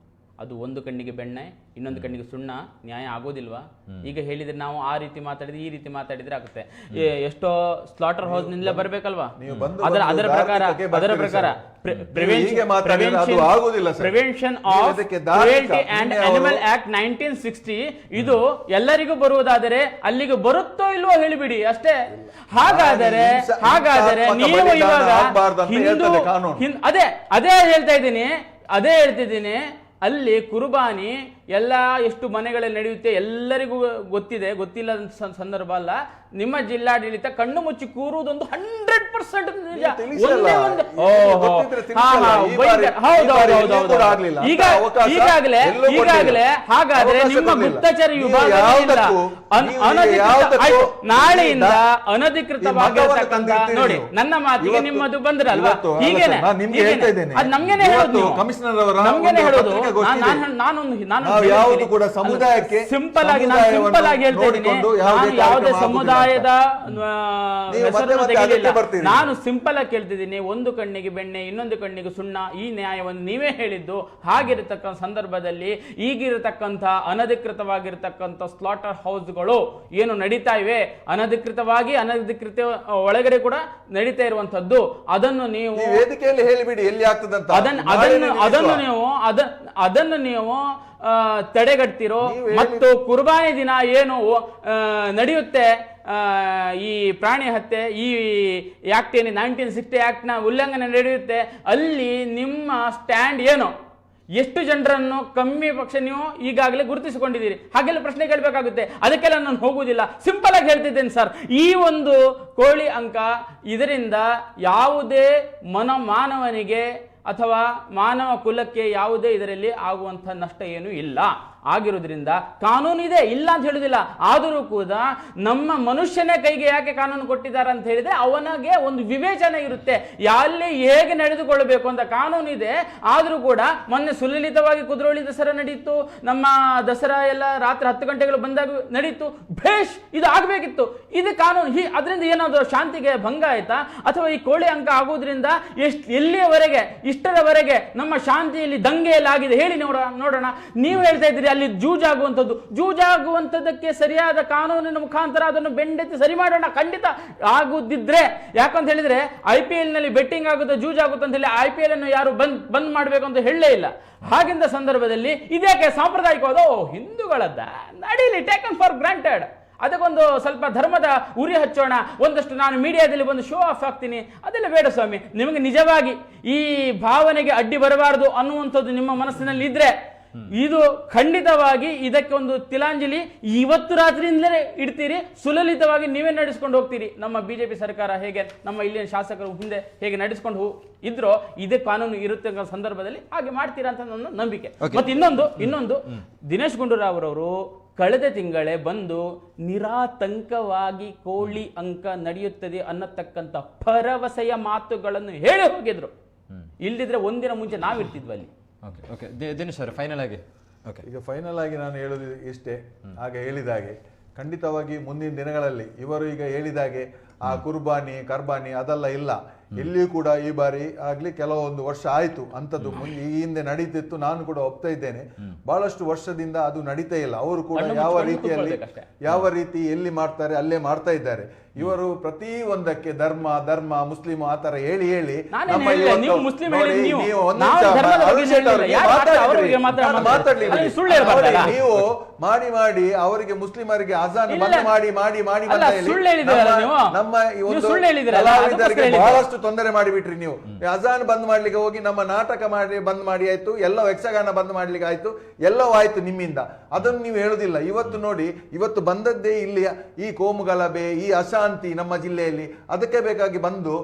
ಅದು ಒಂದು ಕಣ್ಣಿಗೆ ಬೆಣ್ಣೆ ಇನ್ನೊಂದು ಕಣ್ಣಿಗೆ ಸುಣ್ಣ, ನ್ಯಾಯ ಆಗೋದಿಲ್ವಾ? ಈಗ ಹೇಳಿದ್ರೆ ನಾವು ಆ ರೀತಿ ಮಾತಾಡಿದ್ರೆ ಈ ರೀತಿ ಮಾತಾಡಿದ್ರೆ ಆಗುತ್ತೆ. ಎಷ್ಟೋ ಸ್ಲಾಟರ್ ಹೌಸ್ ನಿಂದಲೇ ಬರ್ಬೇಕಲ್ವಾ? ಅದರ ಪ್ರಕಾರ prevention of cruelty and animal act 1960 ಇದು ಎಲ್ಲರಿಗೂ ಬರುವುದಾದರೆ ಅಲ್ಲಿಗೆ ಬರುತ್ತೋ ಇಲ್ವೋ ಹೇಳಿಬಿಡಿ ಅಷ್ಟೇ. ಹಾಗಾದರೆ ನೀವು ಇವಾಗ ಅದೇ ಹೇಳ್ತಿದ್ದೀನಿ ಅಲ್ಲಿ ಕುರ್ಬಾನಿ ಎಲ್ಲ ಎಷ್ಟು ಮನೆಗಳಲ್ಲಿ ನಡೆಯುತ್ತೆ ಎಲ್ಲರಿಗೂ ಗೊತ್ತಿದೆ, ಗೊತ್ತಿಲ್ಲ ಸಂದರ್ಭ ಅಲ್ಲ. ನಿಮ್ಮ ಜಿಲ್ಲಾಡಳಿತ ಕಣ್ಣು ಮುಚ್ಚಿ ಕೂರುವುದೊಂದು 100% ನಿಜ. ಈಗಾಗಲೇ ಹಾಗಾದ್ರೆ ನಿಮ್ಮ ಗುಪ್ತಚರ ವಿಭಾಗದಿಂದ ನಾಳೆಯಿಂದ ಅನಧಿಕೃತವಾಗಿರ್ತಕ್ಕಂಥ ನೋಡಿ, ನನ್ನ ಮಾತಿಗೆ ನಿಮ್ಮದು ಬಂದ್ರಲ್ವಾ, ಹೀಗೇನೆ ಅದು ನಮ್ಗೇನೆ ಹೇಳೋದು, ನಮ್ಗೇನೆ ಹೇಳೋದು. ನಾನು ಸಿಂಪಲ್ ಆಗಿ ಹೇಳ್ತಾ ಇದ್ದೀನಿ, ನಾನು ಯಾವುದೇ ಸಮುದಾಯದ ಹೆಸರನ್ನು ತೆಗೆದಿಲ್ಲ. ನಾನು ಸಿಂಪಲ್ ಆಗಿ ಕೇಳ್ತಿದ್ದೀನಿ, ಒಂದು ಕಣ್ಣಿಗೆ ಬೆಣ್ಣೆ ಇನ್ನೊಂದು ಕಣ್ಣಿಗೆ ಸುಣ್ಣ, ಈ ನ್ಯಾಯವನ್ನು ನೀವೇ ಹೇಳಿದ್ದು. ಹಾಗಿರತಕ್ಕಂಥ ಸಂದರ್ಭದಲ್ಲಿ ಈಗಿರತಕ್ಕಂಥ ಅನಧಿಕೃತವಾಗಿರ್ತಕ್ಕಂಥ ಸ್ಲಾಟರ್ ಹೌಸ್ಗಳು ಏನು ನಡೀತಾ ಇವೆ, ಅನಧಿಕೃತ ಒಳಗಡೆ ಕೂಡ ನಡೀತಾ ಇರುವಂತದ್ದು, ಅದನ್ನು ನೀವು ವೇದಿಕೆಯಲ್ಲಿ ಹೇಳಿಬಿಡಿ ಎಲ್ಲಿ ಆಗ್ತದಂತ. ಅದನ್ನು ನೀವು ತಡೆಗಟ್ತಿರೋ ಮತ್ತು ಕುರ್ಬಾನಿ ದಿನ ಏನು ನಡೆಯುತ್ತೆ ಈ ಪ್ರಾಣಿ ಹತ್ಯೆ, ಈ ಆಕ್ಟ್ ಏನು 1960 ಆಕ್ಟ್ನ ಉಲ್ಲಂಘನೆ ನಡೆಯುತ್ತೆ, ಅಲ್ಲಿ ನಿಮ್ಮ ಸ್ಟ್ಯಾಂಡ್ ಏನು? ಎಷ್ಟು ಜನರನ್ನು ಕಮ್ಮಿ ಪಕ್ಷ ನೀವು ಈಗಾಗಲೇ ಗುರುತಿಸಿಕೊಂಡಿದ್ದೀರಿ? ಹಾಗೆಲ್ಲ ಪ್ರಶ್ನೆ ಕೇಳಬೇಕಾಗುತ್ತೆ. ಅದಕ್ಕೆಲ್ಲ ನಾನು ಹೋಗುವುದಿಲ್ಲ, ಸಿಂಪಲ್ ಆಗಿ ಹೇಳ್ತಿದ್ದೇನೆ ಸರ್. ಈ ಒಂದು ಕೋಳಿ ಅಂಕ ಇದರಿಂದ ಯಾವುದೇ ಮಾನವನಿಗೆ ಅಥವಾ ಮಾನವ ಕುಲಕ್ಕೆ ಯಾವುದೇ ಇದರಲ್ಲಿ ಆಗುವಂತಹ ನಷ್ಟ ಏನೂ ಇಲ್ಲ. ಆಗಿರೋದ್ರಿಂದ ಕಾನೂನು ಇದೆ, ಇಲ್ಲ ಅಂತ ಹೇಳುದಿಲ್ಲ. ಆದರೂ ಕೂಡ ನಮ್ಮ ಮನುಷ್ಯನೇ ಕೈಗೆ ಯಾಕೆ ಕಾನೂನು ಕೊಟ್ಟಿದ್ದಾರೆ ಅಂತ ಹೇಳಿದ್ರೆ ಅವನಿಗೆ ಒಂದು ವಿವೇಚನೆ ಇರುತ್ತೆ, ಅಲ್ಲಿ ಹೇಗೆ ನಡೆದುಕೊಳ್ಳಬೇಕು ಅಂತ ಕಾನೂನು ಇದೆ. ಆದರೂ ಕೂಡ ಮೊನ್ನೆ ಸುಲಲಿತವಾಗಿ ಕುದ್ರೋಳಿ ದಸರಾ ನಡೀತು, ನಮ್ಮ ದಸರಾ ಎಲ್ಲ ರಾತ್ರಿ 10 ಗಂಟೆಗಳು ಬಂದಾಗ ನಡೀತು, ಭೇಷ್, ಇದು ಆಗಬೇಕಿತ್ತು. ಇದು ಕಾನೂನು. ಅದರಿಂದ ಏನಾದರೂ ಶಾಂತಿಗೆ ಭಂಗ ಆಯ್ತಾ? ಅಥವಾ ಈ ಕೋಳಿ ಅಂಕ ಆಗೋದ್ರಿಂದ ಎಲ್ಲಿಯವರೆಗೆ ಇಷ್ಟರವರೆಗೆ ನಮ್ಮ ಶಾಂತಿಯಲ್ಲಿ ದಂಗೆಯಲ್ಲಿ ಆಗಿದೆ ಹೇಳಿ ನೋಡೋಣ. ನೀವು ಹೇಳ್ತಾ ಇದ್ದೀರಿ ಅಲ್ಲಿ ಜೂಜಾಗುವಂಥದ್ದಕ್ಕೆ ಸರಿಯಾದ ಕಾನೂನಿನ ಮುಖಾಂತರ ಅದನ್ನು ಬೆಂಡೆತ್ತಿ ಸರಿ ಮಾಡೋಣ. ಖಂಡಿತ ಆಗುದಿದ್ರೆ, ಯಾಕಂತ ಹೇಳಿದ್ರೆ IPL ನಲ್ಲಿ ಬೆಟ್ಟಿಂಗ್ ಆಗುತ್ತೆ, ಜೂಜಾಗುತ್ತೆ ಅಂತ ಹೇಳಿ IPL ಅನ್ನು ಯಾರು ಬಂದ್ ಮಾಡಬೇಕು ಅಂತ ಹೇಳಲೇ ಇಲ್ಲ. ಹಾಗಿದ್ದ ಸಂದರ್ಭದಲ್ಲಿ ಇದ್ಯಾಕೆ ಸಾಂಪ್ರದಾಯಿಕವಾದ ಹಿಂದೂಗಳದ್ದ ನಡೀಲಿ, ಟೇಕನ್ ಫಾರ್ ಗ್ರಾಂಟೆಡ್. ಅದಕ್ಕೊಂದು ಸ್ವಲ್ಪ ಧರ್ಮದ ಉರಿ ಹಚ್ಚೋಣ, ಒಂದಷ್ಟು ನಾನು ಮೀಡಿಯಾದಲ್ಲಿ ಬಂದು ಶೋ ಆಫ್ ಆಗ್ತೀನಿ, ಅದೆಲ್ಲ ಬೇಡ ಸ್ವಾಮಿ. ನಿಮಗೆ ನಿಜವಾಗಿ ಈ ಭಾವನೆಗೆ ಅಡ್ಡಿ ಬರಬಾರದು ಅನ್ನುವಂಥದ್ದು ನಿಮ್ಮ ಮನಸ್ಸಿನಲ್ಲಿ ಇದ್ರೆ ಇದು ಖಂಡಿತವಾಗಿ ಇದಕ್ಕೆ ಒಂದು ತಿಲಾಂಜಲಿ ಇವತ್ತು ರಾತ್ರಿಯಿಂದಲೇ ಇಡ್ತೀರಿ, ಸುಲಲಿತವಾಗಿ ನೀವೇ ನಡೆಸ್ಕೊಂಡು ಹೋಗ್ತೀರಿ. ನಮ್ಮ ಬಿಜೆಪಿ ಸರ್ಕಾರ ಹೇಗೆ ನಮ್ಮ ಇಲ್ಲಿನ ಶಾಸಕರು ಹಿಂದೆ ಹೇಗೆ ನಡೆಸ್ಕೊಂಡು ಇದ್ರೋ ಇದೇ ಕಾನೂನು ಇರುತ್ತೆ ಸಂದರ್ಭದಲ್ಲಿ ಹಾಗೆ ಮಾಡ್ತೀರಾ ಅಂತ ನನ್ನ ನಂಬಿಕೆ. ಮತ್ತೆ ಇನ್ನೊಂದು ದಿನೇಶ್ ಗುಂಡೂರಾವ್ ಅವರು ಕಳೆದ ತಿಂಗಳೇ ಬಂದು ನಿರಾತಂಕವಾಗಿ ಕೋಳಿ ಅಂಕ ನಡೆಯುತ್ತದೆ ಅನ್ನತಕ್ಕಂಥ ಭರವಸೆಯ ಮಾತುಗಳನ್ನು ಹೇಳಿ ಹೋಗಿದ್ರು. ಇಲ್ದಿದ್ರೆ ಒಂದಿನ ಮುಂಚೆ ನಾವಿರ್ತಿದ್ವಿ ಅಲ್ಲಿ. ದಿನೇಶ್ ಅವರೇ, ಫೈನಲ್ ಆಗಿ ಈಗ ಫೈನಲ್ ಆಗಿ ನಾನು ಹೇಳೋದು ಇಷ್ಟೇ, ಹಾಗೆ ಹೇಳಿದಾಗೆ ಖಂಡಿತವಾಗಿ ಮುಂದಿನ ದಿನಗಳಲ್ಲಿ ಇವರು ಈಗ ಹೇಳಿದಾಗೆ ಆ ಕರ್ಬಾನಿ ಅದೆಲ್ಲ ಇಲ್ಲ. ಎಲ್ಲಿಯೂ ಕೂಡ ಈ ಬಾರಿ ಆಗ್ಲಿ ಕೆಲವೊಂದು ವರ್ಷ ಆಯ್ತು ಅಂತದ್ದು ಈ ಹಿಂದೆ ನಡೀತಿತ್ತು, ನಾನು ಕೂಡ ಒಪ್ತಾ ಇದ್ದೇನೆ. ಬಹಳಷ್ಟು ವರ್ಷದಿಂದ ಅದು ನಡೀತಾ ಇಲ್ಲ. ಅವರು ಕೂಡ ಯಾವ ರೀತಿ ಎಲ್ಲಿ ಮಾಡ್ತಾರೆ ಅಲ್ಲೇ ಮಾಡ್ತಾ ಇದ್ದಾರೆ. ಇವರು ಪ್ರತಿ ಒಂದಕ್ಕೆ ಧರ್ಮ ಮುಸ್ಲಿಂ ಆತರ ಹೇಳಿ ನೀವು ಮಾಡಿ ಅವರಿಗೆ ಮುಸ್ಲಿಮರಿಗೆ ಅಜಾನ್ ಬಂದ್ ಮಾಡಿ ನಮ್ಮ ಒಂದು ಕಲಾವಿದರಿಗೆ ಬಹಳಷ್ಟು ತೊಂದರೆ ಮಾಡಿಬಿಟ್ರಿ. ನೀವು ಅಜಾನ್ ಬಂದ್ ಮಾಡ್ಲಿಕ್ಕೆ ಹೋಗಿ ನಮ್ಮ ನಾಟಕ ಬಂದ್ ಮಾಡಿ ಆಯ್ತು, ಎಲ್ಲ ಯಕ್ಷಗಾನ ಬಂದ್ ಮಾಡ್ಲಿಕ್ಕೆ ಆಯ್ತು, ಎಲ್ಲವೂ ಆಯ್ತು ನಿಮ್ಮಿಂದ. ಅದನ್ನು ನೀವು ಹೇಳುದಿಲ್ಲ. ಇವತ್ತು ನೋಡಿ, ಇವತ್ತು ಬಂದದ್ದೇ ಇಲ್ಲಿ ಈ ಕೋಮು ಗಲಭೆ, ಈ ಅಶಾಂತಿ ನಮ್ಮ ಜಿಲ್ಲೆಯಲ್ಲಿ. ಅದಕ್ಕೆ ಬೇಕಾಗಿ ಬಂದು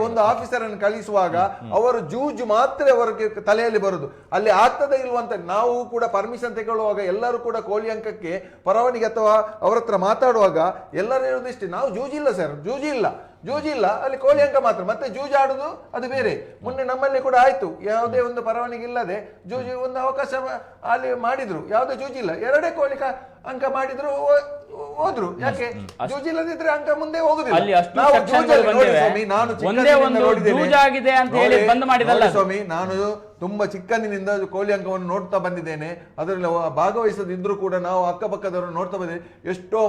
ಒಂದು ಆಫೀಸರ್ ಅನ್ನು ಕಳಿಸುವಾಗ ಅವರು ಜೂಜು ಮಾತ್ರ ಅವರಿಗೆ ತಲೆಯಲ್ಲಿ ಬರುದು, ಅಲ್ಲಿ ಆಗ್ತದೆ ಇಲ್ವಂತ. ನಾವು ಕೂಡ ಪರ್ಮಿಷನ್ ತಗೊಳ್ಳುವಾಗ ಎಲ್ಲರೂ ಕೂಡ ಕೋಳಿ ಅಂಕಕ್ಕೆ ಪರವಾನಿಗೆ ಅಥವಾ ಅವರ ಹತ್ರ ಮಾತಾಡುವಾಗ ಎಲ್ಲರೂ ಹೇಳುದಿಷ್ಟೇ, ನಾವು ಜೂಜಿಲ್ಲ ಸರ್, ಜೂಜಿಲ್ಲ ಅಲ್ಲಿ ಕೋಳಿ ಅಂಕ ಮಾತ್ರ. ಮತ್ತೆ ಜೂಜಾಡುದು ಅದು ಬೇರೆ. ಮೊನ್ನೆ ನಮ್ಮಲ್ಲಿ ಕೂಡ ಆಯ್ತು, ಯಾವುದೇ ಒಂದು ಪರವಾನಿಗೆ ಇಲ್ಲದೆ ಜೂಜು ಒಂದು ಅವಕಾಶ ಅಲ್ಲಿ ಮಾಡಿದ್ರು, ಯಾವುದೇ ಜೂಜಿಲ್ಲ, 2 ಕೋಳಿ ಅಂಕ ಮಾಡಿದ್ರು, ಹೋದ್ರು. ಯಾಕೆ ಜೂಜಿಲ್ಲದಿದ್ರೆ ಅಂಕ ಮುಂದೆ ಹೋಗುದಿಲ್ಲ. ಅಲ್ಲಿ ಅಷ್ಟು ನಾವು sectionಗಳು ಜೂಜಲ್ಲಿ ನೋಡಿ ಬಂದಿವೆ. ಸ್ವಾಮಿ, ನಾನು ಒಂದೇ ಚಿಕ್ಕಂದಿನಿಂದ ಒಂದು ನೋಡಿದ್ದೇನೆ. ಜೂಜಾಗಿದೆ ಅಂತ ಹೇಳಿ ನೋಡಿ, ಬಂದ್ ಮಾಡಿದಲ್ಲ ನೋಡಿ ಸ್ವಾಮಿ, ನಾನು ತುಂಬಾ ಚಿಕ್ಕಂದಿನಿಂದ ಕೋಳಿ ಅಂಕವನ್ನು ನೋಡ್ತಾ ಬಂದಿದ್ದೇನೆ. ಅದರಲ್ಲಿ ಭಾಗವಹಿಸದಿದ್ರು ಕೂಡ ನಾವು ಅಕ್ಕಪಕ್ಕದವರು ನೋಡ್ತಾ ಬಂದಿದ್ದೇವೆ. ಎಷ್ಟೋ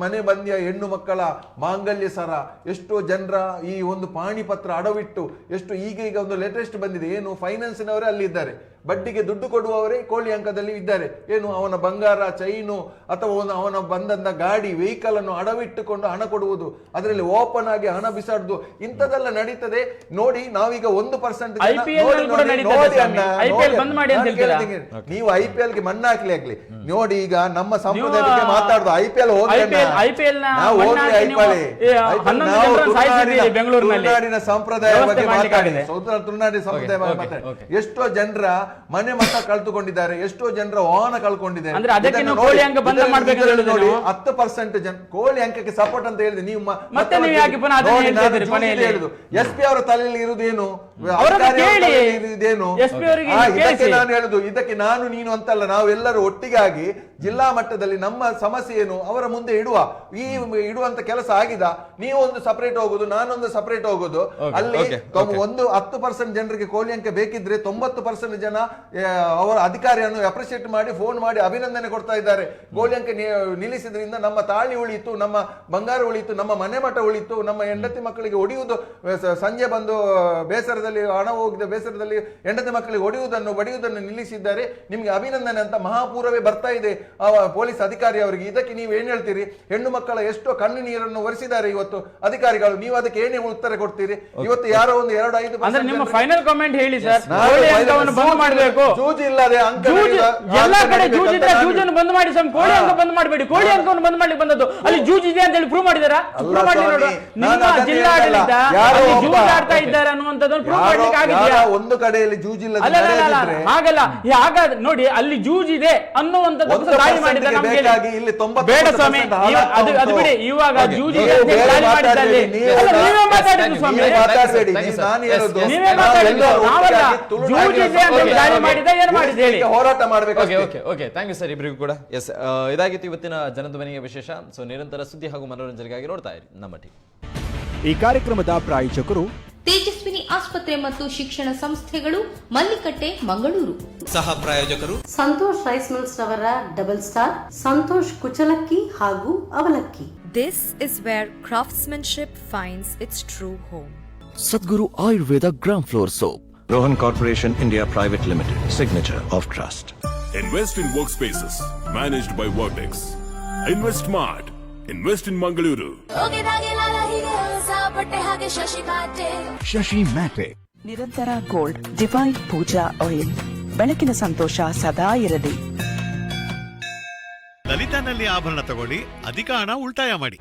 ಮನೆ ಬಂದಿಯ ಹೆಣ್ಣು ಮಕ್ಕಳ ಮಾಂಗಲ್ಯ ಸರ, ಎಷ್ಟೋ ಜನರ ಈ ಒಂದು ಪಾಣಿಪತ್ರ ಅಡವಿಟ್ಟು, ಎಷ್ಟು ಈಗ ಒಂದು ಲೇಟೆಸ್ಟ್ ಬಂದಿದೆ, ಏನು ಫೈನಾನ್ಸಿನವರೇ ಅಲ್ಲಿ ಇದ್ದಾರೆ, ಬಡ್ಡಿಗೆ ದುಡ್ಡು ಕೊಡುವವರೇ ಕೋಳಿ ಅಂಕದಲ್ಲಿ ಇದ್ದಾರೆ. ಏನು ಅವನ ಬಂಗಾರ, ಚೈನು ಅಥವಾ ಅವನ ಬಂದಂತ ಗಾಡಿ, ವೆಹಿಕಲ್ ಅನ್ನು ಅಡವಿಟ್ಟುಕೊಂಡು ಹಣ ಕೊಡುವುದು, ಅದರಲ್ಲಿ ಓಪನ್ ಆಗಿ ಹಣ ಬಿಸಾಡುದು, ಇಂಥದೆಲ್ಲ ನಡೀತದೆ. ನೋಡಿ, ನಾವೀಗ 1% ನೀವು IPL ಗೆ ಮಣ್ಣು ಹಾಕ್ಲಿ ನೋಡಿ. ಈಗ ನಮ್ಮ ಸಂಪ್ರದಾಯ ಬಗ್ಗೆ ಮಾತಾಡುದು, IPL ತುಳುನಾಡಿನ ಸಂಪ್ರದಾಯ ಬಗ್ಗೆ ಮಾತಾಡಿದೆ, ತುಳುನಾಡಿನ ಸಂಪ್ರದಾಯ ಬಗ್ಗೆ ಮಾತಾಡಿ. ಎಷ್ಟೋ ಜನರ ಮನೆ ಮತ ಕಳ್ತುಕೊಂಡಿದ್ದಾರೆ, ಎಷ್ಟೋ ಜನರ ವಾಹನ ಕಳ್ಕೊಂಡಿದ್ದಾರೆ. 10% ಜನ ಕೋಳಿ ಅಂಕಕ್ಕೆ ಸಪೋರ್ಟ್ ಅಂತ ಹೇಳಿದೆ. ನೀವು SP ಅವರ ತಲೆಯಲ್ಲಿ ಇರುವುದೇನು, ಇದಕ್ಕೆ ನಾನು ಹೇಳುದು, ಇದಕ್ಕೆ ನಾನು ನೀನು ಅಂತಲ್ಲ, ನಾವೆಲ್ಲರೂ ಒಟ್ಟಿಗಾಗಿ ಜಿಲ್ಲಾ ಮಟ್ಟದಲ್ಲಿ ನಮ್ಮ ಸಮಸ್ಯೆ ಏನು ಅವರ ಮುಂದೆ ಇಡುವಂತ ಕೆಲಸ ಆಗಿದೆ. ನೀವು ಒಂದು ಸಪರೇಟ್ ಹೋಗುದು, ನಾನೊಂದು ಸಪರೇಟ್ ಹೋಗುದು. ಅಲ್ಲಿ 10% ಜನರಿಗೆ ಕೋಳಿ ಅಂಕ ಬೇಕಿದ್ರೆ 90% ಜನ ಅವರ ಅಧಿಕಾರಿಯನ್ನು ಅಪ್ರಿಶಿಯೇಟ್ ಮಾಡಿ ಫೋನ್ ಮಾಡಿ ಅಭಿನಂದನೆ ಕೊಡ್ತಾ ಇದ್ದಾರೆ. ಕೋಳಿ ಅಂಕ ನಿಲ್ಲಿಸಿದ್ರಿಂದ ನಮ್ಮ ತಾಳಿ ಉಳಿಯಿತು, ನಮ್ಮ ಬಂಗಾರ ಉಳಿಯಿತು, ನಮ್ಮ ಮನೆ ಮಠ ಉಳಿಯಿತು, ನಮ್ಮ ಹೆಂಡತಿ ಮಕ್ಕಳಿಗೆ ಹೊಡೆಯುವುದು, ಸಂಜೆ ಬಂದು ಬೇಸರದಲ್ಲಿ ಹಣ ಹೋಗಿದ ಬೇಸರದಲ್ಲಿ ಹೆಂಡತಿ ಮಕ್ಕಳಿಗೆ ಬಡಿಯುವುದನ್ನು ನಿಲ್ಲಿಸಿದ್ದಾರೆ, ನಿಮ್ಗೆ ಅಭಿನಂದನೆ ಅಂತ ಮಹಾಪೂರವೇ ಬರ್ತಾ ಇದೆ ಪೊಲೀಸ್ ಅಧಿಕಾರಿ ಅವರಿಗೆ. ಇದಕ್ಕೆ ನೀವು ಏನ್ ಹೇಳ್ತೀರಿ? ಹೆಣ್ಣು ಮಕ್ಕಳ ಎಷ್ಟೋ ಕಣ್ಣು ನೀರನ್ನು ಒರೆಸಿದ್ದಾರೆ ಇವತ್ತು ಅಧಿಕಾರಿಗಳು, ನೀವು ಅದಕ್ಕೆ ಏನೇ ಉತ್ತರ ಕೊಡ್ತೀರಿ? ಇವತ್ತು ಯಾರೋ ಒಂದು 2-5% ನಿಮ್ಮ ಫೈನಲ್ ಕಾಮೆಂಟ್ ಹೇಳಿ ಸರ್. ಜೂಜು ಇಲ್ಲದೆ ಅಂಕ ಎಲ್ಲಾ ಕಡೆ ಜೂಜಿದ್ರೆ ಜೂಜನ್ನು ಬಂದ್ ಮಾಡಿ ಸ್ವಾಮಿ, ಕೋಳಿ ಅಂಕ ಬಂದ್ ಮಾಡಬೇಡಿ. ಕೋಳಿ ಅಂಕವನ್ನು ಬಂದ್ ಮಾಡ್ಲಿಕ್ಕೆ ಬಂದದ್ದು ಅಲ್ಲಿ ಜೂಜ್ ಇದೆ ಅಂತ ಹೇಳಿ ಪ್ರೂವ್ ಮಾಡಿದಾರಾ? ಪ್ರೂವ್ ಮಾಡಿ ನೋಡು. ನಿಮ್ಮ ಜಿಲ್ಲಾಡಳಿತ ಜೂಜ್ ಆಡ್ತಾ ಇದ್ದಾರೆ ಅನ್ನುವಂಥದ್ದನ್ನು ಪ್ರೂವ್ ಮಾಡ್ಲಿಕ್ಕೆ ಆಗಿದೆಯಾ? ಒಂದು ಕಡೆಯಲ್ಲಿ ಜೂಜಿಲ್ಲ ಹಾಗಲ್ಲ, ನೋಡಿ ಅಲ್ಲಿ ಜೂಜ್ ಇದೆ ಅನ್ನುವಂಥದ್ದು ದಾಳಿ ಮಾಡಿದ್ದಾರೆ ನಮ್ಗೆ. ಬೇಡ ಸ್ವಾಮಿ, ಅದು ಬಿಡಿ. ಇವಾಗ ಜೂಜ್ ಇದೆ ಅಂತ ದಾಳಿ ಮಾಡಿದ್ದಾರೆ, ನೀವೇ ಮಾತಾಡಿದ್ರು ಸ್ವಾಮಿ, ನೀವೇ ಮಾತಾಡಿದ್ರು. ನಾವಲ್ಲ, ಜೂಜ್ ಇದೆ ಅಂತ ದಾಳಿ ಮಾಡಿದ ಏನ್ ಮಾಡಿದೆ ಹೇಳಿ? ಹೋರಾಟ ಮಾಡಬೇಕು. ಓಕೆ, ಥ್ಯಾಂಕ್ ಯು ಸರ್ ಇಬ್ಬರಿಗೂ ಕೂಡ. ಎಸ್, ಇದಾಗಿತ್ತು ಇವತ್ತಿನ ಜನಧ್ವನಿಯ ವಿಶೇಷ. ಸೊ ನಿರಂತರ ಸುದ್ದಿ ಹಾಗೂ ಮನೋರಂಜನೆಗಾಗಿ ನೋಡ್ತಾ ಇರಿ ನಮ್ಮ ಟಿವಿ. ಈ ಕಾರ್ಯಕ್ರಮದ ಪ್ರಾಯೋಜಕರು ತೇಜಸ್ವಿನಿ ಆಸ್ಪತ್ರೆ ಮತ್ತು ಶಿಕ್ಷಣ ಸಂಸ್ಥೆಗಳು, ಮಲ್ಲಿಕಟ್ಟೆ, ಮಂಗಳೂರು. ಸಹ ಪ್ರಾಯೋಜಕರು ಸಂತೋಷ್ ರೈಸ್ ಮಿಲ್ಸ್ ರವರ ಡಬಲ್ ಸ್ಟಾರ್, ಸಂತೋಷ್ ಕುಚಲಕ್ಕಿ ಹಾಗೂ ಅವಲಕ್ಕಿ. This is where craftsmanship finds its true home. Sadhguru Ayurveda Gram Floor Soap. Rohan Corporation India Private Limited, signature of trust. Invest in workspaces managed by Vertex. Invest Smart. Invest in Mangaluru. Shashi Matic. ನಿರಂತರ gold divine ಪೂಜಾ oil, ಬೆಳಕಿನ ಸಂತೋಷ ಸದಾ ಇರಲಿ. ಲಲಿತಾನಲ್ಲಿ ಆಭರಣ ತಗೊಳ್ಳಿ, ಅಧಿಕ ಹಣ ಉಳಿತಾಯ ಮಾಡಿ.